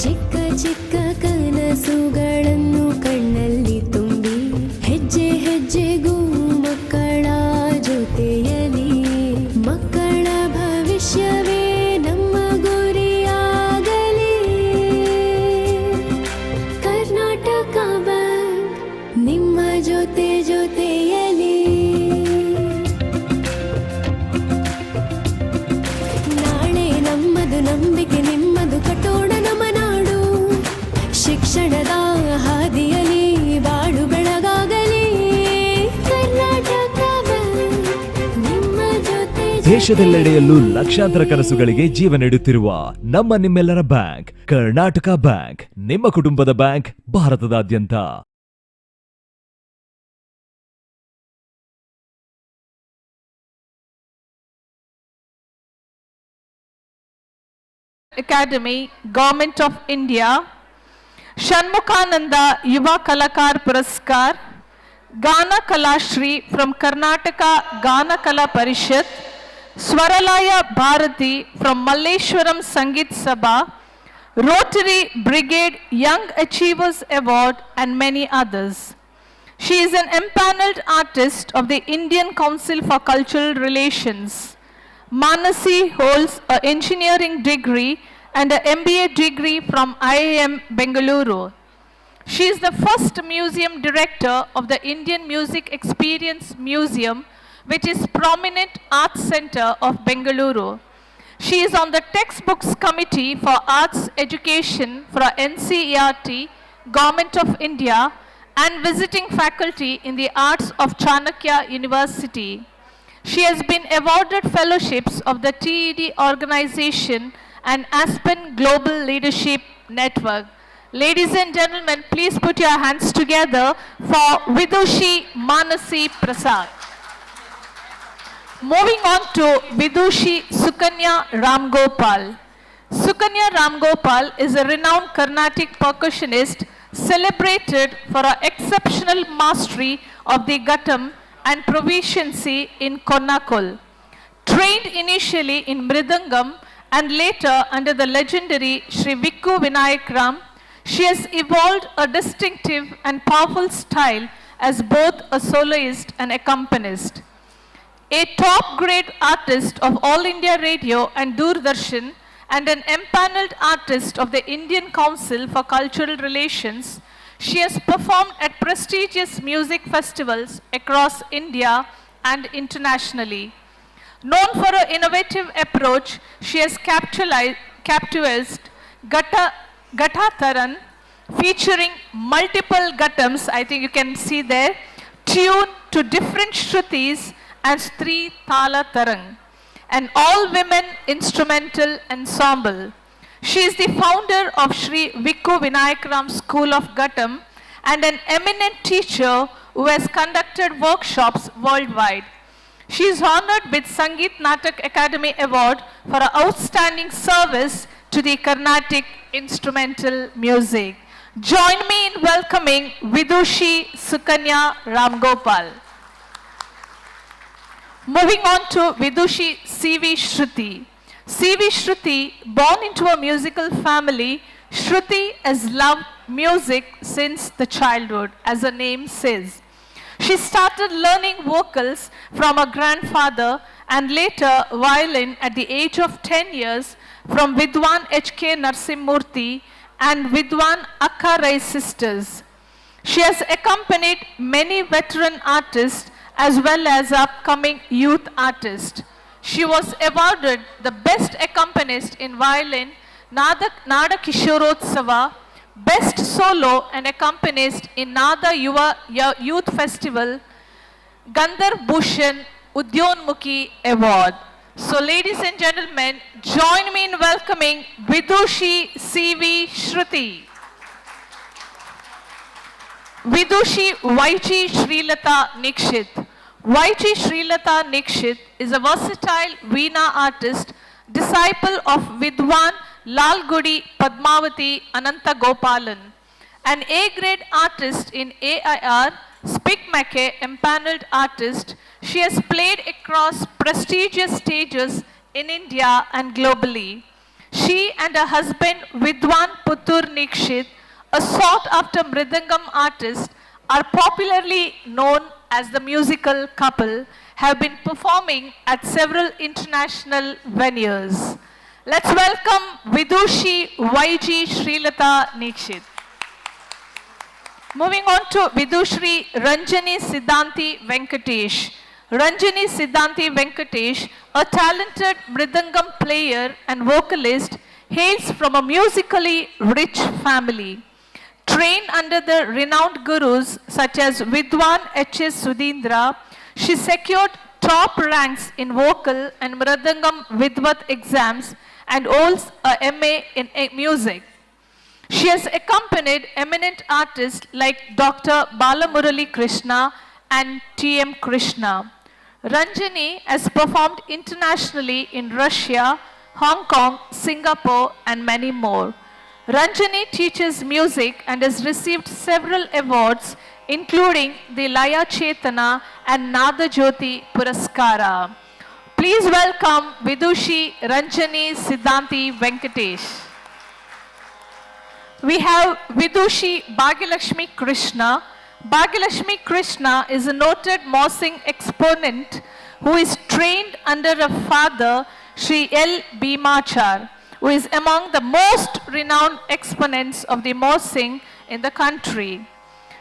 ಚಿಕ್ಕ ಚಿಕ್ಕ ಕನಸುಗಳನ್ನು ಕಣ್ಣಲ್ಲಿ ತುಂಬಿ ಹೆಜ್ಜೆ ಹೆಜ್ಜೆಗೂ ಮಕ್ಕಳ ಜೊತೆಯಲಿ ಮಕ್ಕಳ ಭವಿಷ್ಯವೇ ನಮ್ಮ ಗುರಿಯಾಗಲಿ ಕರ್ನಾಟಕ ಬ್ಯಾಂಕ್ ನಿಮ್ಮ ಜೊತೆ ಜೊತೆಯಲಿ ನಾಳೆ ನಮ್ಮ ದೇಶದೆಲ್ಲೆಡೆಯಲ್ಲೂ ಲಕ್ಷಾಂತರ ಕನಸುಗಳಿಗೆ ಜೀವ ನೀಡುತ್ತಿರುವ ನಮ್ಮ ನಿಮ್ಮೆಲ್ಲರ ಬ್ಯಾಂಕ್ ಕರ್ನಾಟಕ ಬ್ಯಾಂಕ್, ನಿಮ್ಮ ಕುಟುಂಬದ ಬ್ಯಾಂಕ್ ಭಾರತದಾದ್ಯಂತ. Academy, Government of India, Shanmukhananda Yuva Kalakar Puraskar, Gana Kalashri from Karnataka Gana Kala Parishad, Swaralaya Bharati from Malleshwaram Sangeet Sabha, Rotary Brigade Young Achievers Award and many others. She is an empaneled artist of the Indian Council for Cultural Relations. Manasi holds an engineering degree and an MBA degree from IIM Bengaluru. She is the first museum director of the Indian Music Experience Museum, which is prominent arts center of Bengaluru. She is on the textbooks committee for arts education for NCERT, Government of India, and visiting faculty in the arts of Chanakya University. She has been awarded fellowships of the TED organization and Aspen Global Leadership Network. Ladies and gentlemen, please put your hands together for Vidushi Manasi Prasad. Moving on to Vidushi Sukanya Ramgopal. Sukanya Ramgopal is a renowned Carnatic percussionist celebrated for her exceptional mastery of the Ghattam and proficiency in Konnakol. Trained initially in Mridangam and later under the legendary Sri Vikku Vinayak Ram, she has evolved a distinctive and powerful style as both a soloist and accompanist. A top-grade artist of All India Radio and Doordarshan and an empaneled artist of the Indian Council for Cultural Relations, she has performed at prestigious music festivals across India and internationally. Known for her innovative approach, she has capitalized Gatataran, featuring multiple Gattams, I think you can see there, tuned to different Shrutis and Sri Tala Tarang, an all-women instrumental ensemble. She is the founder of Sri Vikku Vinayak Ram School of Ghattam and an eminent teacher who has conducted workshops worldwide. She is honored with Sangeet Natak Academy Award for her outstanding service to the Carnatic instrumental music. Join me in welcoming Vidushi Sukanya Ramgopal. Moving on to Vidushi C.V. Shruti. C.V. Shruti, born into a musical family, Shruti has loved music since the childhood, as her name says. She started learning vocals from her grandfather and later violin at the age of 10 years from Vidwan H.K. Narsimurthy and Vidwan Akka Rai sisters. She has accompanied many veteran artists as well as upcoming youth artists. She was awarded the Best Accompanist in Violin, Nada Kishorotsava, Best Solo and Accompanist in Nada Yuva Youth Festival, Gandharv Bhushan Udyonmukhi Award. So ladies and gentlemen, join me in welcoming Vidushi C.V. Shruti. Vidushi Y.G. Srilata Nikshit. Y.G. Srilata Nikshit is a versatile Veena artist, disciple of Vidwan Lalgudi Padmavati Ananta Gopalan, an A-grade artist in AIR, Spikmake empaneled artist. She has played across prestigious stages in India and globally. She and her husband Vidwan Puttur Nikshit, a sought-after Mridangam artist, are popularly known as the musical couple, have been performing at several international venues. Let's welcome Vidushi Y.G. Srilata Nikshit. Moving on to Vidushri Ranjani Siddhanti Venkatesh. Ranjani Siddhanti Venkatesh, a talented Mridangam player and vocalist, hails from a musically rich family. Trained under the renowned gurus such as Vidwan H.S. Sudhindra, she secured top ranks in vocal and Mridangam Vidvat exams and holds a MA in music. She has accompanied eminent artists like Dr. Balamurali Krishna and T.M. Krishna. Ranjani has performed internationally in Russia, Hong Kong, Singapore, and many more. Ranjani teaches music and has received several awards, including the Laya Chetana and Nada Jyoti Puraskara. Please welcome Vidushi Ranjani Siddhanti Venkatesh. We have Vidushi Bhagyalakshmi Krishna. Bhagyalakshmi Krishna is a noted Morsing exponent who is trained under a father, Sri L. Bhimachar, who is among the most renowned exponents of the Morsing in the country.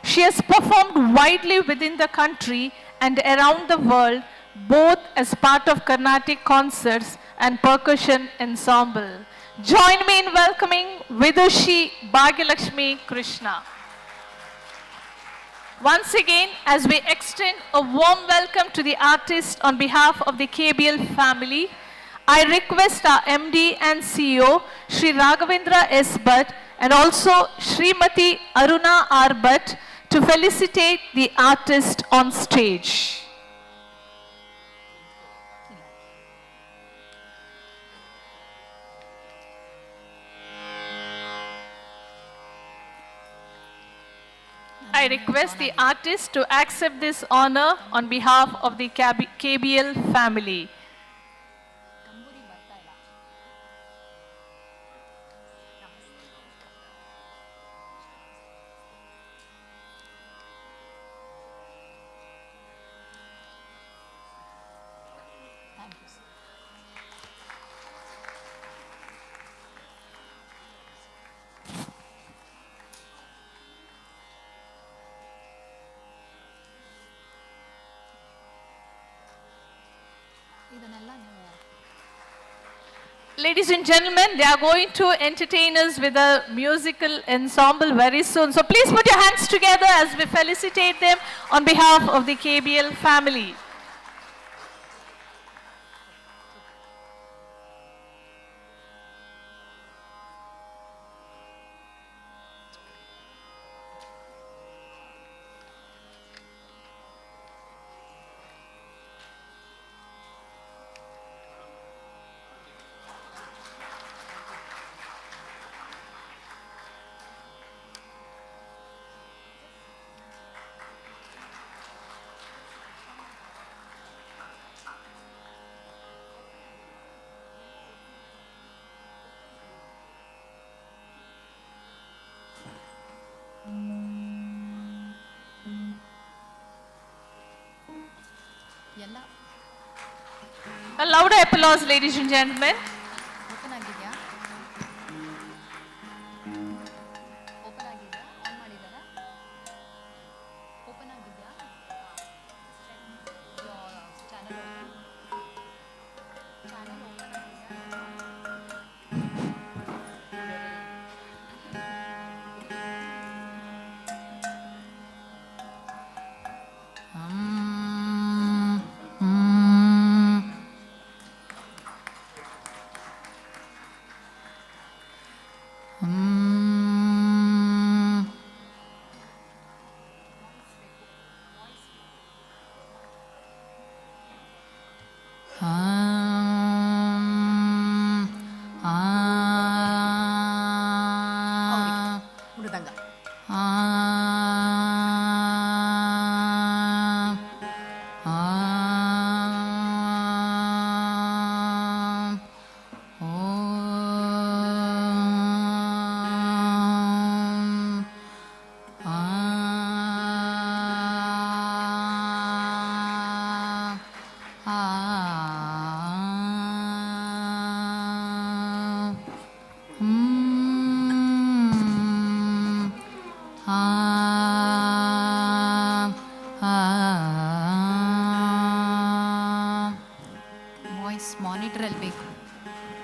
She has performed widely within the country and around the world, both as part of Carnatic concerts and percussion ensemble. Join me in welcoming Vidushi Bhagyalakshmi Krishna. Once again, as we extend a warm welcome to the artist on behalf of the KBL family, I request our MD and CEO, Sri Raghavendra S. Bhatt, and also Srimati Aruna R. Bhatt, to felicitate the artist on stage. I request the artist to accept this honor on behalf of the KBL family. Ladies and gentlemen, they are going to entertain us with a musical ensemble very soon. So please put your hands together as we felicitate them on behalf of the KBL family. A louder applause, ladies and gentlemen.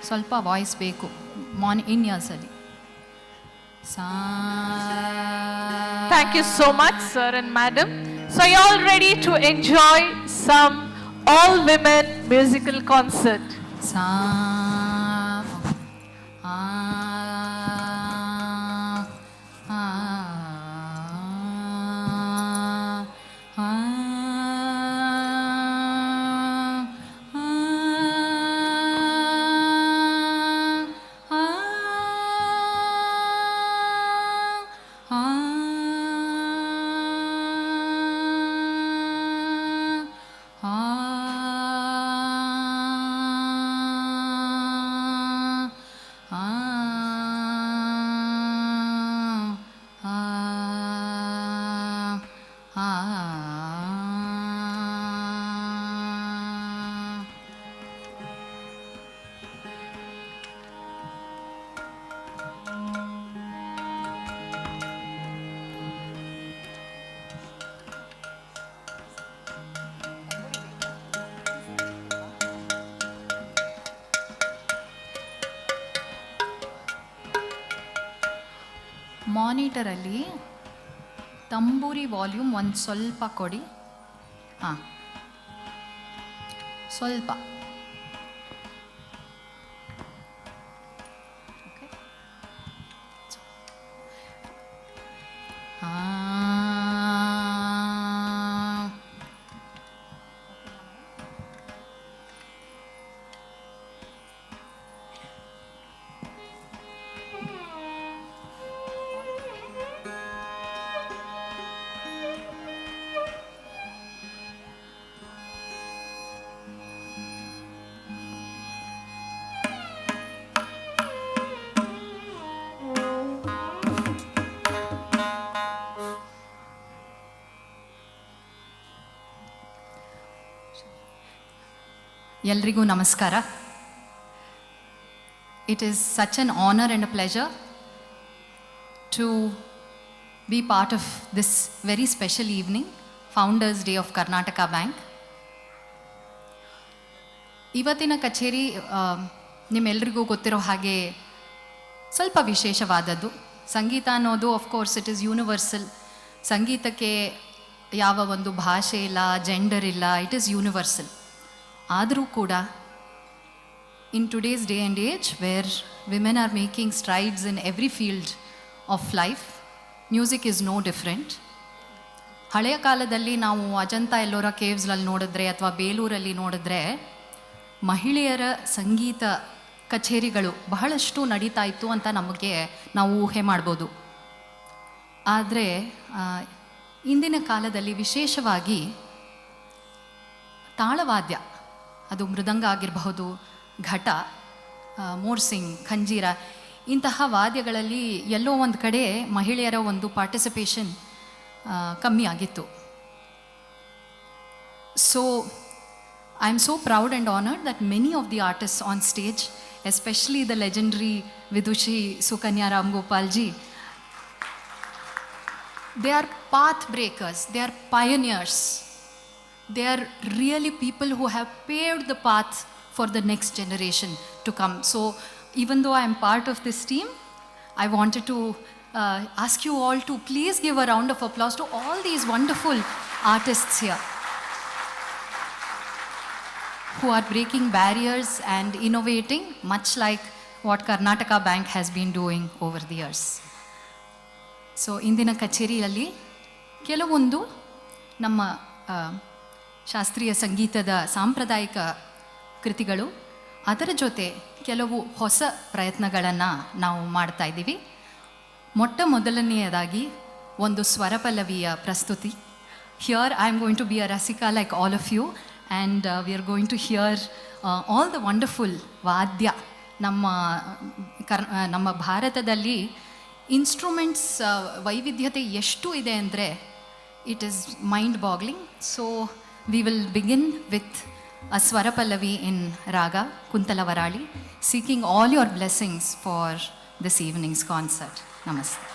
ಸ್ವಲ್ಪ voice ಬೇಕು ಇನ್ years ಅಲ್ಲಿ. Thank you so much, sir and madam. So are you all ready to enjoy some all women musical concert. Sa a a ಮಾನಿಟರಲ್ಲಿ tambura volume ಒಂದು ಸ್ವಲ್ಪ ಕೊಡಿ. ಹಾಂ, ಸ್ವಲ್ಪ. Okay. ಎಲ್ರಿಗೂ ನಮಸ್ಕಾರ. It is such an honor and a pleasure to be part of this very special evening, Founders Day of Karnataka Bank. ಇವತ್ತಿನ ಕಚೇರಿ ನಿಮ್ಮೆಲ್ರಿಗೂ ಗೊತ್ತಿರೋ ಹಾಗೆ ಸ್ವಲ್ಪ ವಿಶೇಷವಾದದ್ದು. ಸಂಗೀತ ಅನ್ನೋದು of course it is universal. ಸಂಗೀತಕ್ಕೆ ಯಾವ ಒಂದು ಭಾಷೆ ಇಲ್ಲ, ಜೆಂಡರ್ ಇಲ್ಲ, ಇಟ್ ಈಸ್ ಯೂನಿವರ್ಸಲ್. ಆದರೂ ಕೂಡ in today's day and age where women are making strides in every field of life, music is no different. ಹಳೆಯ ಕಾಲದಲ್ಲಿ ನಾವು ಅಜಂತಾ ಎಲ್ಲೋರ ಕೇವ್ಸ್ನಲ್ಲಿ ನೋಡಿದ್ರೆ ಅಥವಾ ಬೇಲೂರಲ್ಲಿ ನೋಡಿದ್ರೆ ಮಹಿಳೆಯರ ಸಂಗೀತ ಕಚೇರಿಗಳು ಬಹಳಷ್ಟು ನಡೀತಾ ಇತ್ತು ಅಂತ ನಾವು ಊಹೆ ಮಾಡ್ಬೋದು. ಆದರೆ ಇಂದಿನ ಕಾಲದಲ್ಲಿ ವಿಶೇಷವಾಗಿ ತಾಳವಾದ್ಯ, ಅದು ಮೃದಂಗ ಆಗಿರಬಹುದು, ಘಟ, ಮೋರ್ಸಿಂಗ್, ಖಂಜೀರ, ಇಂತಹ ವಾದ್ಯಗಳಲ್ಲಿ ಎಲ್ಲೋ ಒಂದು ಕಡೆ ಮಹಿಳೆಯರ ಒಂದು ಪಾರ್ಟಿಸಿಪೇಷನ್ ಕಮ್ಮಿ ಆಗಿತ್ತು. So I am so proud and honoured that many of the artist on stage, especially the legendary Vidushi Sukanya Ramgopalji, they are path breakers, they are pioneers. They are really people who have paved the path for the next generation to come. So even though I am part of this team, I wanted to ask you all to please give a round of applause to all these wonderful artists here who are breaking barriers and innovating, much like what Karnataka Bank has been doing over the years. So ಇಂದಿನ ಕಚೇರಿಯಲ್ಲಿ ಕೆಲವೊಂದು ನಮ್ಮ ಶಾಸ್ತ್ರೀಯ ಸಂಗೀತದ ಸಾಂಪ್ರದಾಯಿಕ ಕೃತಿಗಳು, ಅದರ ಜೊತೆ ಕೆಲವು ಹೊಸ ಪ್ರಯತ್ನಗಳನ್ನು ನಾವು ಮಾಡ್ತಾ ಇದ್ದೀವಿ. ಮೊದಲನೆಯದಾಗಿ ಒಂದು ಸ್ವರಪಲ್ಲವಿಯ ಪ್ರಸ್ತುತಿ. Here I am going to be a rasika like all of you and we are going to hear all the wonderful vadya. ನಮ್ಮ ಭಾರತದಲ್ಲಿ ಇನ್ಸ್ಟ್ರೂಮೆಂಟ್ಸ್ ವೈವಿಧ್ಯತೆ ಎಷ್ಟು ಇದೆ ಅಂದರೆ it is mind boggling. So we will begin with a swarapallavi in raga Kuntalavarali, seeking all your blessings for this evening's concert. ನಮಸ್ತೆ.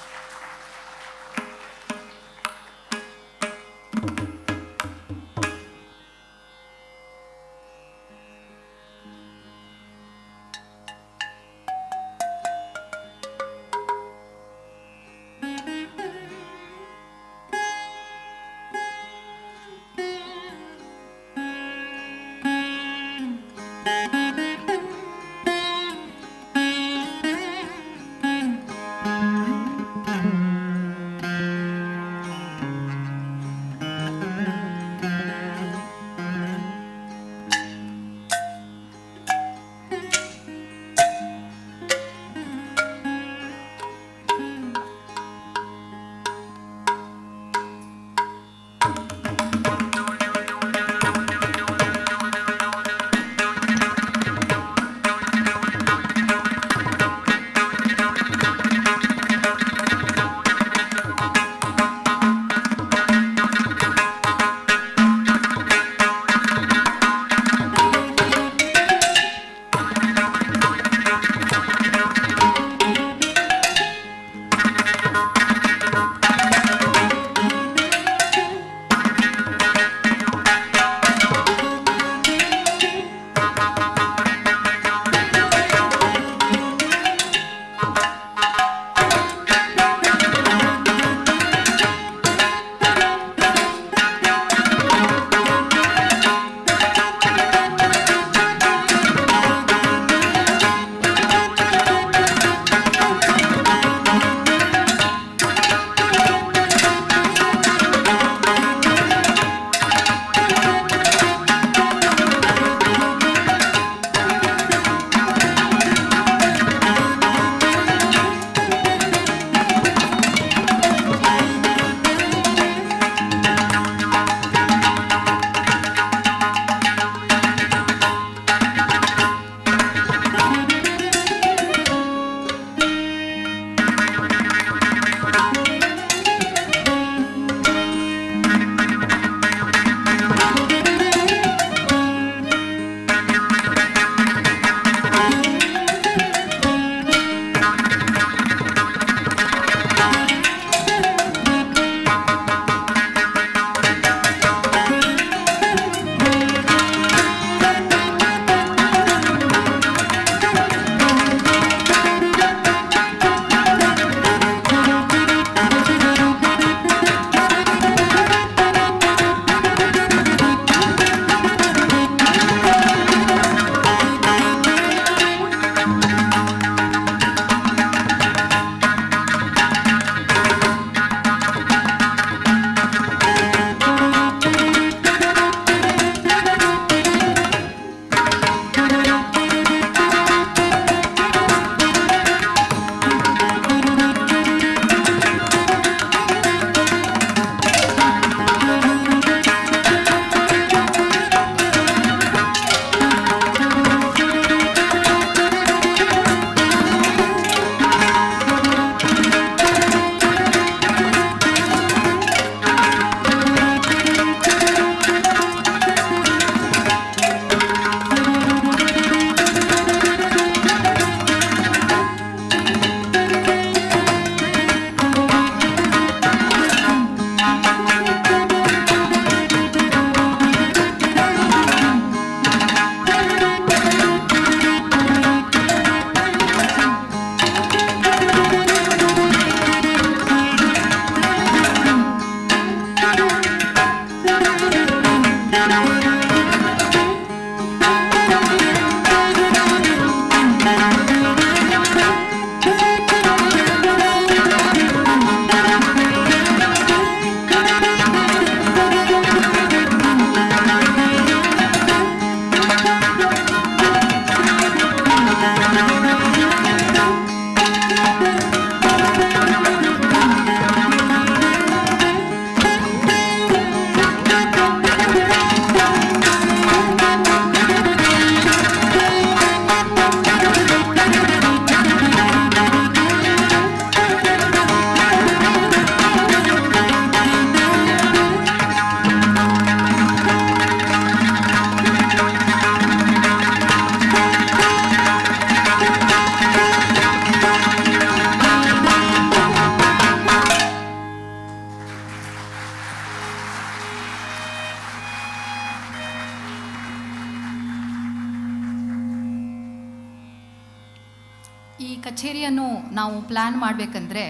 ಈ ಕಚೇರಿಯನ್ನು ನಾವು ಪ್ಲ್ಯಾನ್ ಮಾಡಬೇಕಂದ್ರೆ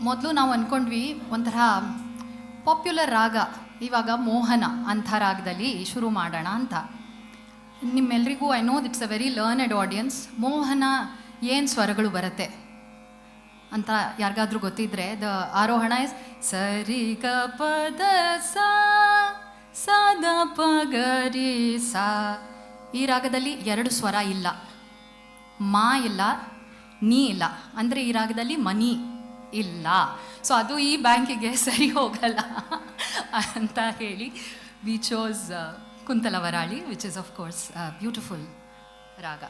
ಮೊದಲು ನಾವು ಅಂದ್ಕೊಂಡ್ವಿ ಒಂಥರ ಪಾಪ್ಯುಲರ್ ರಾಗ, ಇವಾಗ ಮೋಹನ ಅಂಥ ರಾಗದಲ್ಲಿ ಶುರು ಮಾಡೋಣ ಅಂತ. ನಿಮ್ಮೆಲ್ರಿಗೂ I know it's a very learned audience. Mohana ಏನು ಸ್ವರಗಳು ಬರುತ್ತೆ ಅಂತ ಯಾರಿಗಾದ್ರೂ ಗೊತ್ತಿದ್ರೆ, ದ ಆರೋಹಣ ಇಸ್ ಸರಿ ಗ ಪದ ಸಾ ದ ಪ ಗ ರಿ ಸಾ. ಈ ರಾಗದಲ್ಲಿ 2 ಸ್ವರ ಇಲ್ಲ, ಮಾ ಇಲ್ಲ, ನೀ ಇಲ್ಲ, ಅಂದರೆ ಈ ರಾಗದಲ್ಲಿ ಮನಿ ಇಲ್ಲ. ಸೊ ಅದು ಈ ಬ್ಯಾಂಕಿಗೆ ಸರಿ ಹೋಗಲ್ಲ ಅಂತ ಹೇಳಿ we chose Kuntalavarali, which is of course beautiful raga.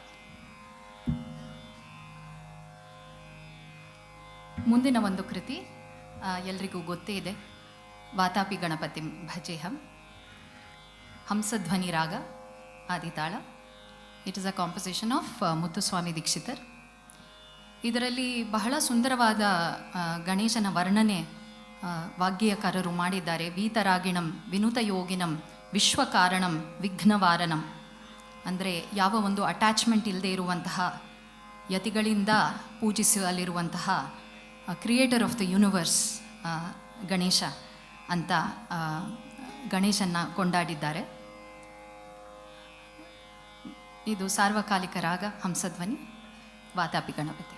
ಮುಂದಿನ ಒಂದು ಕೃತಿ ಎಲ್ರಿಗೂ ಗೊತ್ತೇ ಇದೆ, Vatapi Ganapati Bhajeham, Hamsadhwani raga Aditala. It is a composition of Muthuswami Dikshitar. ಇದರಲ್ಲಿ ಬಹಳ ಸುಂದರವಾದ ಗಣೇಶನ ವರ್ಣನೆ ವಾಗ್ಗೇಯಕಾರರು ಮಾಡಿದ್ದಾರೆ. ವೀತರಾಗಿಣಂ ವಿನುತ ಯೋಗಿನಂ ವಿಶ್ವಕಾರಣಂ ವಿಘ್ನವಾರಣಂ, ಅಂದರೆ ಯಾವ ಒಂದು ಅಟ್ಯಾಚ್ಮೆಂಟ್ ಇಲ್ಲದೆ ಇರುವಂತಹ ಯತಿಗಳಿಂದ ಪೂಜಿಸಲಿರುವಂತಹ creator of the universe Ganesha ಅಂತ ಗಣೇಶನ್ನ ಕೊಂಡಾಡಿದ್ದಾರೆ. ಇದು ಸಾರ್ವಕಾಲಿಕ ರಾಗ ಹಂಸಧ್ವನಿ, ವಾತಾಪಿ ಗಣಪತಿ.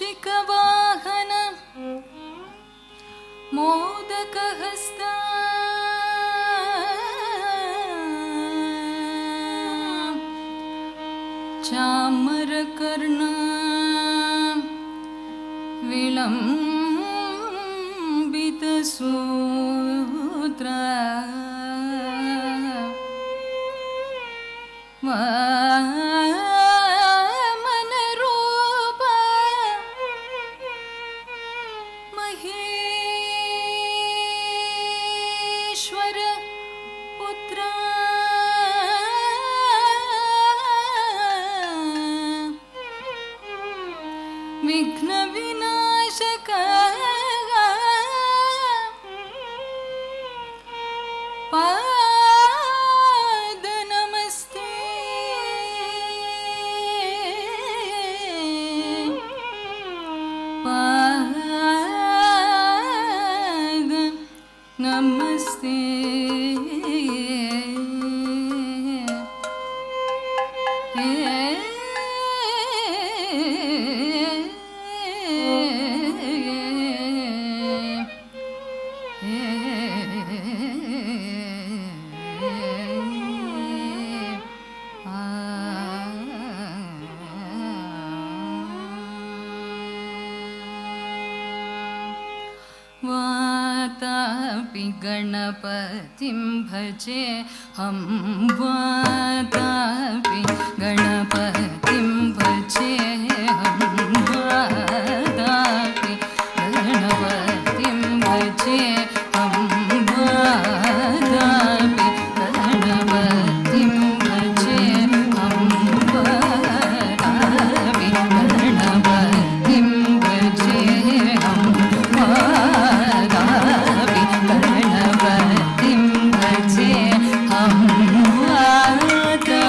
ಮೂಷಿಕವಾಹನ ಮೋದಕಹಸ್ತ ಚಾಮರಕರ್ಣ ವಿಳಂಬಿತ ಸೂತ್ರ ವಿಘ್ನ ವಿನಾಶಕ ಪಾದ ನಮಸ್ತೆ ಪಾದ ನಮಸ್ತೆ. वातापि गणपतिं भजे हम वातापि गणपतिं भजे हम वातापि गणपतिं भजे हम वातापि गणपतिं भजे हम वातापि गणपतिं भजे हम वातापि गणपतिं भजे हम वातापि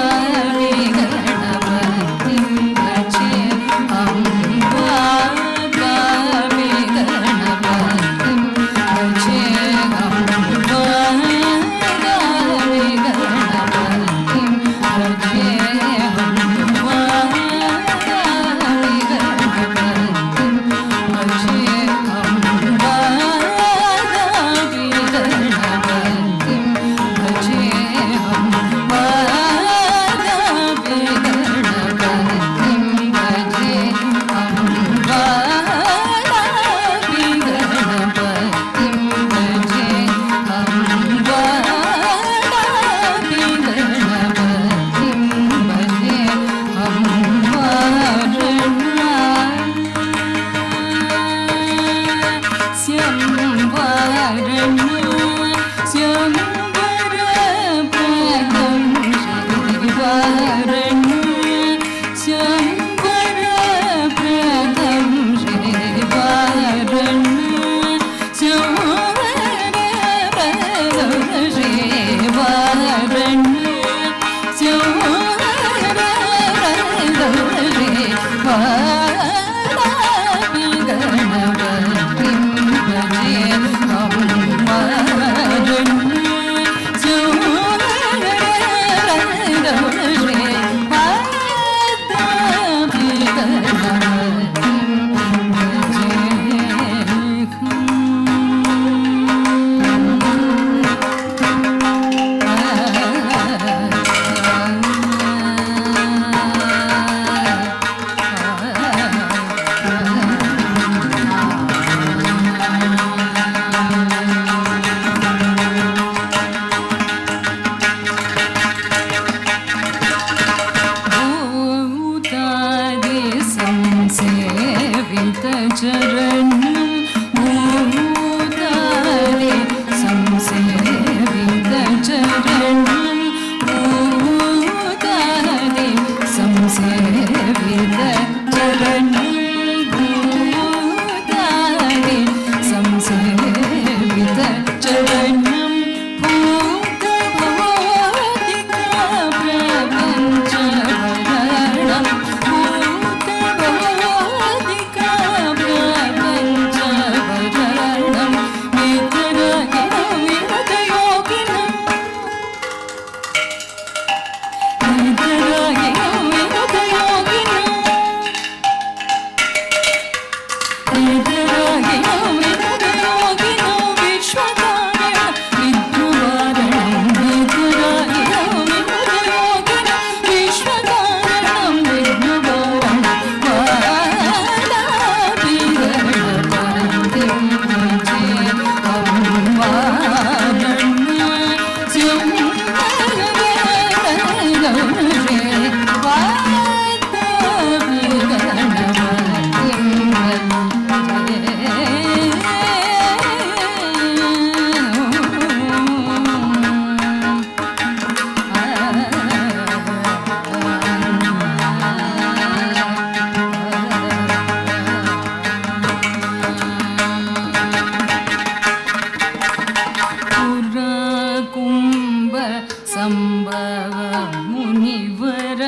मुनिवर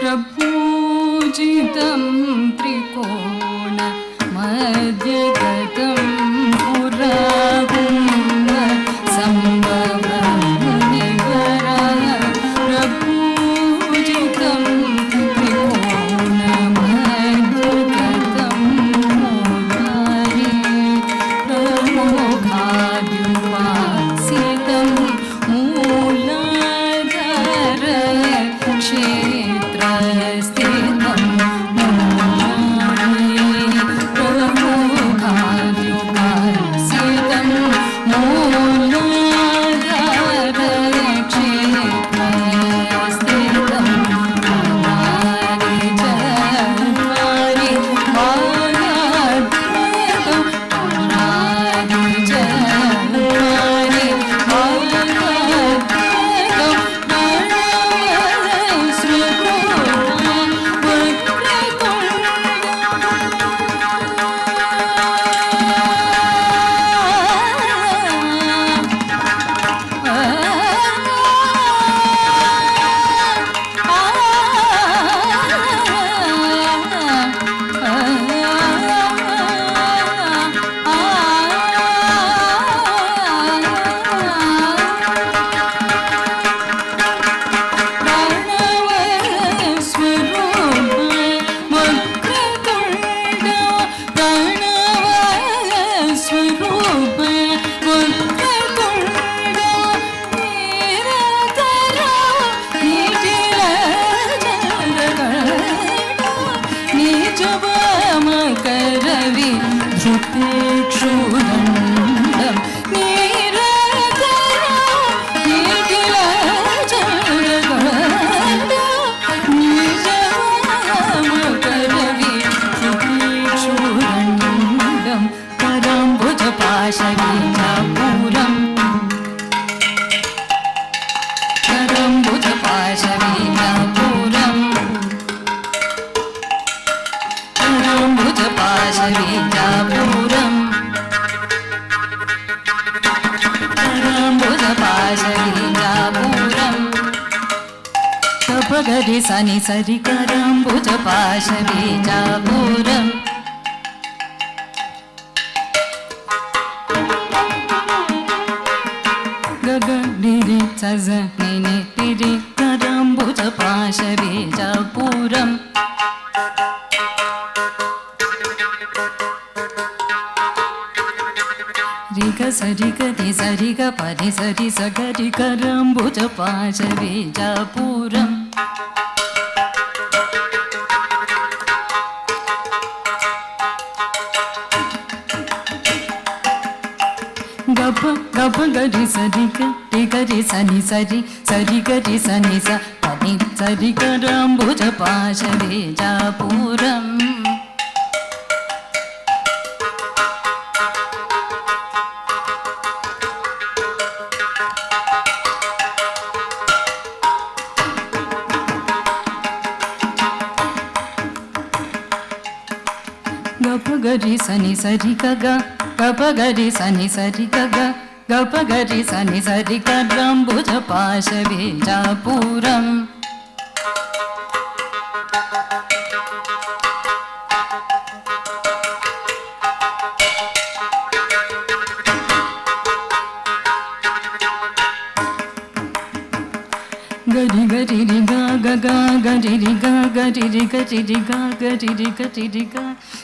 प्रपूजितं त्रिकोण मध्यगतं पुराहुं सम्भव मुनिवर प्रपूजितं त्रिकोण मध्यगतं मुरारी प्रमोघाद्युपासितं मूलाधार क्षेत्रस्थितं प्रमोघाद्युपासितं मूलाधार क्षेत्रस्थितं मुरारी चत्वारि वाराद्वयं मुरारी चत्वारि वाराद्वयं श्रीकृतं क्षुदण्डं नीरतरं कराम्बुजपाशवीजापूरम् कराम्बुजपाशवीजापूरम् कराम्बुजपाशवीजापूरम् कराम्बुजपाशवीजापूरम् कपगरि सनि सरि कराम्बुजपाशवीजापूरम् गगडिरि सजनिनि तिरि कराम्बुजपाशवीजापूरम् रिग सरि गरि सरि ग परि सरि स गरि कराम्बुजपाशवीजापूरम् गप गप गरि सरि ग रि गरि सनि सरि सरि गरि सनि स पनि सरि कराम्बुजपाशवीजापूरम् गप गरि सनि सरि ग गप गरि सनि सरि ग गप गरि सनि सरि कराम्बुजपाशवीजापूरम् गरि गरि रि ग ग ग गरि रि ग गरि रि गरि रि ग गरि रि गरि रि ग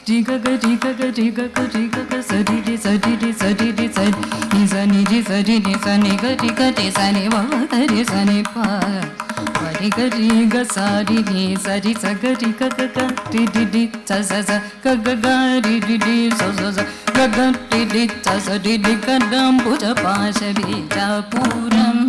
रि ग ग रि ग ग रि ग ग रि ग ग सरि रि सरि रि सरि रि सरि नि सनि रि सरि नि सनि ग रि ग रि सनि व ग रि सनि प रि ग रि ग सरि नि सरि स ग रि ग ग ग रि रि रि स स स ग ग ग रि रि रि स स स ग ग रि रि स स रि रि कराम्बुजपाशवीजापूरम्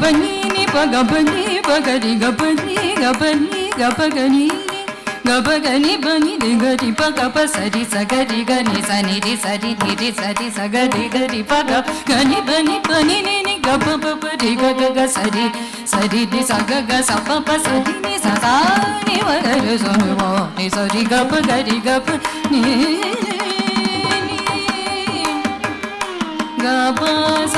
ಗಪನಿ ನಿ ಪ ಗಪನಿ ಪಗರಿ ಗಪನಿ ಗಪನಿ ಗಪಗನಿ ಗಪಗನಿ ಬನಿ ರಿ ಗರಿ ಪ ಗಪ ಸರಿ ಸಗರಿ ಗನಿ ಸನಿ ರಿ ಸರಿ ನಿ ಸರಿ ಸಗರಿ ಗರಿ ಪ ಗನಿ ಬನಿ ಬನಿ ನಿ ನಿ ಗಪ ಪ ರಿ ಗ ಗ ಸರಿ ಸರಿ ರಿ ಸಗ ಗ ಸ ಪ ಪ ಸರಿ ನಿ ಸ ಸ ನಿ ವ ಗ ರ ಸ ನಿ ವ ನಿ ಸರಿ ಗಪ ಗರಿ ಗಪ ನಿ ಗಪ ಸ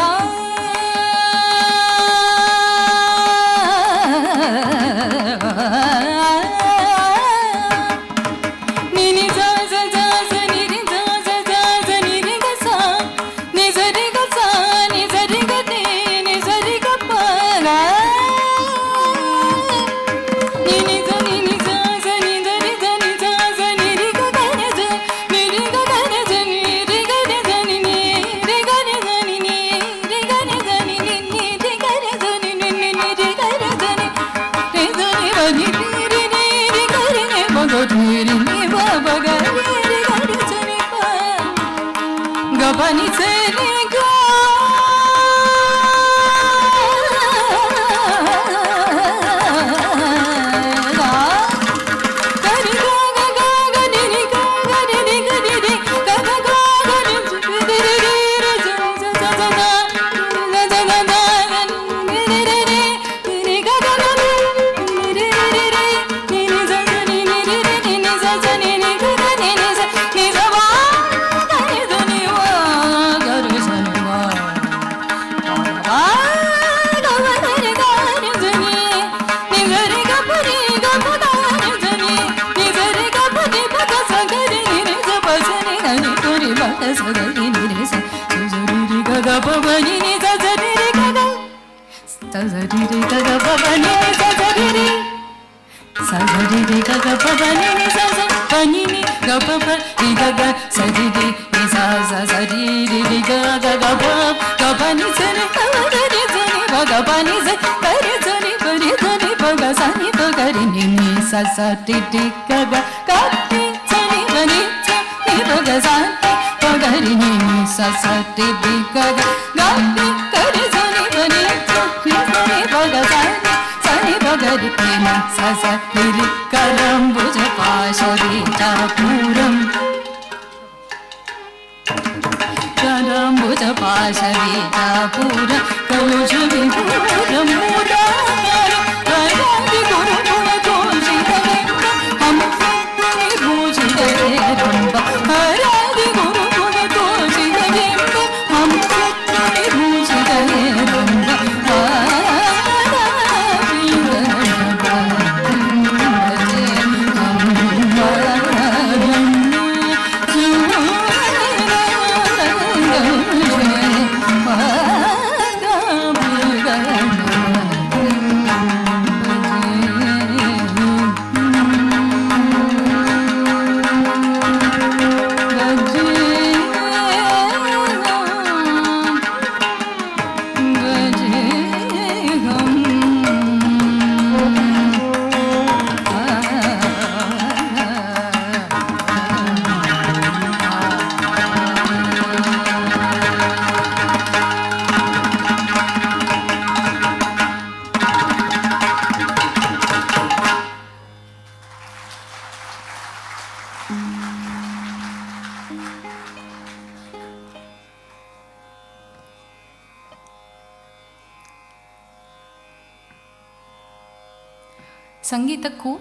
ಸಂಗೀತಕ್ಕೂ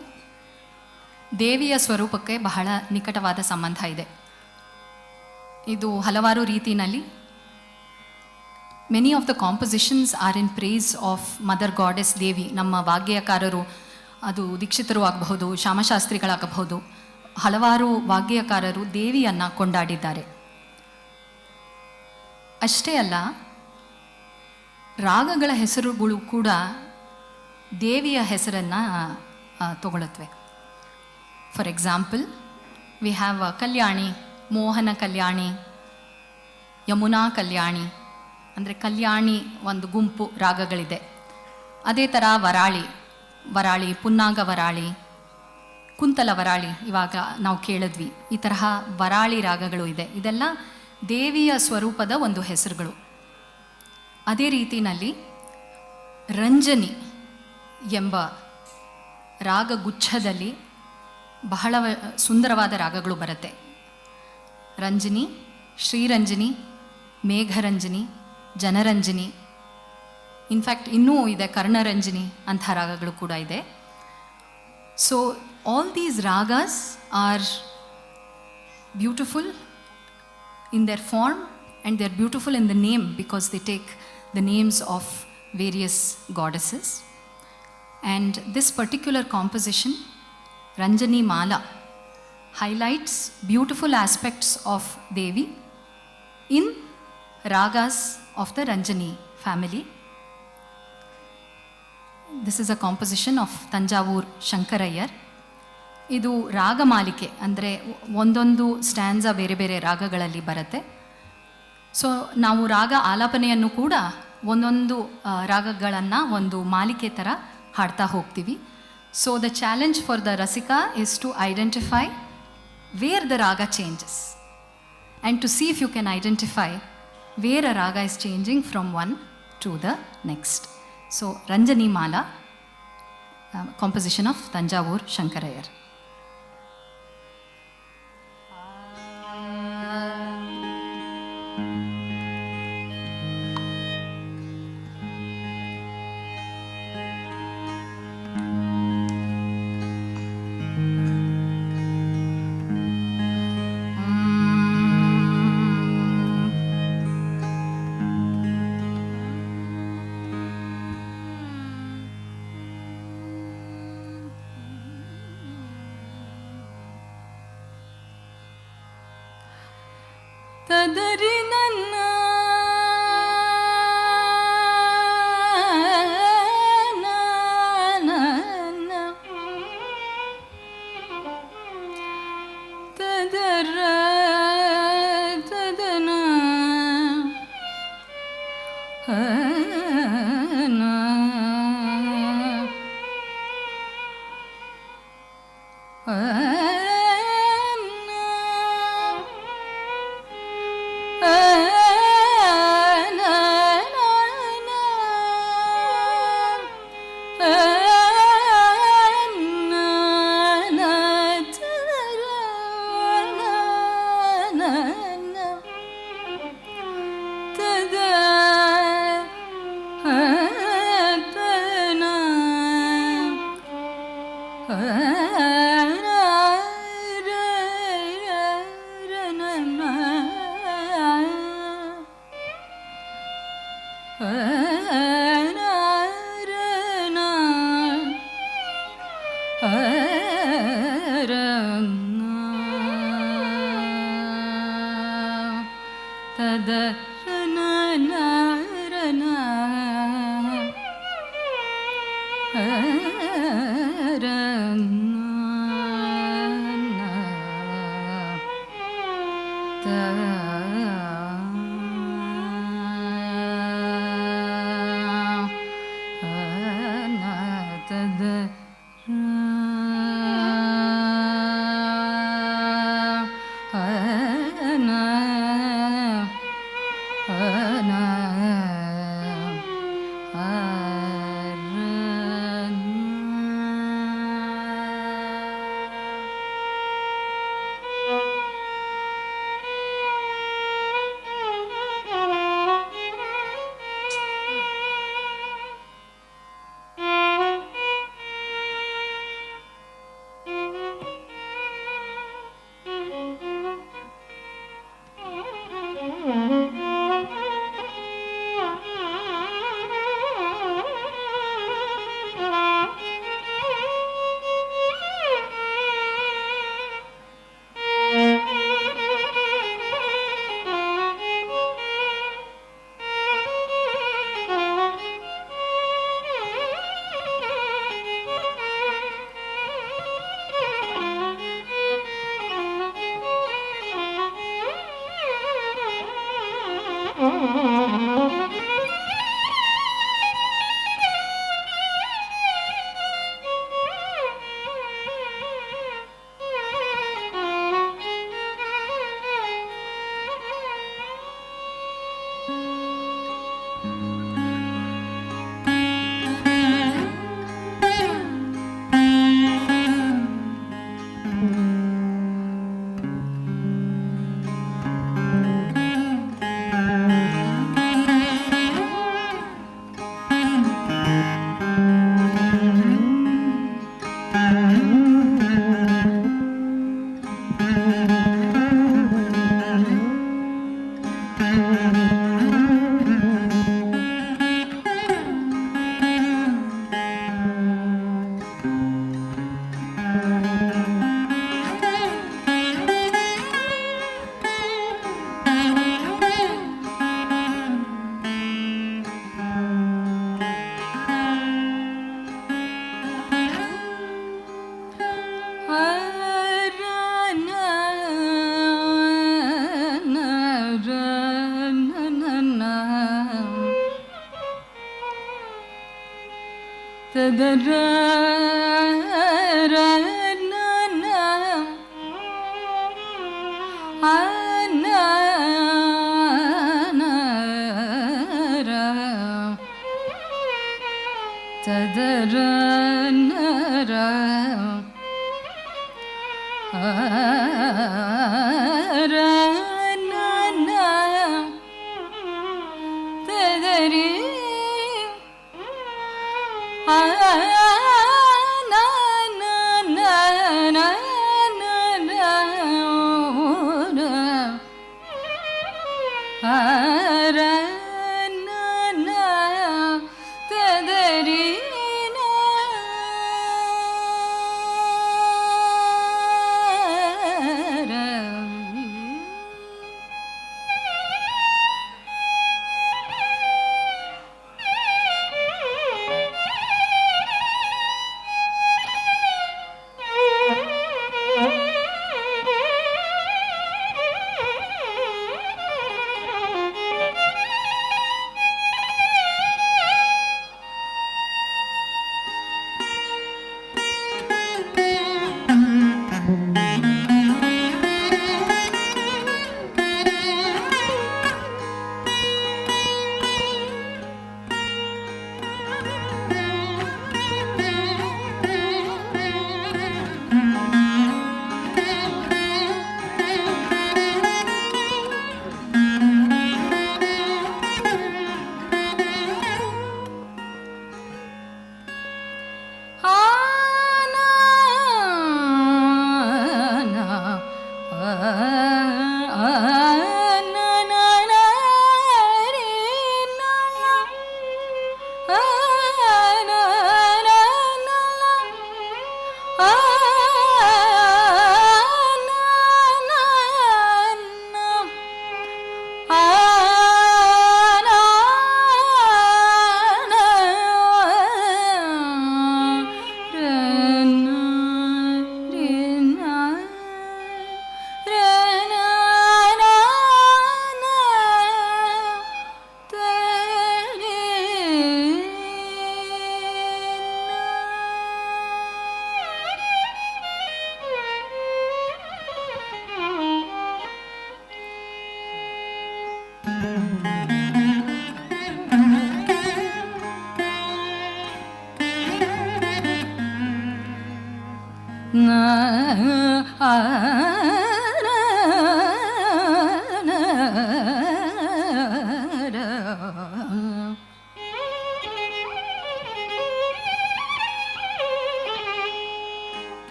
ದೇವಿಯ ಸ್ವರೂಪಕ್ಕೆ ಬಹಳ ನಿಕಟವಾದ ಸಂಬಂಧ ಇದೆ. ಇದು ಹಲವಾರು ರೀತಿಯಲ್ಲಿ many of the compositions are in praise of mother goddess Devi. ನಮ್ಮ ವಾಗ್ಗೇಯಕಾರರು, ಅದು ದೀಕ್ಷಿತರು ಆಗಬಹುದು, ಶ್ಯಾಮಶಾಸ್ತ್ರಿಗಳಾಗಬಹುದು, ಹಲವಾರು ವಾಗ್ಗೇಯಕಾರರು ದೇವಿಯನ್ನು ಕೊಂಡಾಡಿದ್ದಾರೆ. ಅಷ್ಟೇ ಅಲ್ಲ, ರಾಗಗಳ ಹೆಸರುಗಳು ಕೂಡ ದೇವಿಯ ಹೆಸರನ್ನು ತಗೊಳ್ಳುತ್ತವೆ. ಫಾರ್ ಎಕ್ಸಾಂಪಲ್, ವಿ ಹ್ಯಾವ್ ಕಲ್ಯಾಣಿ, ಮೋಹನ ಕಲ್ಯಾಣಿ, ಯಮುನಾ ಕಲ್ಯಾಣಿ, ಅಂದರೆ ಕಲ್ಯಾಣಿ ಒಂದು ಗುಂಪು ರಾಗಗಳಿದೆ. ಅದೇ ಥರ ವರಾಳಿ, ಪುನ್ನಾಗ ವರಾಳಿ, ಕುಂತಲ ವರಾಳಿ ಇವಾಗ ನಾವು ಕೇಳಿದ್ವಿ. ಈ ತರಹ ವರಾಳಿ ರಾಗಗಳು ಇದೆ. ಇದೆಲ್ಲ ದೇವಿಯ ಸ್ವರೂಪದ ಒಂದು ಹೆಸರುಗಳು. ಅದೇ ರೀತಿಯಲ್ಲಿ ರಂಜನಿ ಎಂಬ ರಾಗಗುಚ್ಛದಲ್ಲಿ ಬಹಳ ಸುಂದರವಾದ ರಾಗಗಳು ಬರುತ್ತೆ. ರಂಜನಿ, ಶ್ರೀರಂಜನಿ, ಮೇಘರಂಜನಿ, ಜನರಂಜನಿ, ಇನ್ಫ್ಯಾಕ್ಟ್ ಇನ್ನೂ ಇದೆ ಕರ್ಣರಂಜನಿ ಅಂಥ ರಾಗಗಳು ಕೂಡ ಇದೆ. So all these ragas R beautiful in their form and they're beautiful in the name because they take the names of various goddesses. And this particular composition, Ranjani Mala, highlights beautiful aspects of Devi in ragas of the Ranjani family. This is a composition of Tanjavur Shankarayyar. ಇದು ರಾಗಮಾಲಿಕೆ, ಅಂದರೆ ಒಂದೊಂದು stanza ಬೇರೆ ಬೇರೆ ರಾಗಗಳಲ್ಲಿ ಬರುತ್ತೆ. So ನಾವು ರಾಗ ಆಲಾಪನೆಯನ್ನು ಕೂಡ ಒಂದೊಂದು ರಾಗಗಳನ್ನು ಒಂದು ಮಾಲಿಕೆ ಥರ ಹಾಡ್ತಾ ಹೋಗ್ತೀವಿ. So the challenge for the rasika is to identify where the raga changes and to see if you can identify where a raga is changing from one to the next. So Ranjani Mala, composition of Tanjavur Shankarayyar. ತದರಿ ನನ್ನ ತದರ ತದನ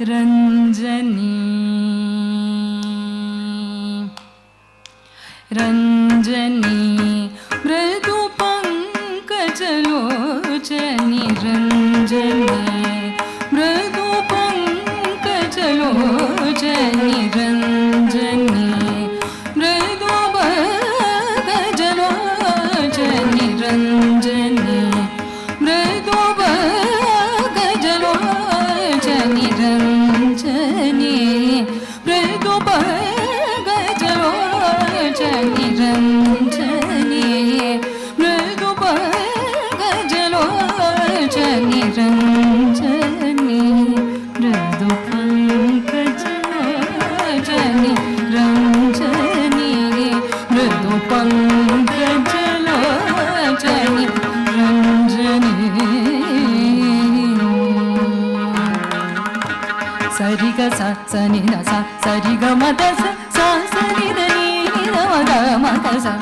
रंजनी रंजनी मृदु पंकजलोचनी रंजनी मृदु पंकजलोचनी रंजनी मृदु पंकजलोचनी रंजनी मृदु पंकजलोचनी रंजनी मृदु पंकजलोचनी Ranjani ni da sa sa ri ga ma da sa sa sa ni da ni da ma ga ma da sa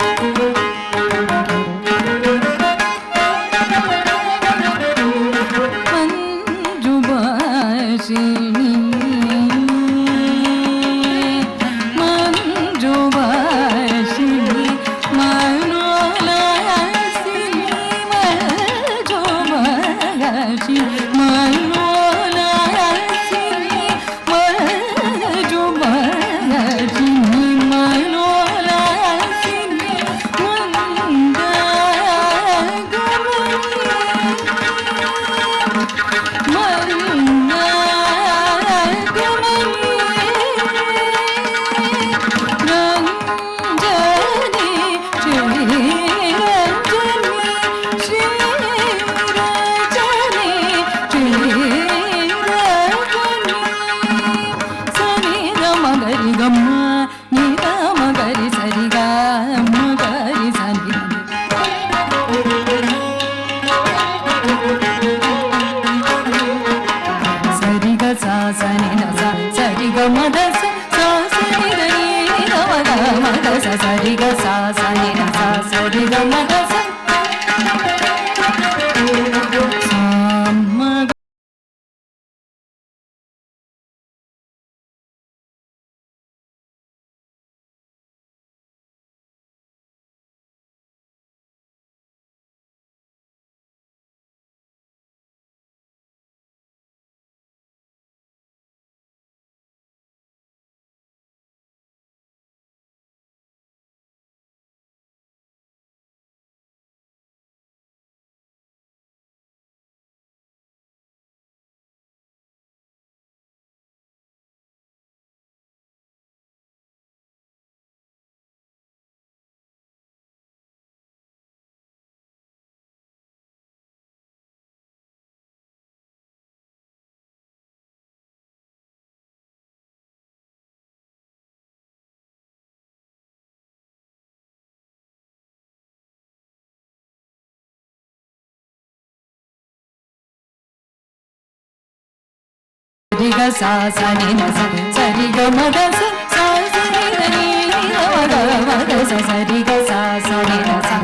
Riga sa sa ni na sa sa ri ga ma da sa sa sa ni da ni da ma ga ma da sa sa ri ga sa sa ni na sa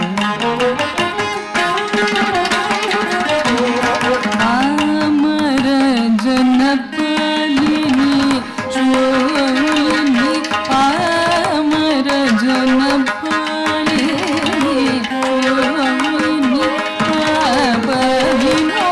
amara janapalini choni amara janapalini choni pavino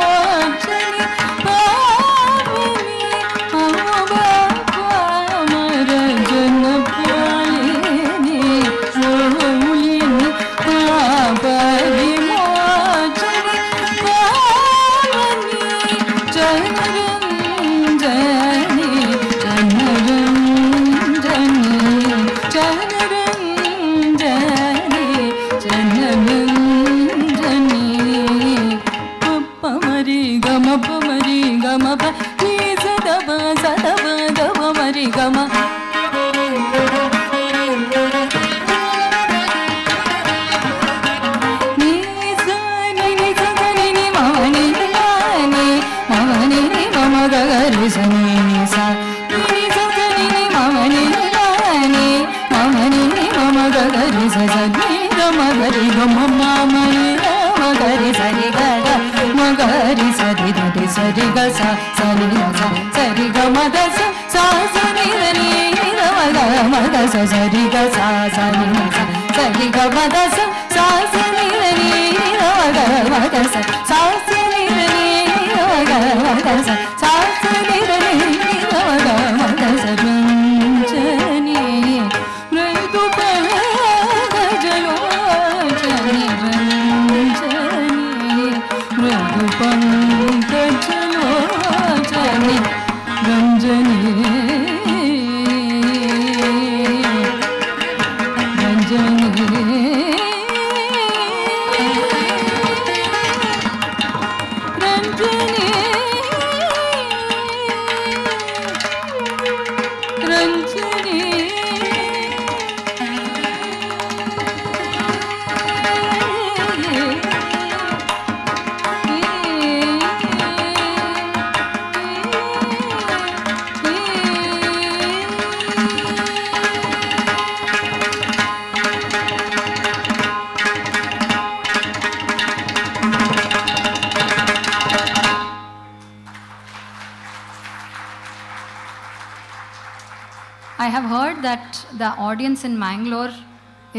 heard that the audience in Mangalore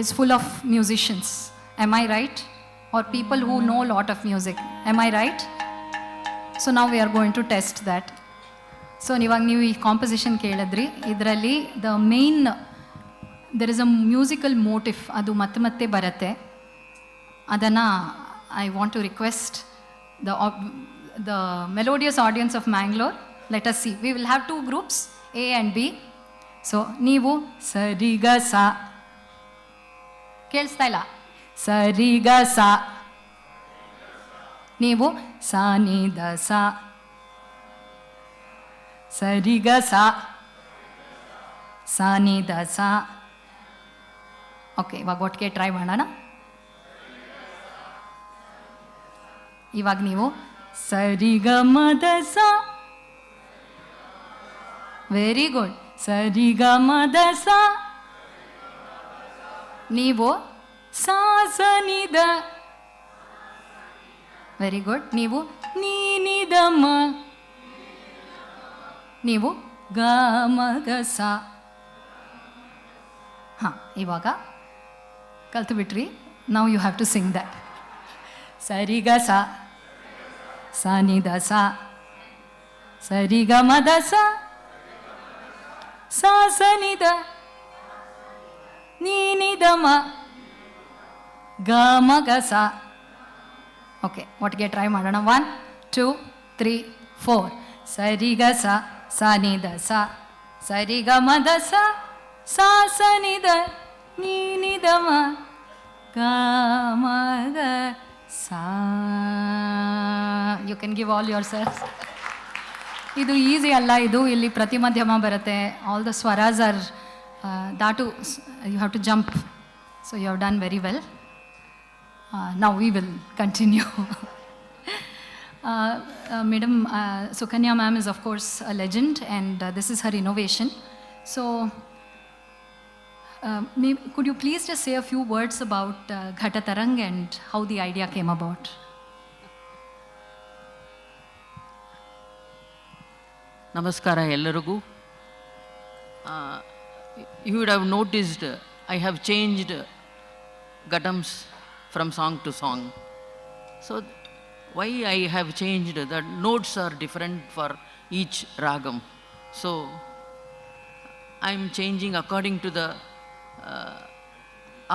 is full of musicians. Am I right? Or people who know a lot of music. Am I right? So now we are going to test that. So ಇವಾಗ ನೀವು ಈ composition ಕೇಳಿದ್ರಿ, ಇದರಲ್ಲಿ the main there is a musical motive, ಅದು ಮತ್ತೆ ಮತ್ತೆ ಬರುತ್ತೆ. ಅದನ್ನು I want to request the melodious audience of Mangalore, let us see. We will have 2 groups, A and B. So ನೀವು ಸರಿಗ ಸಾ, ಕೇಳಿಸ್ತಾ ಇಲ್ಲ, ಸರಿಗ ಸಾ. ನೀವು ಸಾ ನಿ ದ ಸಾ, ಸರಿಗ ಸಾ, ಸಾ ನಿ ದ ಸಾ. ಓಕೆ, ಇವಾಗ ಒಟ್ಟಿಗೆ ಟ್ರೈ ಮಾಡೋಣ. ಇವಾಗ ನೀವು ಸರಿಗ ಮದ ಸಾ, ವೆರಿ ಗುಡ್, ಸರಿಗ ಮದ ಸಾ. ನೀವು ಸಾ ಸ ನಿ ದ, ವೆರಿ ಗುಡ್. ನೀವು ನೀ ನಿ ದ ಮ, ನೀವು ಗ ಮ ಗ ಸಾ. ಹಾಂ, ಇವಾಗ ಕಲ್ತು ಬಿಟ್ರಿ. Now you have to sing that. ಸರಿ ಗ ಸಾ, ಸಾ ನಿ ದ ಸಾ, ಸರಿ ಗ ಮ ದ ಸಾ, ಸಾ ಸ ನಿ ದ, ನೀ ನಿ ದ ಮ, ಗ ಮ ಗ ಸಾ. ಓಕೆ, ಒಟ್ಟಿಗೆ ಟ್ರೈ ಮಾಡೋಣ. 1 2 3 4. ಸರಿ ಗ ಸಾ, ಸಾ ನಿ ದ ಸಾ, ಸರಿ ಗ ಮ ದ ಸಾ, ಸಾ ಸ ನಿ ದ, ನೀ ನಿ ದ ಮ, ಗ ಮ ಗ ಸಾ. You can give all yourself. ಇದು ಈಸಿ ಅಲ್ಲ, ಇದು ಇಲ್ಲಿ ಪ್ರತಿ ಮಧ್ಯಮ ಬರುತ್ತೆ. ಆಲ್ ದ ಸ್ವರಾಸ್ ಆರ್ ದಾಟು, you have to jump. So you have done very well. Now we will continue. Madam Sukanya ma'am is of course a legend, and this is her innovation. So could you please just say a few words about Ghatatarang and how the idea came about? Namaskara ellarigu. You would have noticed I have changed gatams from song to song. So why I have changed, the notes are different for each ragam. So I am changing according to the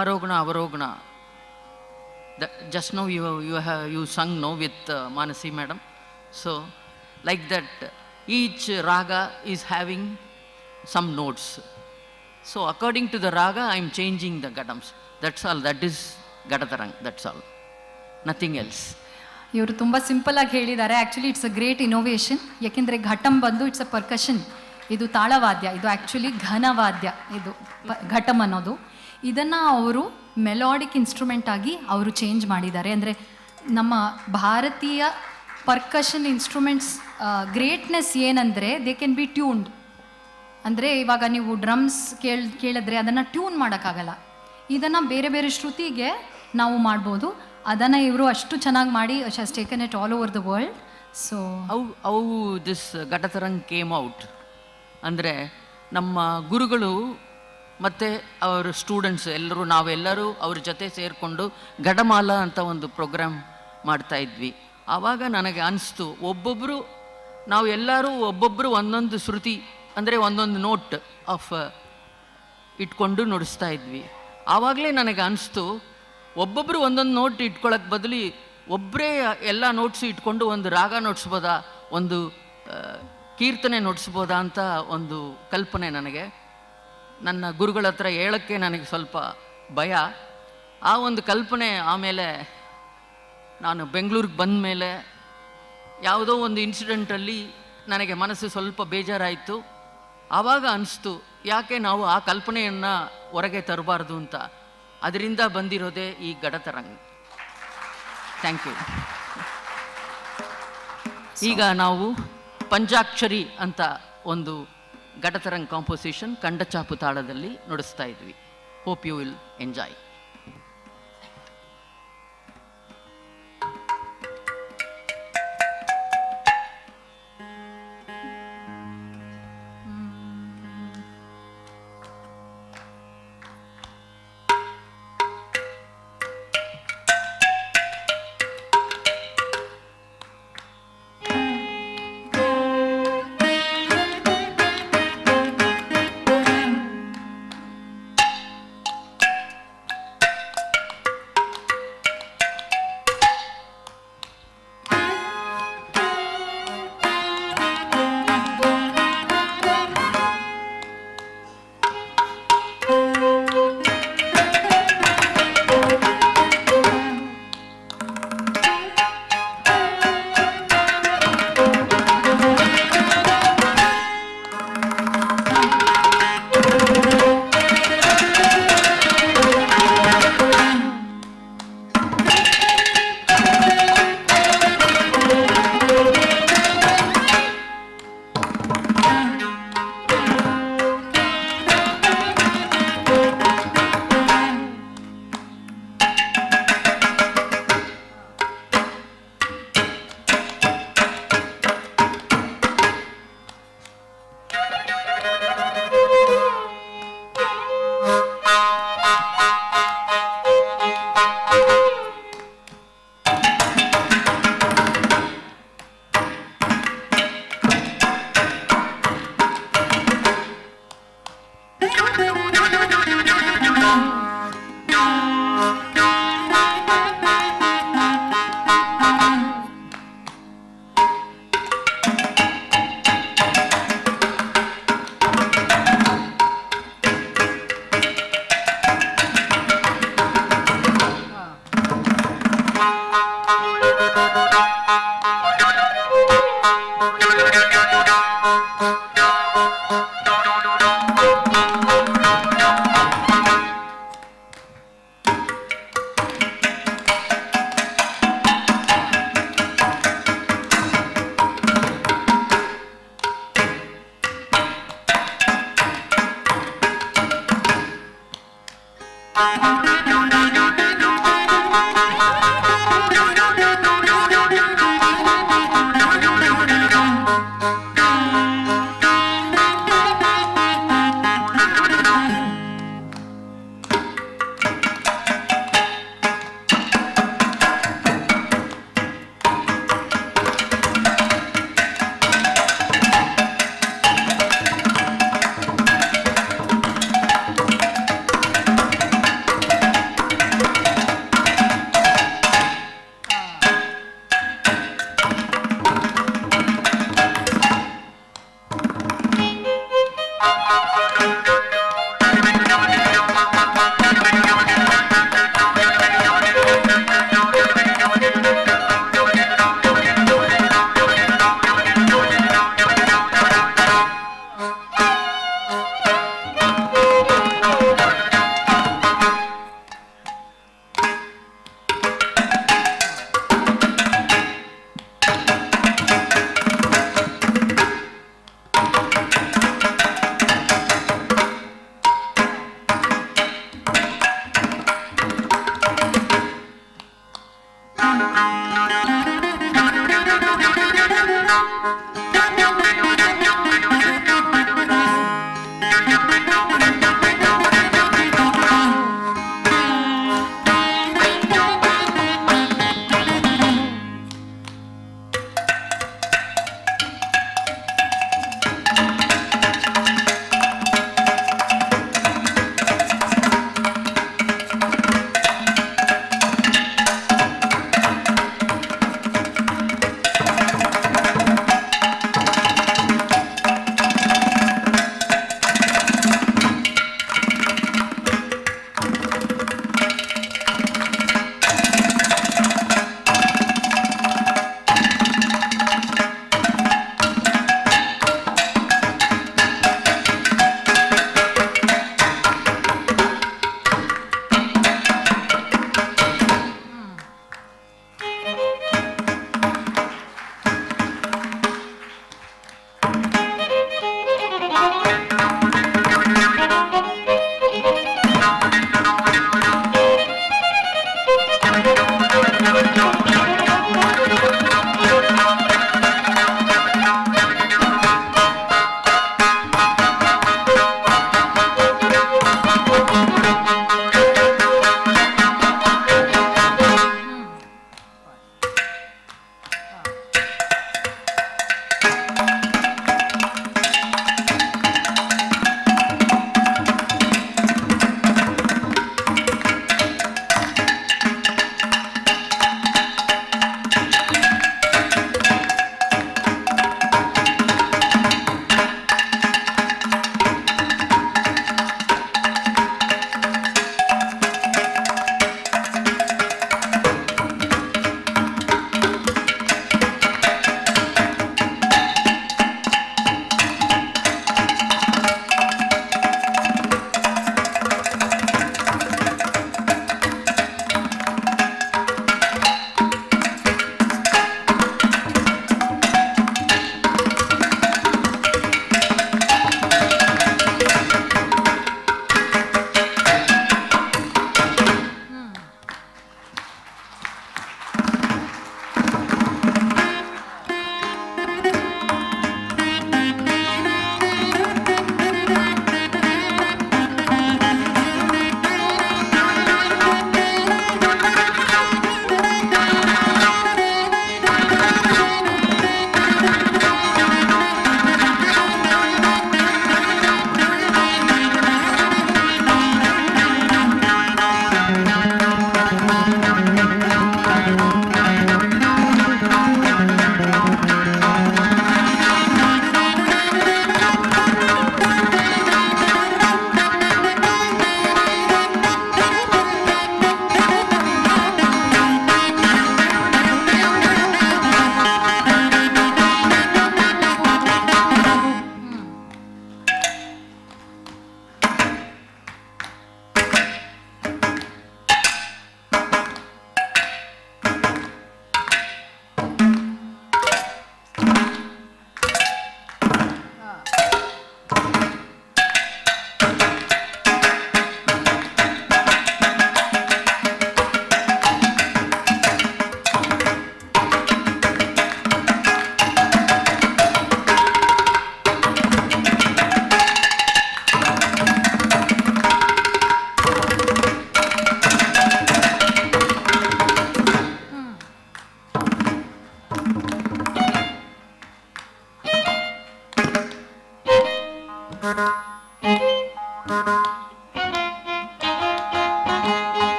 arogana, avarogana. Just now you sung no with Manasi madam. So like that, each raga is having some notes. So according to the raga, I am changing the gatams. That's all. That is Ghatatarang, that's all. Nothing else. ಇವರು ತುಂಬ ಸಿಂಪಲ್ಲಾಗಿ ಹೇಳಿದ್ದಾರೆ. Actually it's a great innovation. ಯಾಕೆಂದರೆ ಘಟಮ್ ಬಂದು it's a percussion, ಇದು ತಾಳವಾದ್ಯ, ಇದು actually ಘನವಾದ್ಯ, ಇದು ಘಟಮ್ ಅನ್ನೋದು. ಇದನ್ನು ಅವರು ಮೆಲೋಡಿಕ್ ಇನ್ಸ್ಟ್ರೂಮೆಂಟ್ ಆಗಿ ಅವರು ಚೇಂಜ್ ಮಾಡಿದ್ದಾರೆ. ಅಂದರೆ ನಮ್ಮ ಭಾರತೀಯ ಪರ್ಕಷನ್ ಇನ್ಸ್ಟ್ರೂಮೆಂಟ್ಸ್ ಗ್ರೇಟ್ನೆಸ್ ಏನಂದರೆ ದೇ ಕ್ಯಾನ್ ಬಿ ಟ್ಯೂನ್ಡ್. ಅಂದರೆ ಇವಾಗ ನೀವು ಡ್ರಮ್ಸ್ ಕೇಳಿದ್ರೆ ಅದನ್ನು ಟ್ಯೂನ್ ಮಾಡೋಕ್ಕಾಗಲ್ಲ. ಇದನ್ನು ಬೇರೆ ಬೇರೆ ಶ್ರುತಿಗೆ ನಾವು ಮಾಡ್ಬೋದು. ಅದನ್ನು ಇವರು ಅಷ್ಟು ಚೆನ್ನಾಗಿ ಮಾಡಿ has taken it all over the world. So how this ಘಟತರಂಗ್ ಕೇಮ್ ಔಟ್ ಅಂದರೆ, ನಮ್ಮ ಗುರುಗಳು ಮತ್ತು ಅವರ ಸ್ಟೂಡೆಂಟ್ಸ್ ಎಲ್ಲರೂ, ನಾವೆಲ್ಲರೂ ಅವ್ರ ಜೊತೆ ಸೇರಿಕೊಂಡು ಘಟಮಾಲ ಅಂತ ಒಂದು ಪ್ರೋಗ್ರಾಮ್ ಮಾಡ್ತಾಯಿದ್ವಿ. ಆವಾಗ ನನಗೆ ಅನಿಸ್ತು, ನಾವು ಎಲ್ಲರೂ ಒಬ್ಬೊಬ್ಬರು ಒಂದೊಂದು ಶ್ರುತಿ ಅಂದರೆ ಒಂದೊಂದು ನೋಟ್ ಆಫ್ ಇಟ್ಕೊಂಡು ನುಡಿಸ್ತಾ ಇದ್ವಿ. ಆವಾಗಲೇ ನನಗೆ ಅನಿಸ್ತು, ಒಬ್ಬೊಬ್ಬರು ಒಂದೊಂದು ನೋಟ್ ಇಟ್ಕೊಳ್ಳೋಕ್ಕೆ ಬದಲು ಒಬ್ಬರೇ ಎಲ್ಲ ನೋಟ್ಸು ಇಟ್ಕೊಂಡು ಒಂದು ರಾಗ ನುಡಿಸ್ಬೋದಾ, ಒಂದು ಕೀರ್ತನೆ ನುಡಿಸ್ಬೋದಾ ಅಂತ ಒಂದು ಕಲ್ಪನೆ ನನಗೆ. ನನ್ನ ಗುರುಗಳ ಹತ್ರ ಹೇಳೋಕ್ಕೆ ನನಗೆ ಸ್ವಲ್ಪ ಭಯ. ಆ ಒಂದು ಕಲ್ಪನೆ ಆಮೇಲೆ ನಾನು ಬೆಂಗಳೂರಿಗೆ ಬಂದ ಮೇಲೆ ಯಾವುದೋ ಒಂದು ಇನ್ಸಿಡೆಂಟಲ್ಲಿ ನನಗೆ ಮನಸ್ಸು ಸ್ವಲ್ಪ ಬೇಜಾರಾಯಿತು. ಆವಾಗ ಅನಿಸ್ತು, ಯಾಕೆ ನಾವು ಆ ಕಲ್ಪನೆಯನ್ನು ಹೊರಗೆ ತರಬಾರ್ದು ಅಂತ. ಅದರಿಂದ ಬಂದಿರೋದೇ ಈ ಘಟತರಂಗ್. Thank you. ಈಗ ನಾವು ಪಂಚಾಕ್ಷರಿ ಅಂತ ಒಂದು ಘಟತರಂಗ್ ಕಾಂಪೋಸಿಷನ್ ಕಂಡಚಾಪು ತಾಳದಲ್ಲಿ ನುಡಿಸ್ತಾ ಇದ್ವಿ. Hope you will enjoy.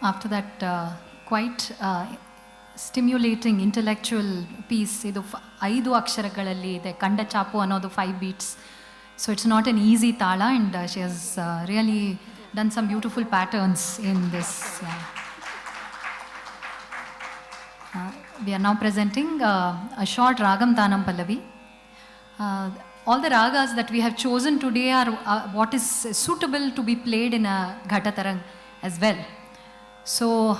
After that quite stimulating intellectual piece, ಇದು 5 ಅಕ್ಷರಗಳಲ್ಲಿ ಇದೆ, ಕಂಡ ಚಾಪು ಅನ್ನೋದು 5 beats. So it's not an easy tala, and she has really done some beautiful patterns in this. Yeah. we are now presenting a short Ragam Tanam Pallavi. All the ragas that we have chosen today are what is suitable to be played in a Ghatatarang as well. So,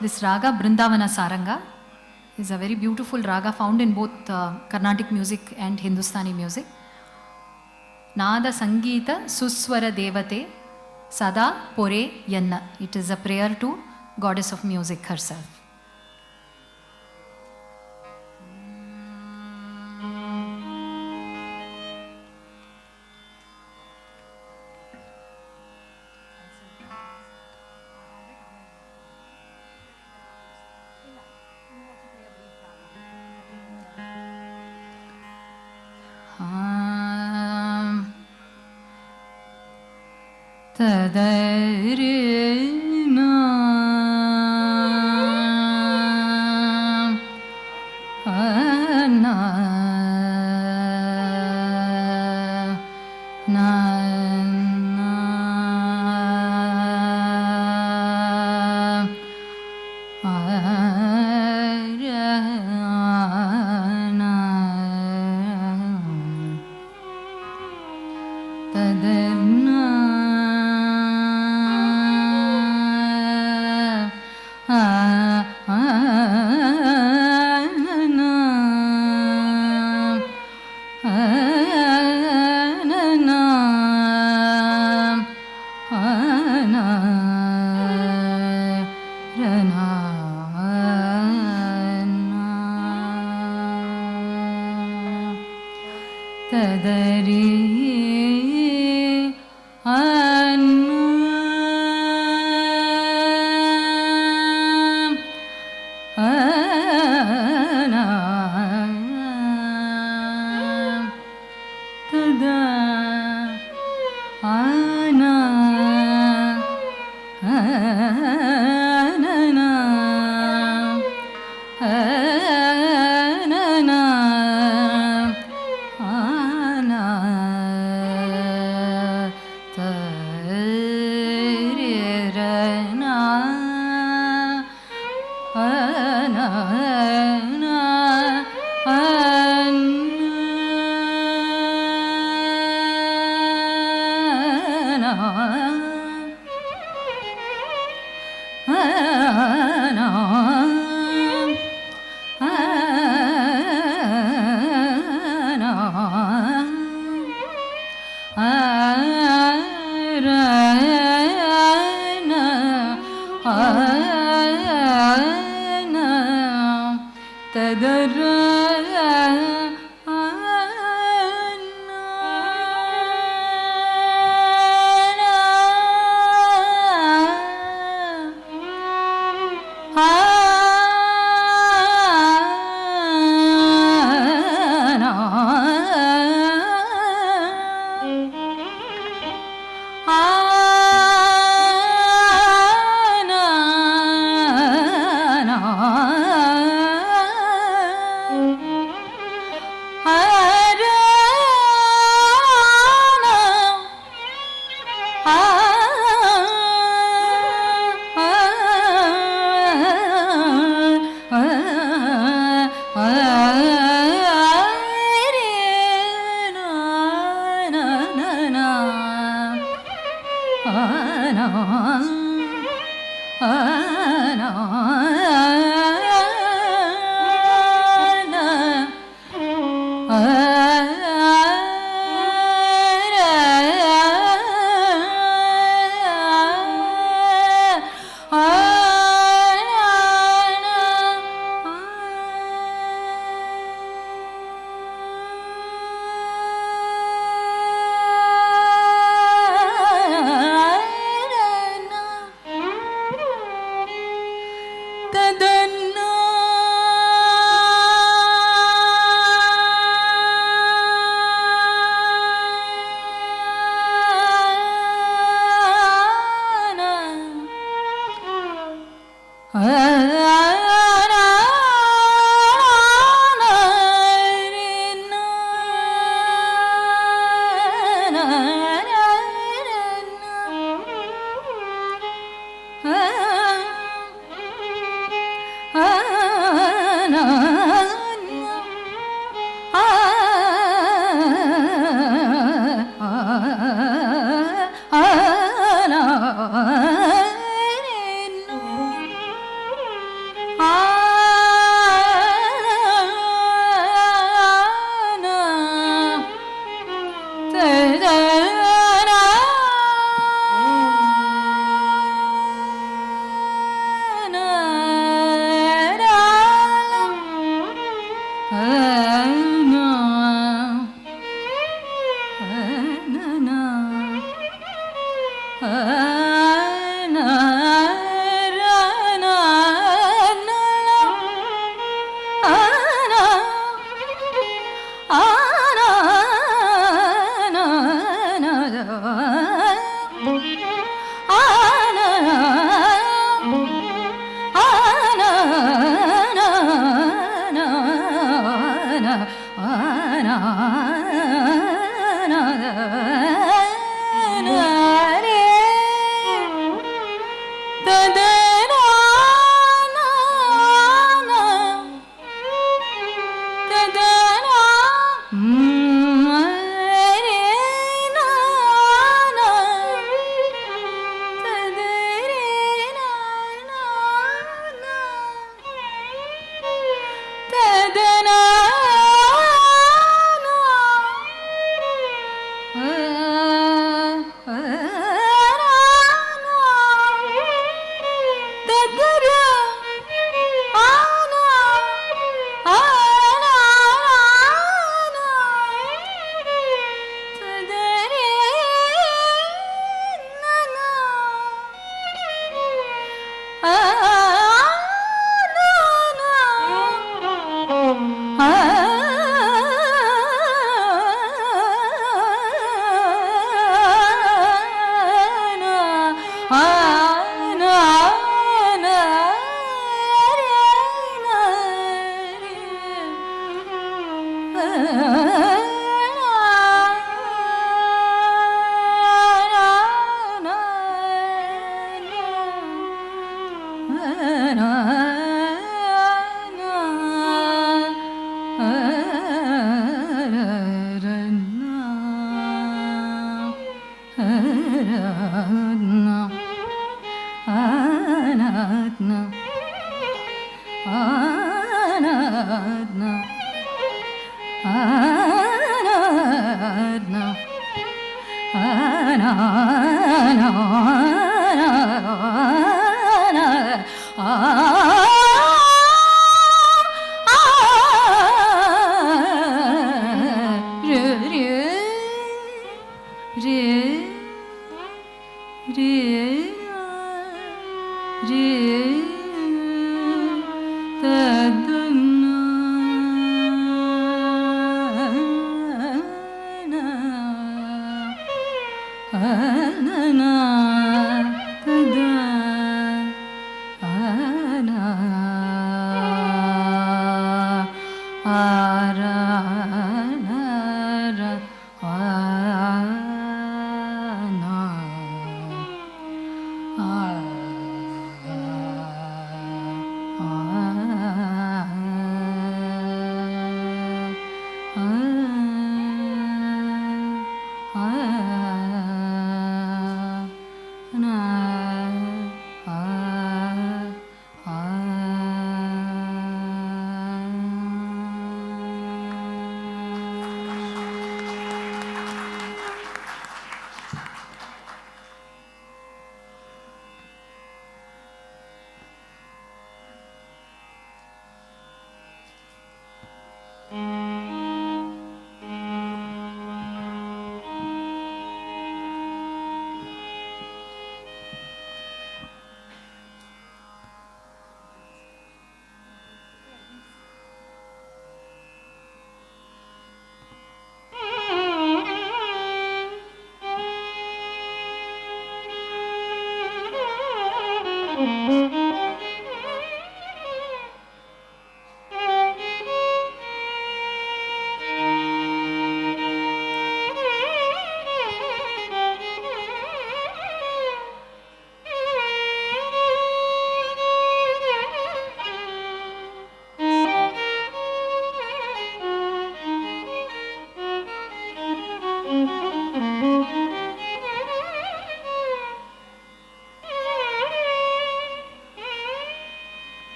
this raga Brindavana Saranga is a very beautiful raga found in both Carnatic music and Hindustani music. Nada Sangeeta Suswara Devate Sada Pore Yanna. It is a prayer to Goddess of Music herself.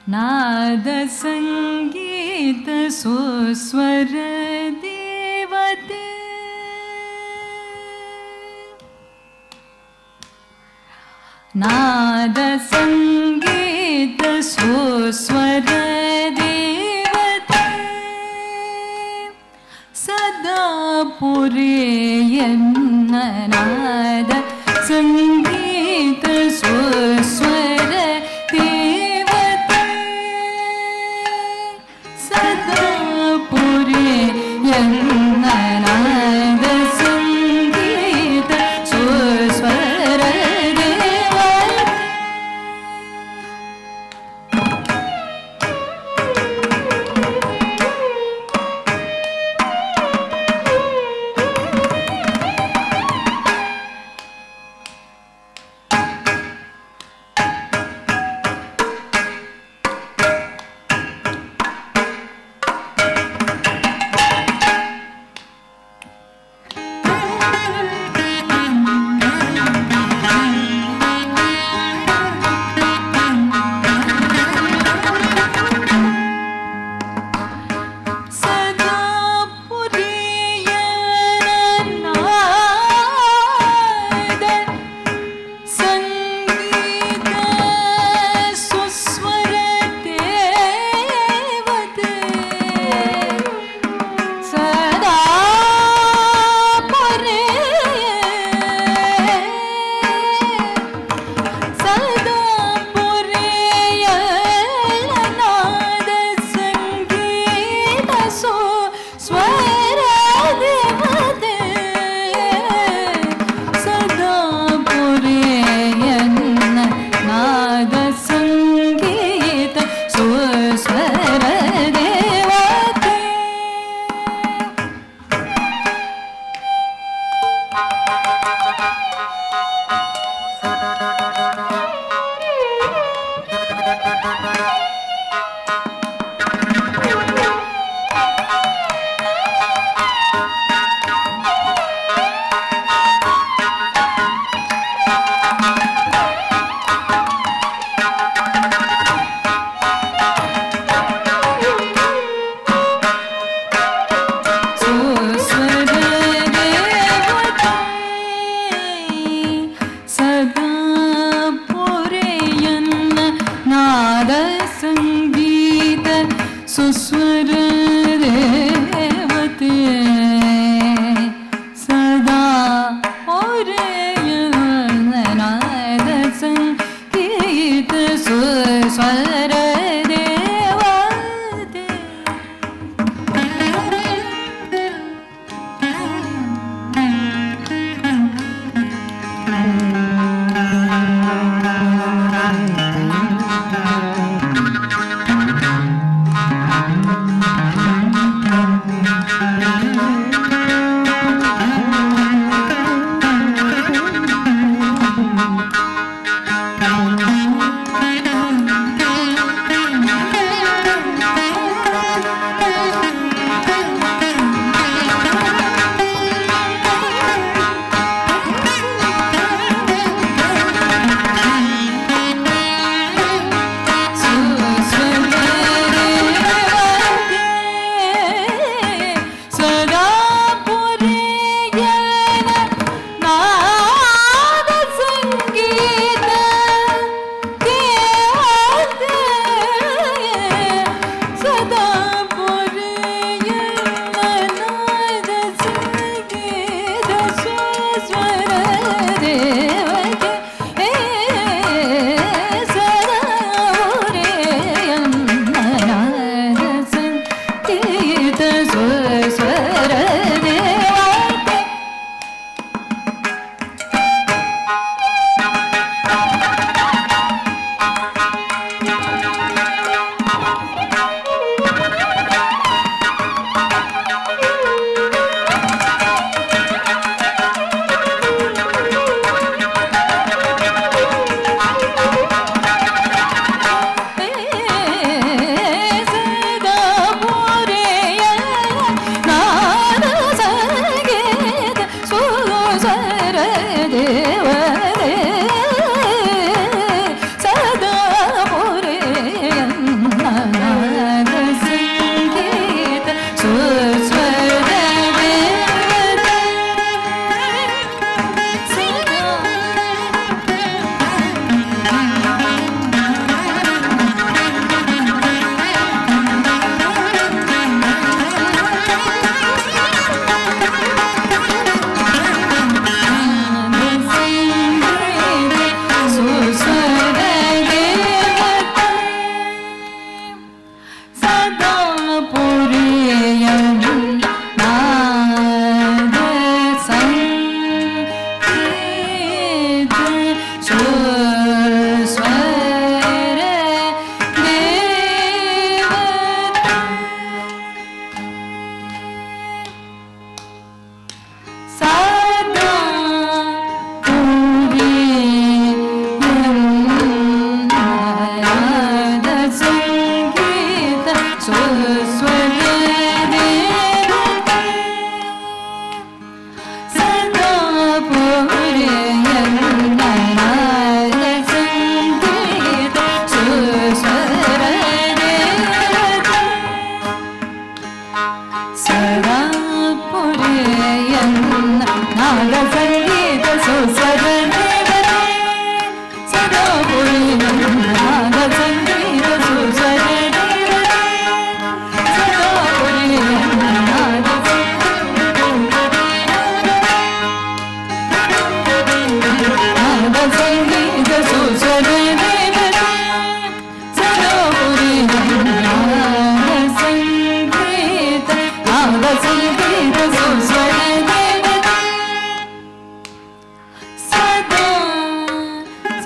नाद संगीत सुस्वर देवते नाद संगीत सुस्वर देवते सदा पुरेयन्न नाद संगीत सुस्वर देवते सदा पुरेयन्न नाद संगीत सुस्वर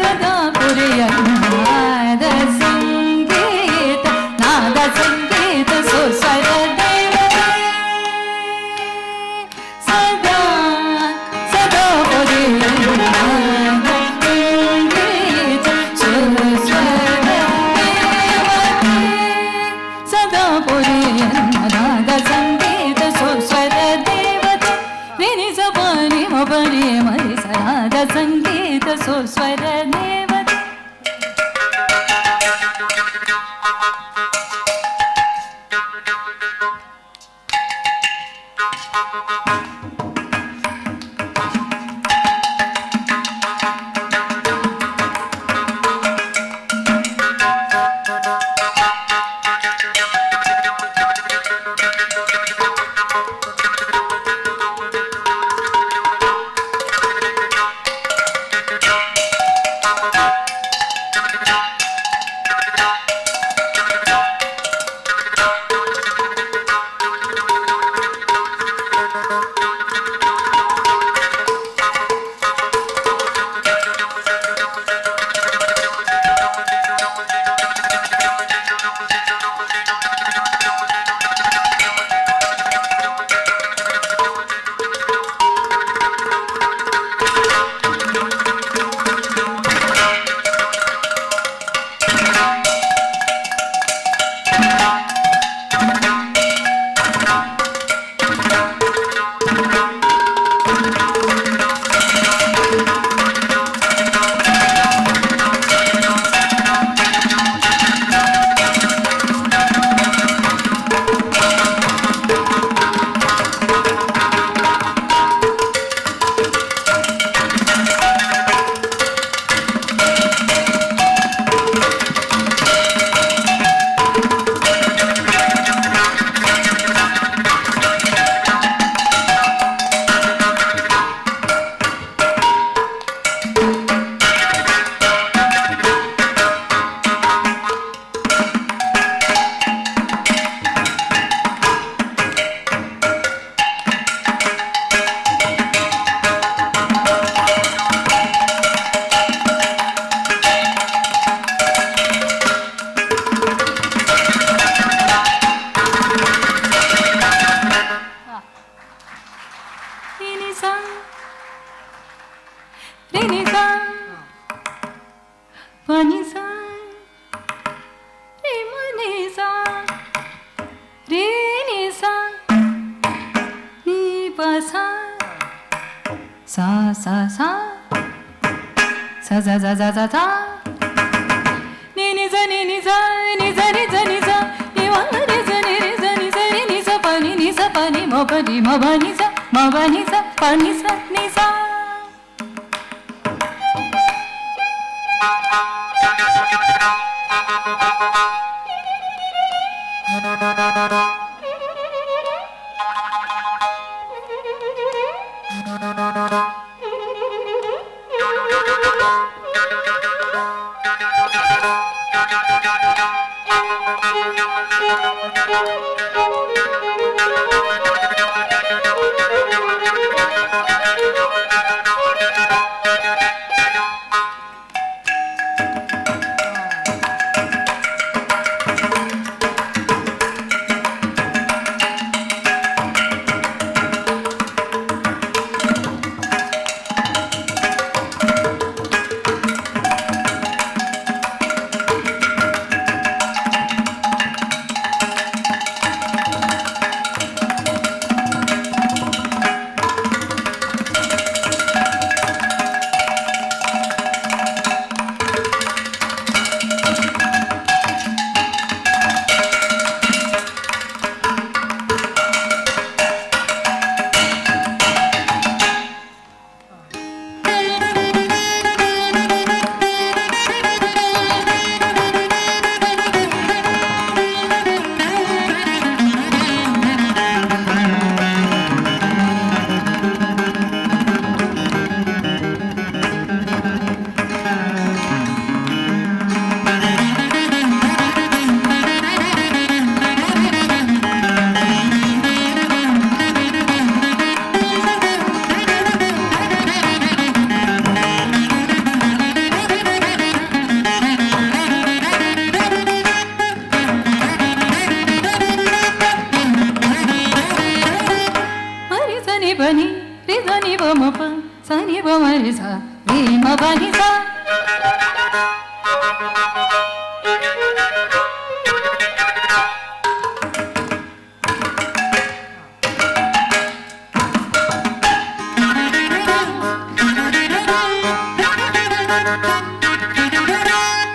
ಸದಾ ಪುರಿಯ ನಾದ ಸಂಗೀತ ಸುಸ್ವರ ದೇವತೆ ಸದಾ ಸದಾ ಪುರಿಯ ನಾದ ಸಂಗೀತ ಸುಸ್ವರ ದೇವತೆ ಸದಾ ಪುರಿಯ ನಾದ ಸಂಗೀತ ಸುಸ್ವರ ದೇವತೆ ವಿನಿಸ ಪನಿ ಮಪನಿ ಮರಿಸ ನಾದ ಸಂಗೀತ ಸುಸ್ವರ ದೇವತೆ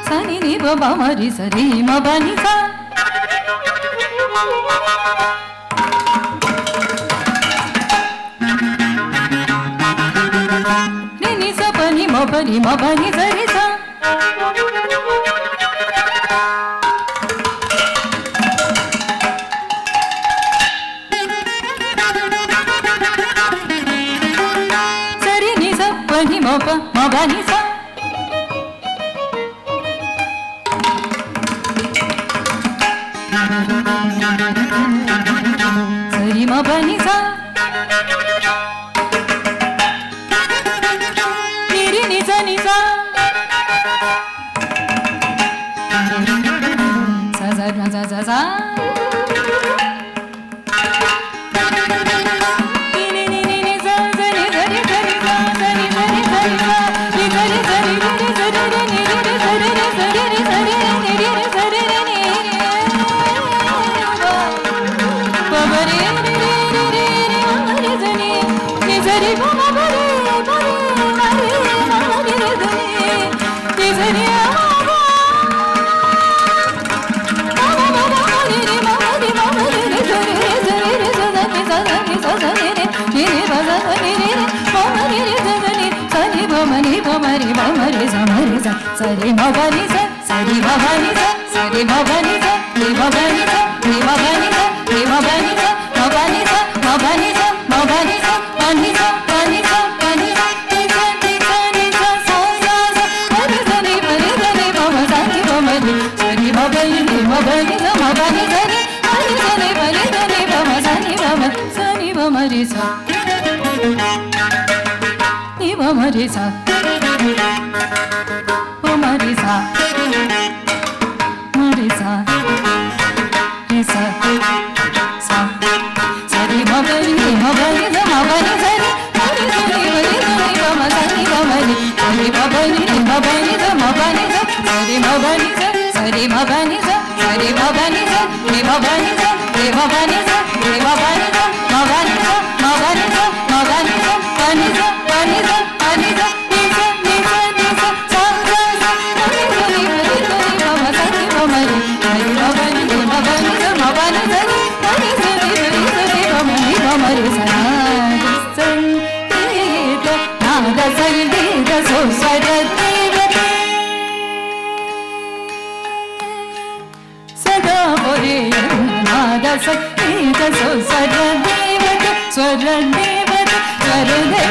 Sani ni ba ba ma ri sa ri ma ba ni sa. Ni ni sa pa ni ma ba ni sa ri sa. Sari ni sa pa ni ma ba ni sa. Sari ma ba ni sa. Ni ri ni sa ni sa. Sa sa sa sa sa sa. Ni ni ni ni ni sa sa ni sa ni sa ni sa sa ni sa ni sa ni sa. Ni sa ni sa ni ni sa ni ni ni ni sa ni ni sa ni ni sa ni ni ni ni sa ni ni ni. Ba ba ri ri ri ri ri ma ri sa ni. Ni sa ri ba ma ba ri ma ri ma ri ma ri ri sa ni. Ni sa ni ma ba. Ma ma ma ma ri ri ma ri ri sa ni sa ni sa ni sa ni sa ni ni ni ni ba sa ni ni ma ma ri ri sa ni sa ni ba ma ri sa sa ri ma ba ni sa sa ri ma ba ni sa sa ri ma ba ni sa ri ma ba ni sa ri ma ba ni sa ri ma ba ni sa ma ba ni sa ma ba ni sa ma ba ni sa pa ni sa pa ni sa pa ni sa ni sa sa sa sa ma ri sa ni ma ri sa ni ma ma sa ni ma ma ri sa ri ma ba ni sa ma ba ni sa ni ma ri sa ni ma ri sa ni ma ma sa ni ma ma sa ni ma ma ri sa ni ma ma ri sa ma ma ri sa ma ri sa ri sa sa sa ri ma ba ni sa ma ba ni sa ri ma ri sa ni ma ri sa ni ma ma sa ni ma ma ri sa ri ma ba ni sa ma ba ni sa sa ri ma ba ni sa sa ri ma ba ni sa sa ri ma ba ni sa ri ma ba ni sa ri ma ba ni sa ri ma ba ni sa ma ba ni sa ma ba ni sa ma ba ni sa pa ni sa pa ni sa pa ni sa ni sa ni sa ni sa sa sa sa ma ri sa ni ma ri sa ni ma ma sa ni ma ma ri sa ri ma ba ni sa ma ba ni sa ma ba ni sa ni ma ri sa ni ma ri sa ni ma ma ni ma ma ri sa na da sangeeta so sarati sada pore nada sangeeta so sarati swarati sarade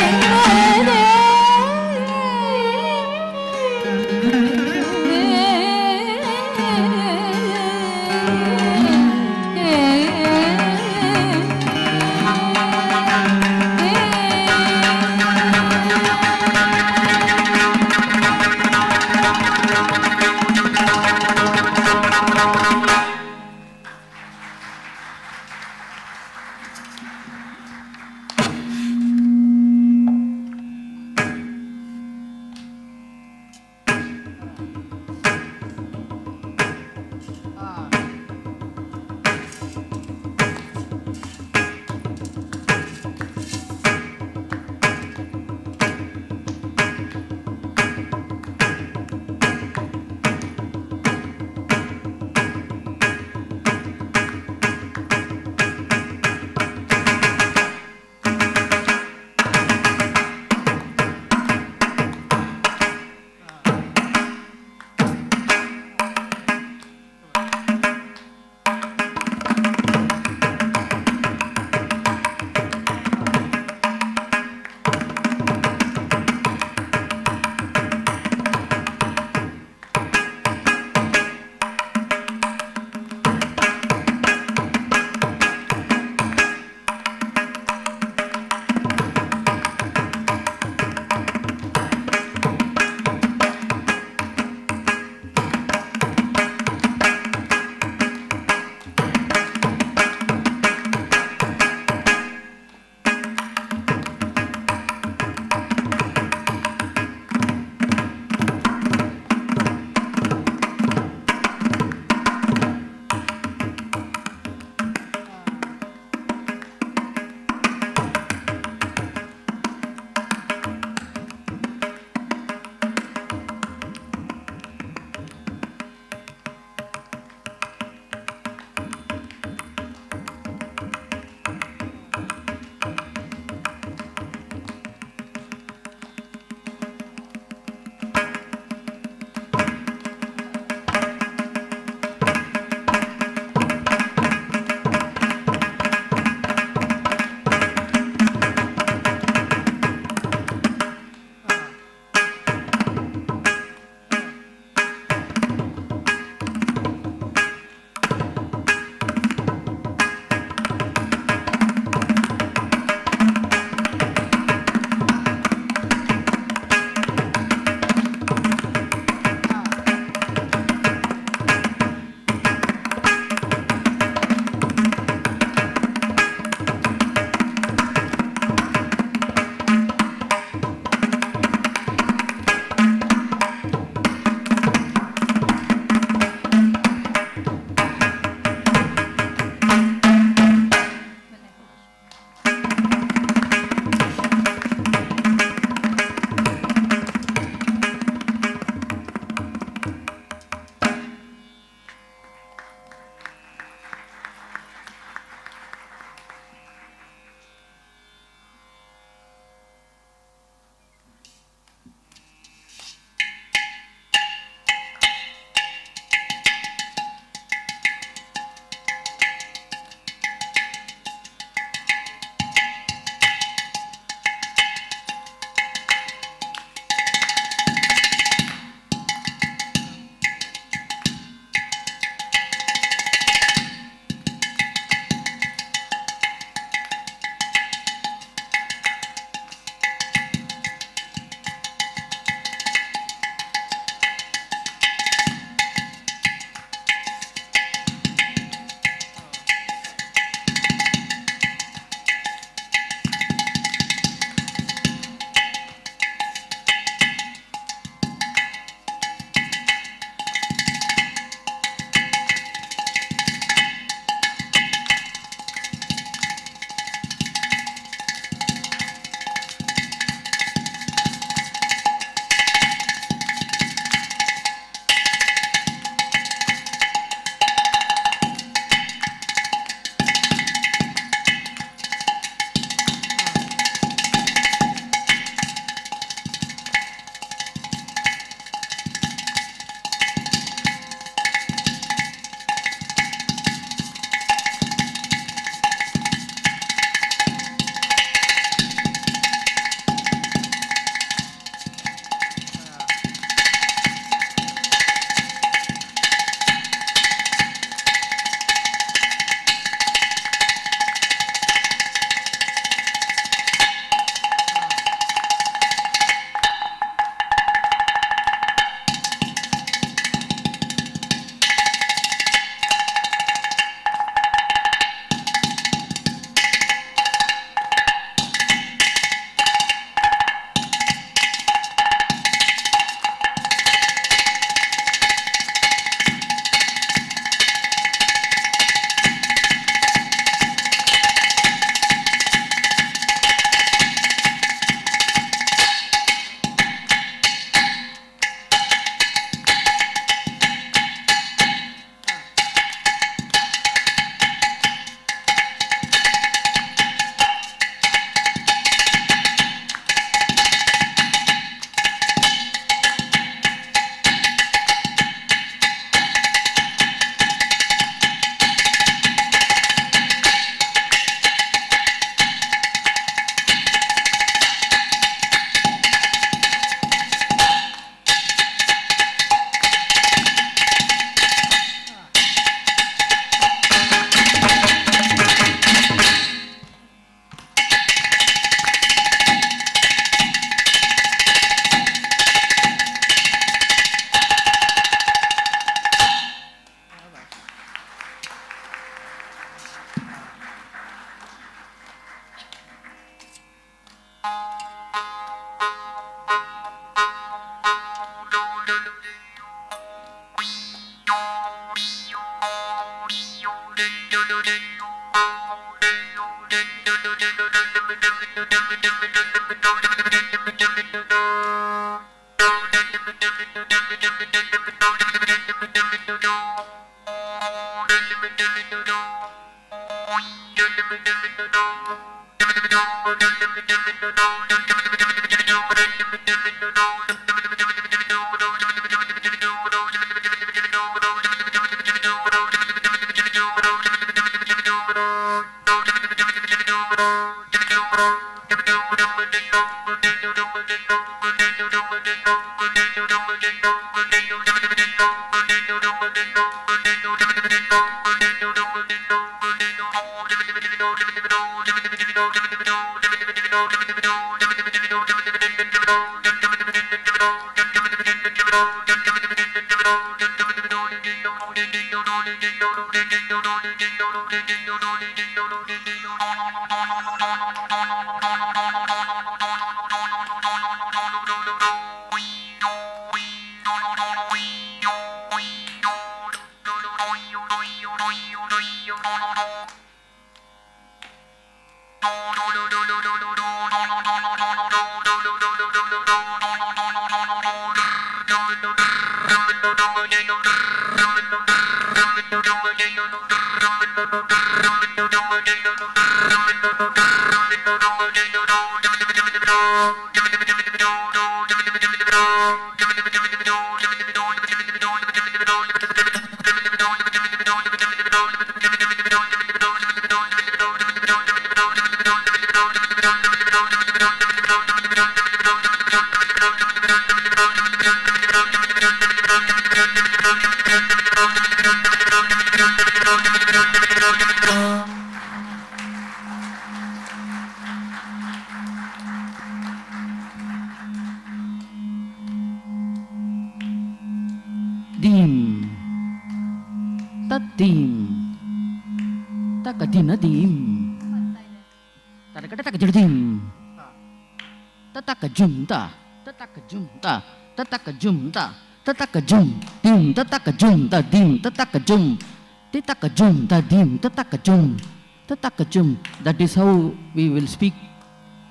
That is how we will speak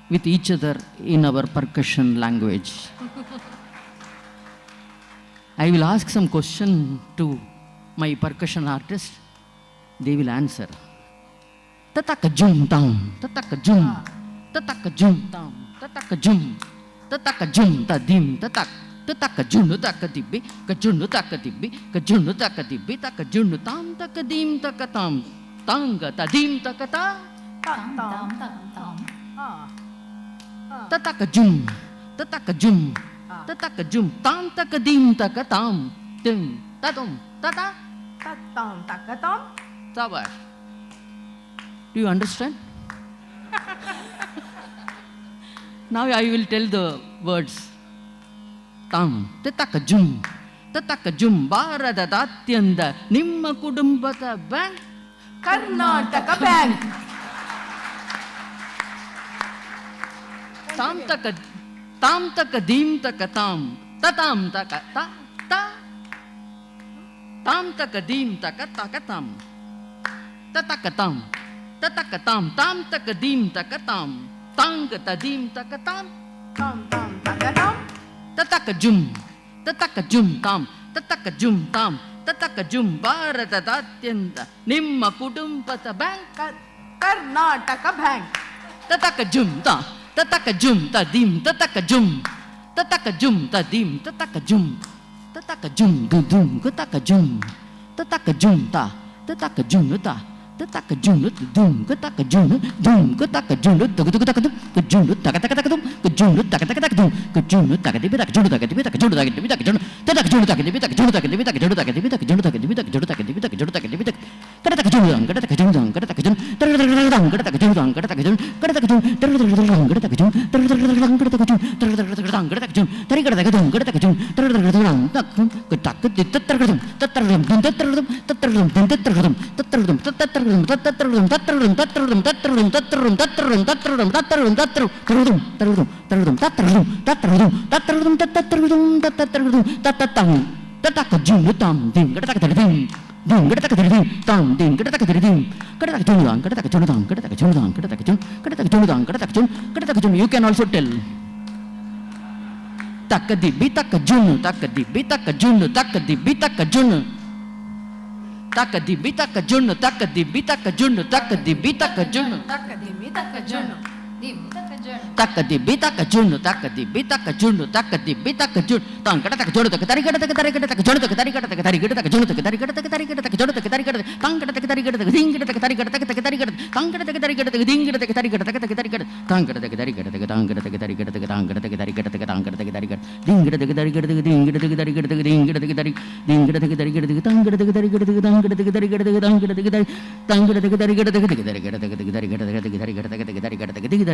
with each other in our percussion language. I will ask some question to my percussion artist. They will answer. Tatakajum tam, tatakajum, tatakajum tam, tatakajum, tatakajum tadim, tatakajunu takadibi, kajunu takadibi, kajunu takadibi, takajunu tam, takadim takatam, tanga tadim takata, tatakajum, tatakajum, tatakajum, tam takadim takatam, tim, tatum, tata, tatam takatam, sabash. Do you understand? Now I will tell the words. Tam, tatakajum, tatakajum, Bharatadatyanda, Nimma Kudumbata Bank, Karnataka Bank. Tam takadim takatam, tatam takata, tam takadim takatakatam, tatakatam, tatakatam, tam takadim takatam, tanga tadim takatam, Tam takatam. tatakajum, tatakajum tam, tatakajum tam, tatakajum, Bharatadatyanda, Nimma Kudumbata Bank, Karnataka Bank. tatakajum ta, tatakajum tadim, tatakajum, tatakajum tadim, tatakajum, tatakajum dudum, katakajum, tatakajum ta, tatakajum ta, tatakajum dudum, katakajum dum, katakajum dugudugudakadum, kajum takatakadum, kajum takatakadum, kajum takadibi, takajum takadibi, takajum takadibi, takajum, tatakajum takadibi, takajum takadibi, takajum takadibi, takajum takadibi, takajum takadibi, takajum takadibi, katakajum, katakajum, katakajum, katakajum, katakajum, katakajum, katakajum, You can also tell. Takadibi takajunu, takadibi takajunu, takadibi takajunu. Takadibi takajunu, takadibi takajunu, takadibi takajunu. Takadibi takajunu. Takadibi takajunu, takadibi takajunu, takadibi takajunu. Tangkata takajunu, takatari kata takatari kata takajunu, takatari kata takatari kata takajunu, takatari kata takatari kata takajunu, takatari kata tangkata takatari kata takading kata takatari kata takatari kata tangkata takatari kata takading kata takatari kata takatari kata tangkata takatari kata takatangkata takatari kata takatangkata takatari kata takatangkata takatari kata ding kata takatari kata takading kata takatari kata takading kata takatari ding kata takatari kata takatangkata takatari kata takatangkata takatari kata takatangkata takatari tangkata takatari kata takatari kata takatari kata takatari kata takatari kata takatari kata takatari kata takatari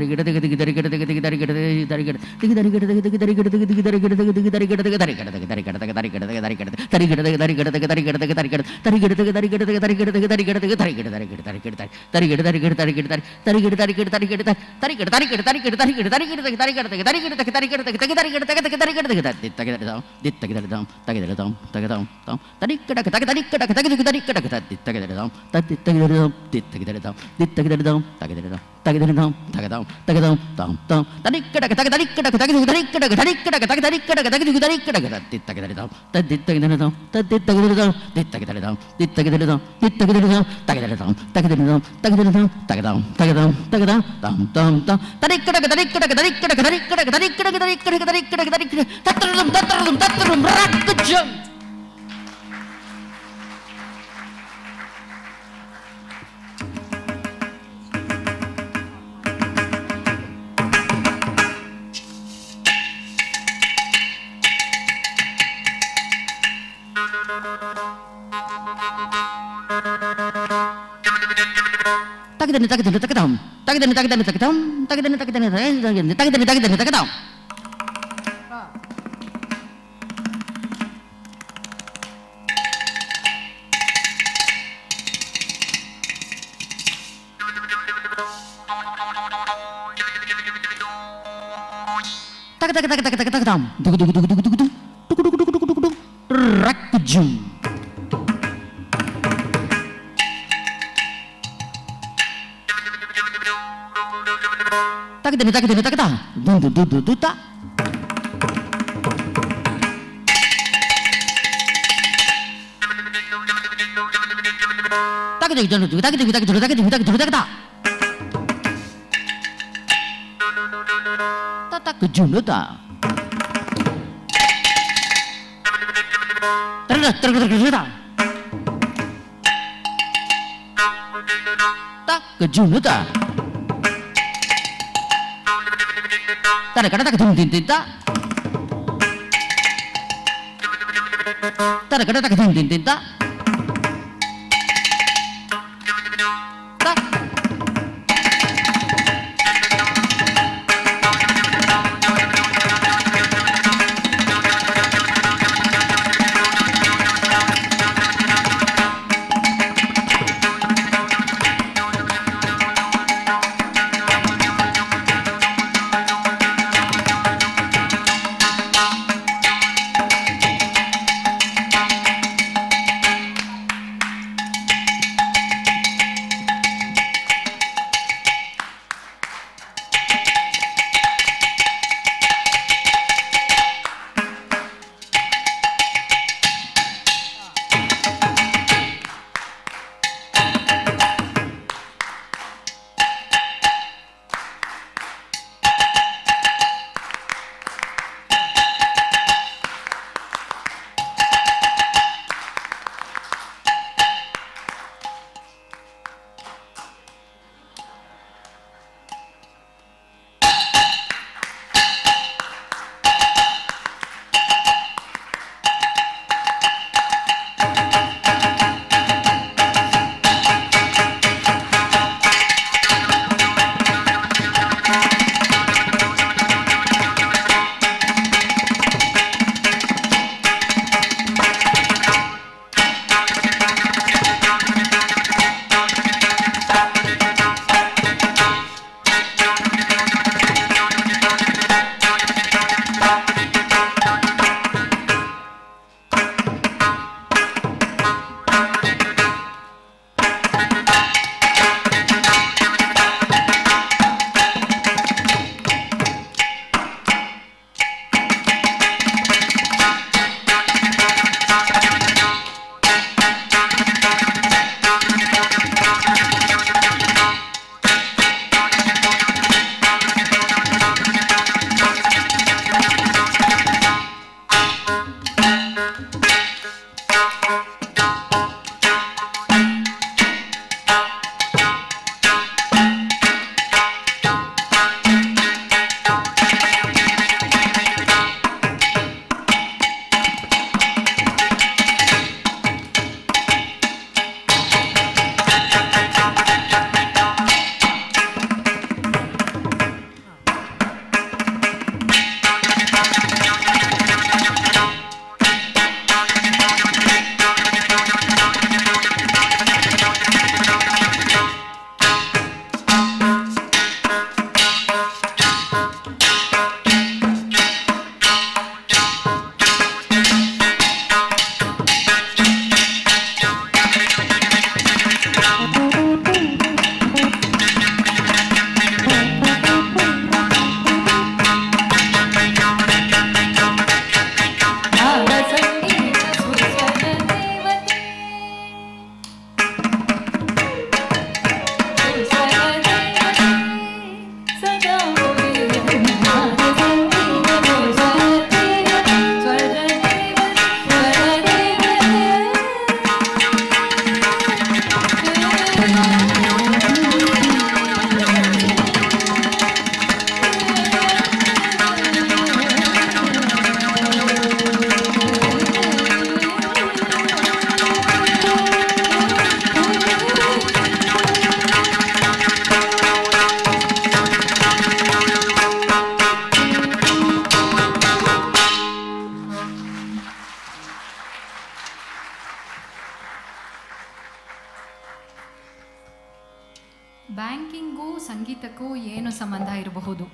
ಬ್ಯಾಂಕಿಂಗೂ ಸಂಗೀತಕ್ಕೂ ಏನು ಸಂಬಂಧ ಇರಬಹುದು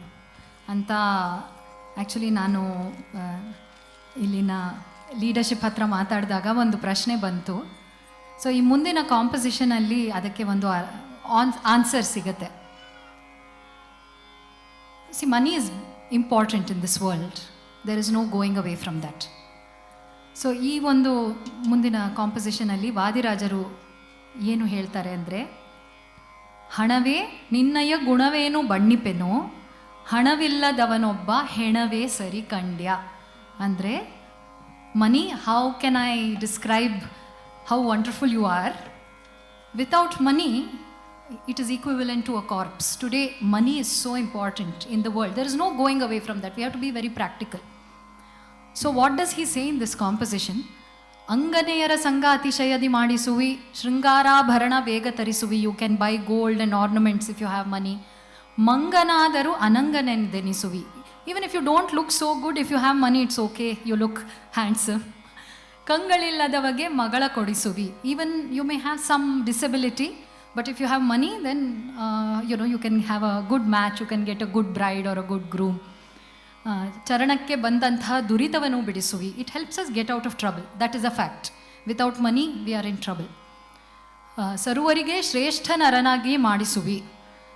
ಅಂತ actually ನಾನು ಇಲ್ಲಿನ leadership ಹತ್ರ ಮಾತಾಡಿದಾಗ ಒಂದು ಪ್ರಶ್ನೆ ಬಂತು. ಸೊ ಈ ಮುಂದಿನ ಕಾಂಪೊಸಿಷನಲ್ಲಿ ಅದಕ್ಕೆ ಒಂದು ಆನ್ಸರ್ ಸಿಗುತ್ತೆ. See money is important in this world, there is no going away from that. So ಈ ಒಂದು ಮುಂದಿನ ಕಾಂಪೊಸಿಷನಲ್ಲಿ ವಾದಿರಾಜರು ಏನು ಹೇಳ್ತಾರೆ ಅಂದರೆ, ಹಣವೇ ನಿನ್ನಯ ಗುಣವೇನು ಬಣ್ಣಿಪೆನು, ಹಣವಿಲ್ಲದವನೊಬ್ಬ ಹೆಣವೇ ಸರಿ ಕಂಡ್ಯ. ಅಂದರೆ money, how can I describe how wonderful you are? Without money it is equivalent to a corpse. Today money is so important in the world, there is no going away from that. We have to be very practical. So what does he say in this composition? ಅಂಗನೆಯರ ಸಂಘ ಅತಿಶಯದಿ ಮಾಡಿಸುವಿ, ಶೃಂಗಾರಾಭರಣ ಬೇಗ ತರಿಸುವಿ. You can buy gold and ornaments if you have money. ಮಂಗನಾದರೂ ಅನಂಗನೆಂದೆನಿಸುವಿ. Even if you don't look so good, if you have money it's okay, you look handsome. ಕಂಗಳಿಲ್ಲದವಗೆ ಮಗಳ ಕೊಡಿಸುವಿ. Even you may have some disability, but if you have money, then you can have a good match, you can get a good bride or a good groom. ಚರಣಕ್ಕೆ ಬಂದಂತಹ ದುರಿತವನ್ನು ಬಿಡಿಸುವಿ. It helps us get out of trouble, that is a fact. Without money we are in trouble. ಸರ್ವರಿಗೆ ಶ್ರೇಷ್ಠ ನರನಾಗಿ ಮಾಡಿಸುವಿ.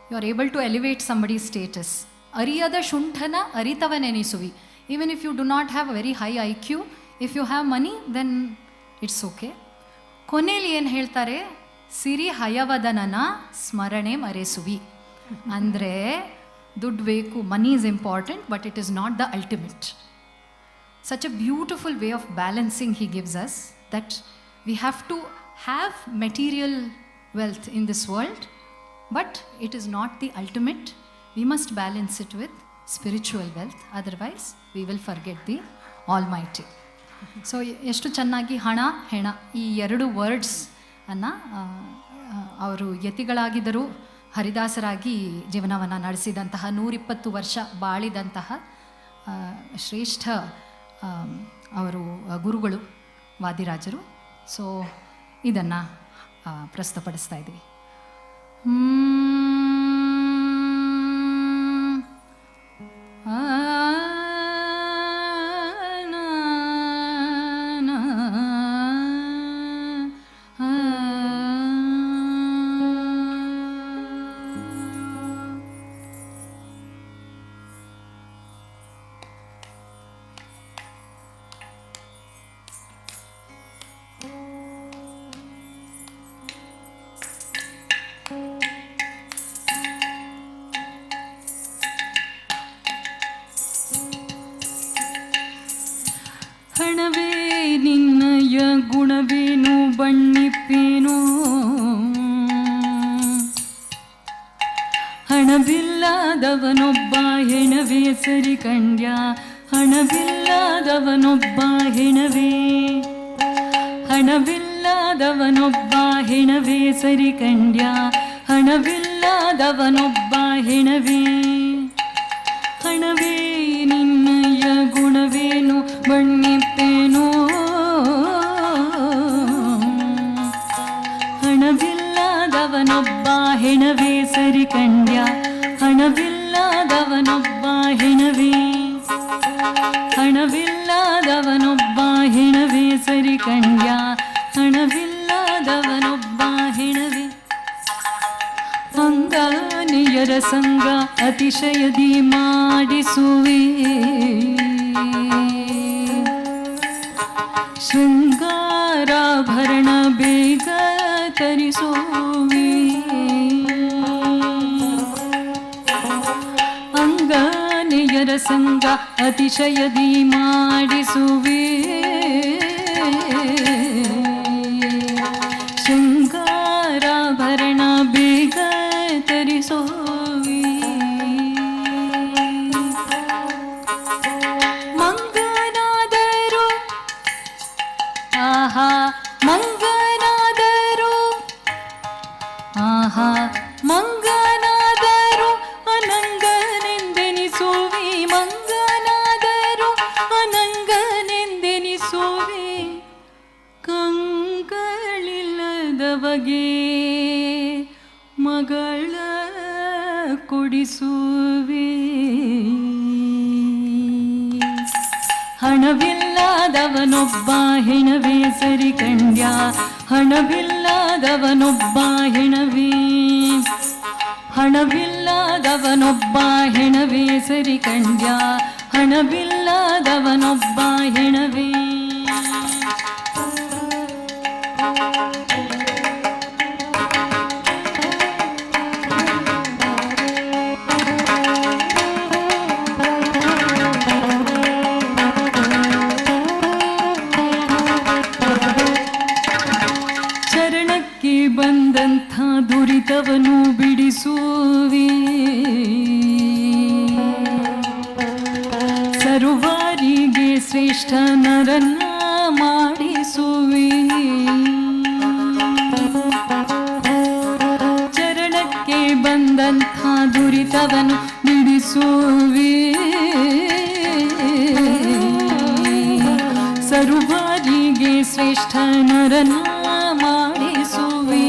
You are able to elevate somebody status. ಅರಿಯದ ಶುಂಠನ ಅರಿತವನೆನಿಸುವಿ. Even if you do not have a very high IQ, if you have money then it's okay. ಕೊನೆಯಲ್ಲಿ ಏನು ಹೇಳ್ತಾರೆ? ಸಿರಿ ಹಯವದನನ ಸ್ಮರಣೆ ಮರೆಸುವಿ. ಅಂದರೆ ದುಡ್ಡು ಬೇಕು, money is important, but it is not the ultimate. Such a beautiful way of balancing he gives us, that we have to have material wealth in this world, but it is not the ultimate. We must balance it with spiritual wealth, otherwise we will forget the almighty. So ಎಷ್ಟು ಚೆನ್ನಾಗಿ ಹಣ ಹೆಣ ಈ ಎರಡು words ಅನ್ನು ಅವರು ಯತಿಗಳಾಗಿದ್ದರೂ ಹರಿದಾಸರಾಗಿ ಜೀವನವನ್ನು ನಡೆಸಿದಂತಹ 120 ವರ್ಷ ಬಾಳಿದಂತಹ ಶ್ರೇಷ್ಠ ಅವರು ಗುರುಗಳು ವಾದಿರಾಜರು. ಸೊ ಇದನ್ನು ಪ್ರಸ್ತುತಪಡಿಸ್ತಾ ಇದ್ದೀವಿ. ಹಣವೇ ನಿನ್ನಯ ಗುಣವೇನು ಬಣ್ಣಿಪ್ಪೇನೋ, ಹಣವಿಲ್ಲದವನೊಬ್ಬ ಹೆಣವೇ ಸರಿ ಕಂಡ್ಯ. ಹಣವಿಲ್ಲದವನೊಬ್ಬ ಹೆಣವೇ, ಹಣವಿಲ್ಲದವನೊಬ್ಬ ಹೆಣವೇ ಸರಿ ಕಂಡ್ಯ. ಹಣವಿಲ್ಲದವನೊಬ್ಬ ಹೆಣವೇ, ಹಣವೇ ನಿನ್ನಯ ಗುಣವೇನು ಬಣ್ಣಿಪ್ಪೇನೋ, ಹಣವಿಲ್ಲದವನೊಬ್ಬ ಹೆಣವೇ ಸರಿ ಕಂಡ್ಯ. ಹಣವಿಲ್ಲದವನೊಬ್ಬ ಹೆಣವೇ, ಹಣವಿಲ್ಲದವನೊಬ್ಬ ಹೆಣವೇ ಸರಿ ಕಂಡ್ಯ. ಹಣವಿಲ್ಲದವನೊಬ್ಬ ಹೆಣವೇ. ಅಂಗಾನಿಯರ ಸಂಗ ಅತಿಶಯದಿ ಮಾಡಿಸುವೆ, ಶೃಂಗಾರಾಭರಣ ಬೇಗ ತರಿಸುವೆ. ಅಂಗಾನಿಯರ ಸಂಗ ಅತಿಶಯದಿ ಮಾಡಿಸುವೆ, ಶೃಂಗಾರಾಭರಣ ಬೇಗ ತರಿಸುವೆ. ಮಂಗನಾದರು ಆಹಾ, ಮಂಗನಾದರು ಆಹಾ, ಮಂಗನಾದರು ಅನಂಗನೆಂದೆನಿಸುವೆ. ಮಂಗನಾದರು ಅನಂಗನೆಂದೆನಿಸುವೆ. ಕಂಗಳಿಲ್ಲದವಗೆ ಮಗಳ ಕೊಡಿಸುವೆ. ಹಣವಿಲ್ಲದವನೊಬ್ಬ ಹೆಣವೇ ಸರಿ ಕಂಡ್ಯ, ಹಣವಿಲ್ಲದವನೊಬ್ಬ ಹೆಣವೇ, ಹಣವಿಲ್ಲದವನೊಬ್ಬ ಹೆಣವೇ ಸರಿ ಕಂಡ್ಯ, ಹಣವಿಲ್ಲದವನೊಬ್ಬ ಹೆಣವೇ. ಚರಣಕ್ಕೆ ಬಂದಂಥ ದುರಿತವನು ಬಿಡಿಸುವೆ. ಸರುವಾರಿಗೆ ಶ್ರೇಷ್ಠ ನರನ್ನ ಮಾಡಿಸುವೆ. ಚರಣಕ್ಕೆ ಬಂದಂಥ ದುರಿತವನು ಬಿಡಿಸುವೆ. ಸರುವಾರಿಗೆ ಶ್ರೇಷ್ಠ ನರನ್ನ ಮಾಡಿಸುವೆ.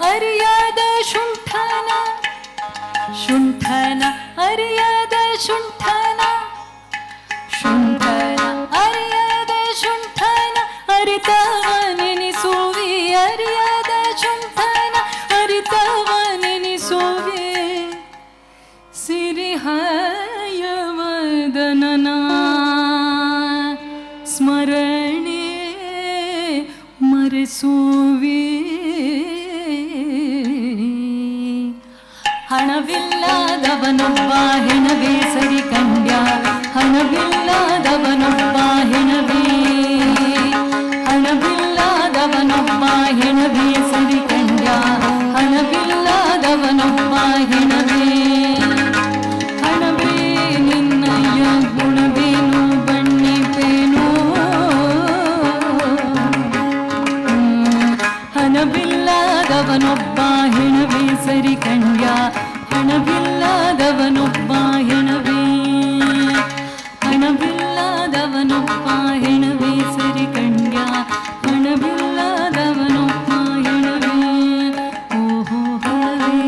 ಅರಿಯಾದ ಶುಂಠನ ಶುಂಠನ ಅರಿಯಾದ ಶುಂಠನ ಶುಂಠನ ಅರಿಯಾದ ಶುಂಠನ ಅರಿತವ ನೆನೆಸುವೆ. ಅರಿಯಾದ ಶುಂಠನ ಅರಿತವ ನೆನೆಸುವೆ. ಸಿರಿಹಯವದನನ ಸ್ಮರಣೆ ಮರೆಸುವೆ. ಹಣವಿಲ್ಲದವನೊಬ್ಬ ಹೆಣವೇ ಸರಿ ಕಂಡ್ಯ, ಹಣವಿಲ್ಲದವನೊಬ್ಬ ಹೆಣವೇ, ಹಣವಿಲ್ಲದವನೊಬ್ಬ ಹೆಣವೇ ಸರಿ ಕಂಡ್ಯ, ಹಣವಿಲ್ಲದವನೊಬ್ಬ ಹೆಣವೇ. ಹಣವೇ ನಿನ್ನಯ ಗುಣವೇನು ಬಣ್ಣಿಪೇನು, ಹಣವಿಲ್ಲದವನೊಬ್ಬ ಹೆಣವೇ ಸರಿ ಕಂಡ್ಯ, ಹಣವಿಲ್ಲದವನೊಬ್ಬ ಹೆಣವೇ, ಹಣವಿಲ್ಲದವನೊಬ್ಬ ಹೆಣವೇ ಸರಿ ಕಂಡ್ಯ, ಹಣವಿಲ್ಲದವನೊಬ್ಬ ಹೆಣವೇ. ಓಹೋ ಹಣವೇ,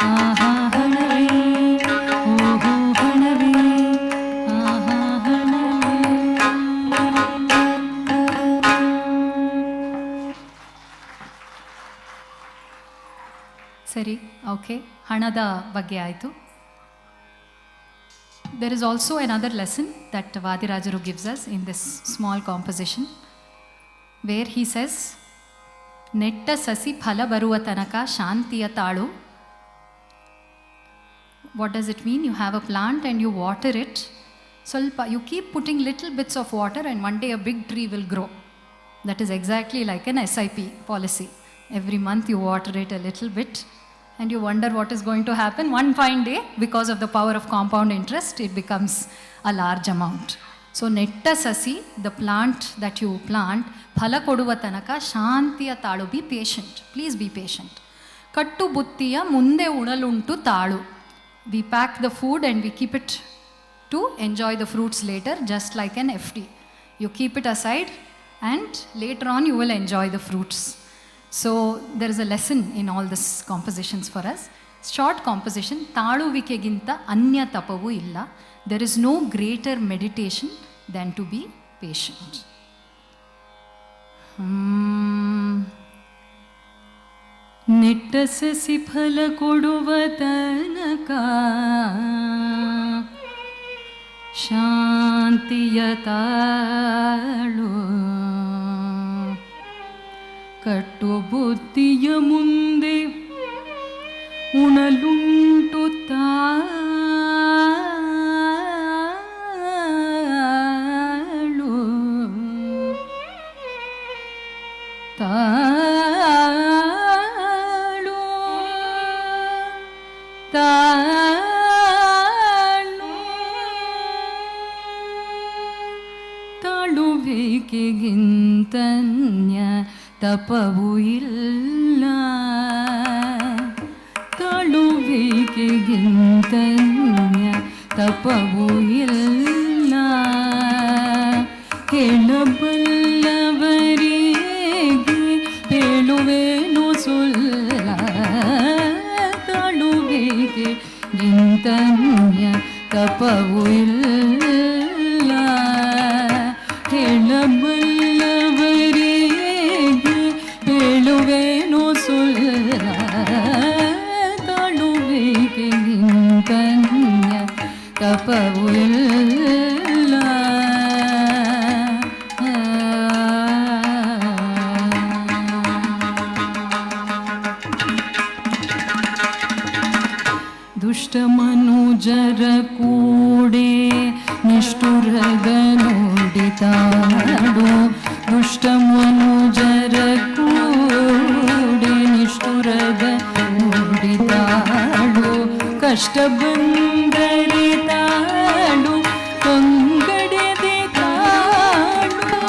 ಆಹಾ ಹಣವೇ, ಓಹೋ ಹಣವೇ, ಆಹಾ ಹಣವೇ. ಸರಿ, ಓಕೆ, ಹಣದ ಬಗ್ಗೆ ಆಯಿತು. There is also another lesson that Vadirajaru gives us in this small composition, where he says, ನೆಟ್ಟ ಸಸಿ ಫಲ ಬರುವ ತನಕ ಶಾಂತಿಯ ತಾಳು. What does it mean? You have a plant and you water it. ಸ್ವಲ್ಪ, you keep putting little bits of water and one day a big tree will grow. That is exactly like an SIP policy. Every month you water it a little bit and you wonder what is going to happen. One fine day, because of the power of compound interest, it becomes a large amount. So netta sasi, the plant that you plant, phala koduva tanaka shantiya talu. Be patient. Please be patient. Kattu buttiya munde unaluntu talu. We pack the food and we keep it to enjoy the fruits later, just like an FD. You keep it aside and later on you will enjoy the fruits. So there is a lesson in all these compositions for us. Short composition, ತಾಳುವಿಕೆಗಿಂತ ಅನ್ಯ ತಪವೂ ಇಲ್ಲ. There is no greater meditation than to be patient. ನೆಟ್ಟ ಸಸಿ ಫಲ ಕೊಡುವ ತನಕ ಶಾಂತಿಯ ತಾಳು. ಕಟ್ಟು ಬುದ್ಧಿಯ ಮುಂದೆ ಉಣಲುಂಟು ತಾಳು. ತಾಳು ತಾಳು ತಾಳುವಿಕೆಗಿಂತನ್ಯ ತಪವೂ ಇಲ್ಲ. ತಾಳುವಿಕೆಗಿಂತನ್ಯ ತಪವೂ ಇಲ್ಲ. ಹೇಳಬಲ್ಲವರಿಗೆ ಹೇಳುವೇನು ಸುಲ್ಲ. ಗಿಂತನ್ಯ ತಪವು ಇಲ್ಲ ಹೇಳಬಲ್ಲವರಿಗೆ ಹೇಳುವೇನು ಸುಳ್ಳ ತಾಳುವಿಗೆ ಗಿಂತನ್ಯ ತಪವು ಇಲ್ಲ ದುಷ್ಟ ಮನುಜರ ಕೂಡೆ ನಿಷ್ಠುರದ ನುಡಿತಾಡು ದುಷ್ಟ ಮನುಜರ ಕೂಡೆ ನಿಷ್ಠುರದ ನುಡಿತಾಡು ಕಷ್ಟ ಬಂದರೆ ತಾಡು ಕೊಂಗಡೆದೆ ತಾಡು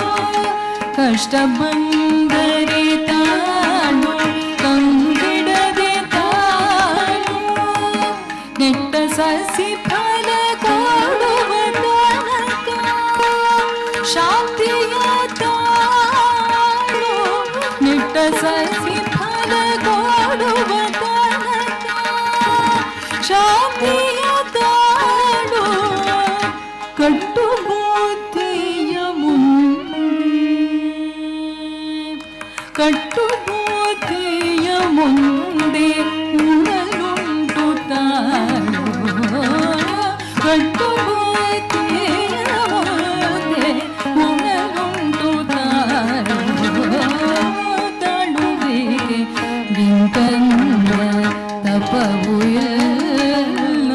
ಕಷ್ಟ ಬಂದರೆ ತಾಡು ಕೊಂಗಡದೆ ತಾಡು ನೆಟ್ಟ ಸಸಿ ಫಲ ಕೊಡುವ ತನಕ ಶಾಂತಿಯ ತಾಳು ನೆಟ್ಟ ಸಸಿ ಫಲ ಕೊಡುವ ತನಕ ಶಾಂತಿಯ ತಾಳು ಕಟ್ಟು ಬುದ್ಧಿಯ ಮುಂದೆ ಕಟ್ಟು ಬುದ್ಧಿಯ ಮುಂದೆ ಉಣಲುಂಟು ತಾಳು ಕಟ್ಟು ಬುದ್ಧಿಯ ಮುಂದೆ ಉಣಲುಂಟು ತಾಳು ತಾಳುವಿಗೆ ಗಿಂತನ್ಯ ತಪವು ಇಲ್ಲ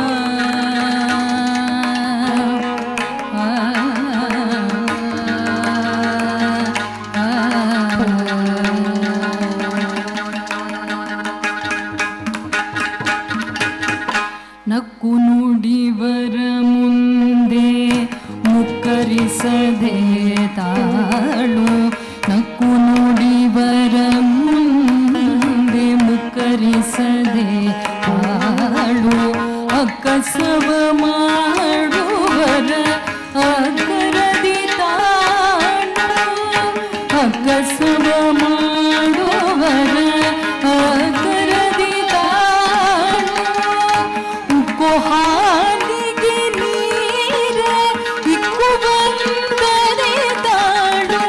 ನಕ್ಕು ನುಡಿವರ ಮುಂದೆ ಮುಕ್ಕರಿಸದೆ ತಾಳು ನಕ್ಕು ನುಡಿವರ ಮುಂದೆ ಮುಕ್ಕರಿಸದೆ ತಾಳು ಅಕ್ಕಸವ ಮಾಡುವರ ಅಕ್ಕರದಿ ತಾಳು ಅಕ್ಕಸವ ಮಾಡುವರ ಅಕ್ಕರದಿ ತಾಳು ಉಕ್ಕೋ ಹಾಲಿಗೆ ನೀರ ಇಕ್ಕು ಬಂದರೆ ತಾಳು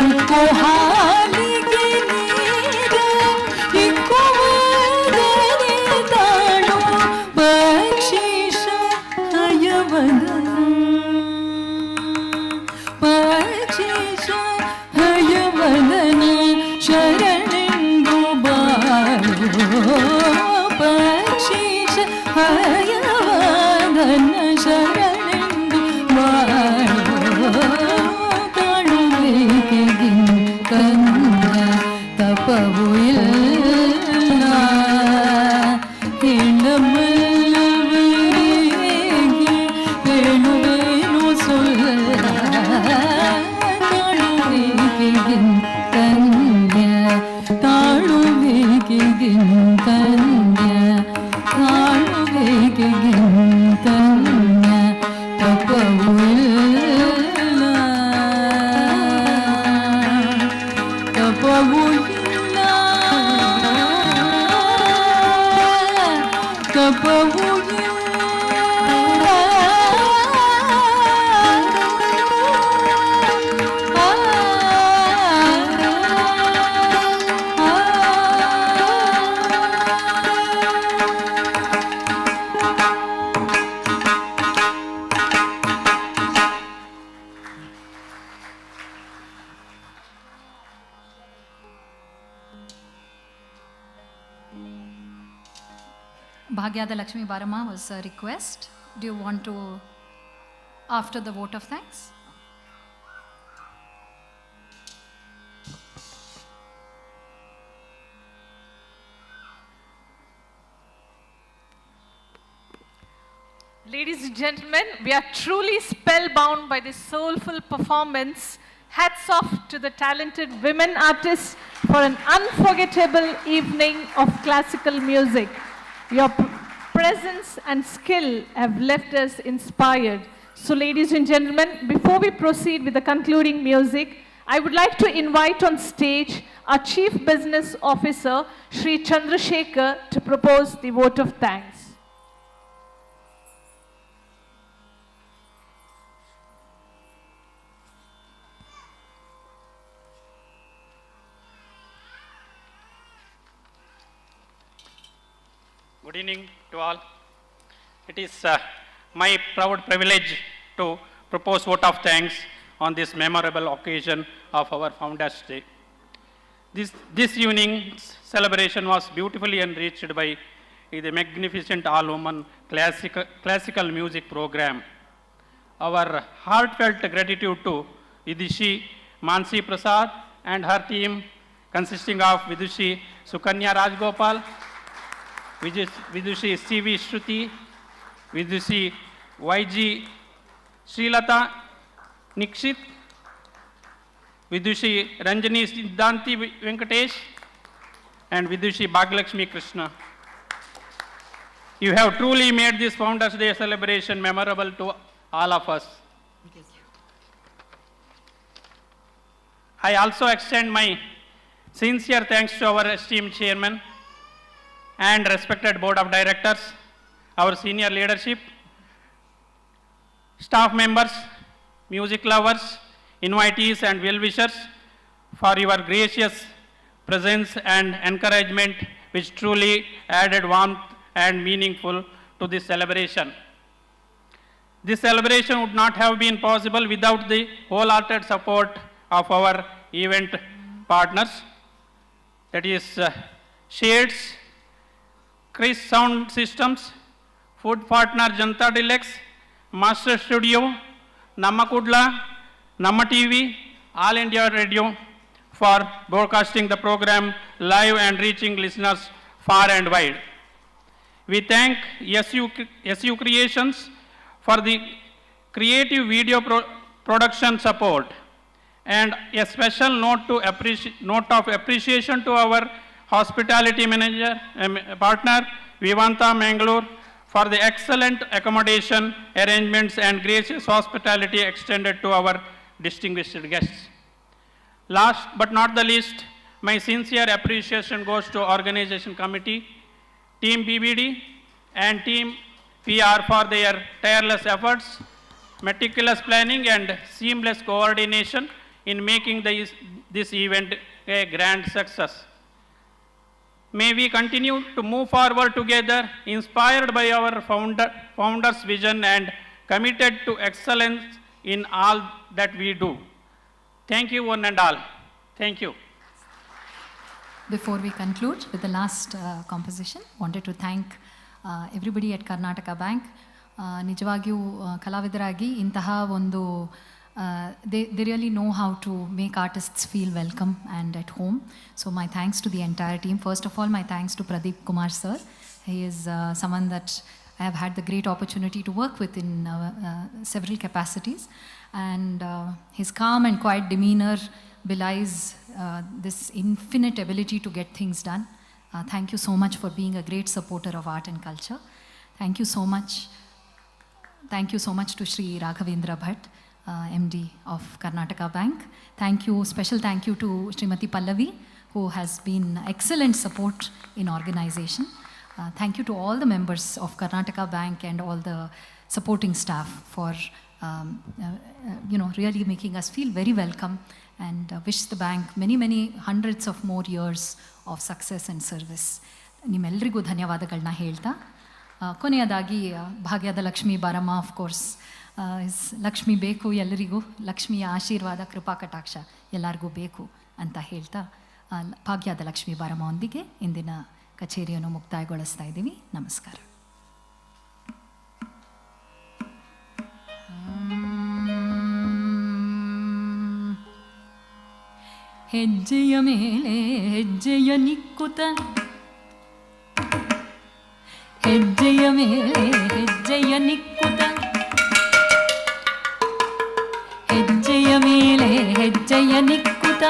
ಉಕ್ಕೋ ಹಾಲಿಗೆ ನೀರ ಇಕ್ಕು ಬಂದರೆ ತಾಳು ಪಕ್ಷೀಶ ಹಯವದನ ಪಕ್ಷೀಶ ಹಯವದನ ಶರಣೆಂದು ಬಾಳು ಪಕ್ಷೀಶ ಹಯವದನ ಶರಣೆಂದು ಬಾಳು ತಾಳುವಿಗೆ ಗಿಂತನ್ಯ ತಪವು ಇಲ್ಲ ಹೇಳಬಲ್ಲವರಿಗೆ ಹೇಳುವೇನು ಸುಳ್ಳ ತಾಳುವಿಗೆ ಗಿಂತನ್ಯ ತಾಳುವಿಗೆ ಗಿಂತನ್ಯ ತಾಳುವಿಗೆ ಗಿಂತನ್ಯ ತಪವು ಇಲ್ಲ ತಪವು ಇಲ್ಲ ತಪವು Bhagyada Lakshmi Barama was a request. Do you want to, after the vote of thanks? Ladies and gentlemen, we are truly spellbound by this soulful performance. Hats off to the talented women artists for an unforgettable evening of classical music. Your presence and skill have left us inspired. So ladies and gentlemen, before we proceed with the concluding music, I would like to invite on stage our Chief Business Officer, Shri Chandrasekhar, to propose the vote of thanks. Good evening to all. It is my proud privilege to propose vote of thanks on this memorable occasion of our Founders Day. This evening's celebration was beautifully enriched by the magnificent all-woman classical music program. Our heartfelt gratitude to Vidushi Mansi Prasad and her team consisting of Vidushi Sukanya Rajgopal, Vidushi C.V. Shruti, Vidushi Y.G. Srilata Nikshit, Vidushi Ranjani Siddhanti Venkatesh, and Vidushi Bhaglakshmi Krishna. You have truly made this Founders Day celebration memorable to all of us. I also extend my sincere thanks to our esteemed chairman and respected board of directors, our senior leadership, staff members, music lovers, invitees and well-wishers for your gracious presence and encouragement, which truly added warmth and meaningful to this celebration. This celebration would not have been possible without the wholehearted support of our event partners, that is Shades, Chris Sound Systems, Food Partner Janta Deluxe, Master Studio, Namma TV, All India Radio for broadcasting the program live and reaching listeners far and wide. We thank SU Creations for the creative video production support, and a special note of appreciation to our hospitality manager partner Vivanta Mangalore for the excellent accommodation arrangements and gracious hospitality extended to our distinguished guests. Last but not the least, my sincere appreciation goes to organization committee, team BBD and team PR for their tireless efforts, meticulous planning and seamless coordination in making this event a grand success. May we continue to move forward together, inspired by our founder's vision and committed to excellence in all that we do. Thank you one and all. Thank you. Before we conclude with the last composition, wanted to thank everybody at Karnataka Bank. ನಿಜವಾಗಿಯೂ ಕಲಾವಿದರಾಗಿ ಇಂತಹ ಒಂದು they really know how to make artists feel welcome and at home. So my thanks to the entire team. First of all, my thanks to Pradeep Kumar sir. He is someone that I have had the great opportunity to work with in several capacities, and his calm and quiet demeanor belies this infinite ability to get things done. Thank you so much for being a great supporter of art and culture. Thank you so much. Thank you so much to Shri Raghavendra Bhatt, MD of Karnataka Bank. Thank you, special thank you to Srimati Pallavi, who has been excellent support in organization. Thank you to all the members of Karnataka Bank and all the supporting staff for really making us feel very welcome, and wish the bank many hundreds of more years of success and service. ನಿಮ್ಮೆಲ್ಲರಿಗೂ ಧನ್ಯವಾದಗಳನ್ನ ಹೇಳ್ತಾ ಕೊನೆಯದಾಗಿ ಭಾಗ್ಯದ ಲಕ್ಷ್ಮೀ ಬಾರಮ್ಮ, of course Lakshmi ಬೇಕು ಎಲ್ಲರಿಗೂ, ಲಕ್ಷ್ಮಿಯ ಆಶೀರ್ವಾದ ಕೃಪಾ ಕಟಾಕ್ಷ ಎಲ್ಲರಿಗೂ ಬೇಕು ಅಂತ ಹೇಳ್ತಾ ಭಾಗ್ಯದ ಲಕ್ಷ್ಮೀ ಬಾರಮ್ಮೊಂದಿಗೆ ಇಂದಿನ ಕಚೇರಿಯನ್ನು ಮುಕ್ತಾಯಗೊಳಿಸ್ತಾ ಇದ್ದೀವಿ. ನಮಸ್ಕಾರ. ಹೆಜ್ಜೆಯ ಮೇಲೆ ಹೆಜ್ಜೆಯ ನಿಕ್ಕುತ, ಹೆಜ್ಜೆಯ ಮೇಲೆ ಹೆಜ್ಜೆಯ ನಿಕ್ಕುತ, ಹೆಜ್ಜೆಯ ಮೇಲೆ ಹೆಜ್ಜೆಯ ನಿಕ್ಕುತ,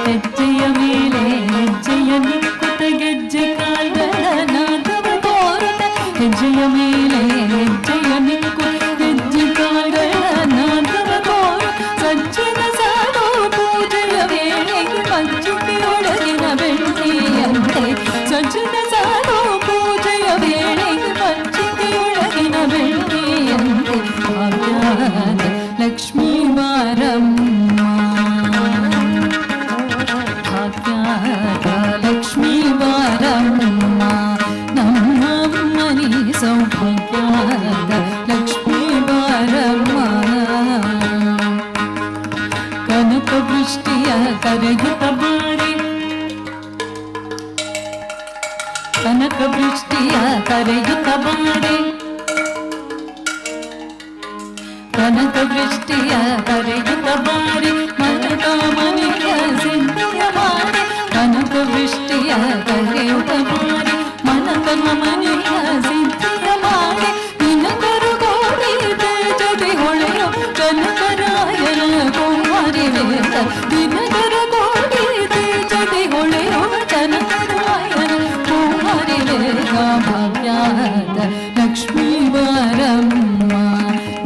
ಹೆಜ್ಜೆಯ ಮೇಲೆ ಹೆಜ್ಜೆಯ ನಿಕ್ಕುತ, ಗೆಜ್ಜೆ ಕಾಲ್ಗಳ ನಾದವ ತೋರುತ, ಹೆಜ್ಜೆಯ ಮೇಲೆ ಹೆಜ್ಜೆಯ ನಿಕ್ಕುತ, ಗೆಜ್ಜೆ ಕಾಲ್ಗಳ ನಾದವ ತೋರುತ, ಸಜ್ಜನ ಸಾರೋ ಪೂಜೆಯ ವೇಳೆಗೆ ಪಂಚುಕಿಯೊಳಗಿನ ಬೆಳ್ಳಿಯಂತೆ, ಸಜ್ಜನ ಸಾರೋ ಪೂಜೆಯ ವೇಳೆಗೆ ಪಂಚುಕಿಯೊಳಗಿನ ಬೆಳ್ಳಿಯಂತೆ, ಭಾಗ್ಯದ ಲಕ್ಷ್ಮೀ ಬಾರಮ್ಮ, ಭಾಗ್ಯದ ಲಕ್ಷ್ಮೀ ಬಾರಮ್ಮ. ಕನಕ ವೃಷ್ಟಿಯ ಕರೆಯುತ್ತ ಬಾರಿ ಮನಕಾಮನೆಯ ಸಿದ್ಧಿಯ ಮಾಡಿ ಕನಕ ವೃಷ್ಟಿಯ ಕರೆಯುತ್ತ ಬಾರಿ ಮನಕಾಮನೆಯ ಸಿದ್ಧಿಯ ಮಾಡಿ ದಿನಕರು ಗೋರಿ ತೇಜದಿ ಹೊಳೆಯೋ ಕನಕರಾಯನ ಕುಮಾರಿ ವೇದ ದಿನಕರ ಗೋರಿ ತೇಜದಿ ಹೊಳೆಯೋ ಕನಕರಾಯನ ಕುಮಾರಿ ವೇದ ಭಾಗ್ಯದ ಲಕ್ಷ್ಮೀ ಬಾರಮ್ಮ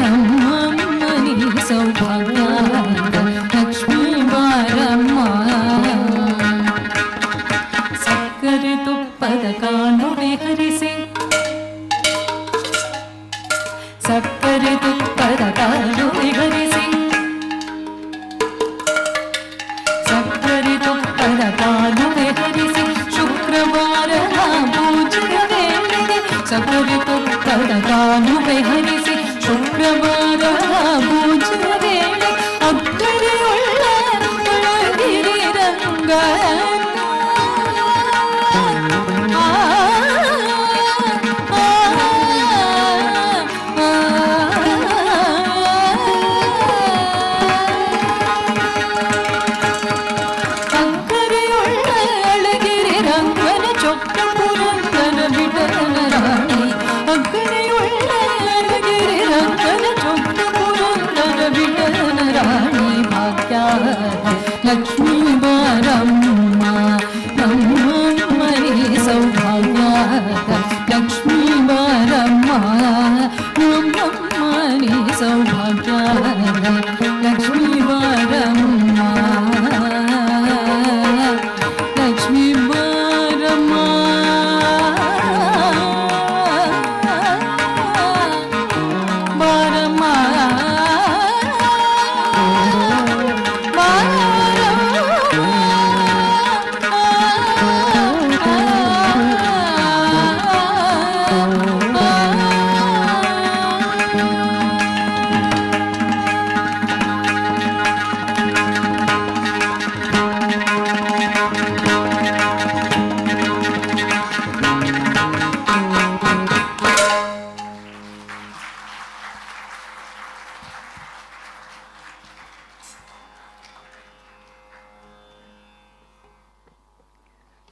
ನಮ್ಮಮ್ಮನಿ ಸೌಭಾಗ್ಯದ ಲಕ್ಷ್ಮೀ ಬಾರಮ್ಮ ಸಕ್ಕರೆ ತುಪ್ಪದ ಕಾಣುವೆ ಹರಿಸಿ ಸಕ್ಕರೆ ತುಪ್ಪದ ಕಾಣುವೆ ಹರಿಸಿ ಸಕ್ಕರೆ ತುಪ್ಪದ ಕಾಣುವೆ ಹರಿಸಿ ಶುಕ್ರವಾರ ಪೂಜೆಯ ವೇಳೆಗೆ ಸಕ್ಕರೆ ತುಪ್ಪದ ಕಾಣುವೆ ಹರಿಸಿ ಶುಕ್ರವಾರ ಪೂಜೆಯ ವೇಳೆ ಅಕ್ಕರೆಯುಳ್ಳ ಗಿರಿರಂಗ ಲಕ್ಷ್ಮೀ ಬಾರಮ್ಮ ನಮ್ಮಮ್ಮನಿ ಸೌಭಾಗ್ಯದ ಲಕ್ಷ್ಮೀ ಬಾರಮ್ಮ ನಮ್ಮಮ್ಮನಿ ಸೌಭಾಗ್ಯದ ಲಕ್ಷ್ಮೀ ಬಾರಮ್ಮ ಲಕ್ಷ್ಮೀ ಬಾರಮ್ಮ ಬಾರಮ್ಮ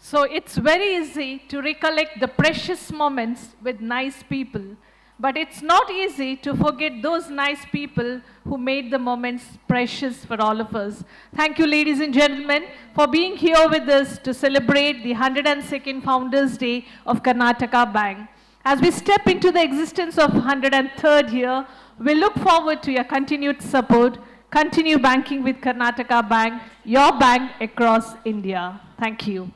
So it's very easy to recollect the precious moments with nice people, but it's not easy to forget those nice people who made the moments precious for all of us. Thank you, ladies and gentlemen, for being here with us to celebrate the 102nd Founders Day of Karnataka Bank. As we step into the existence of 103rd year, we look forward to your continued support. Continue banking with Karnataka Bank, your bank across India. Thank you.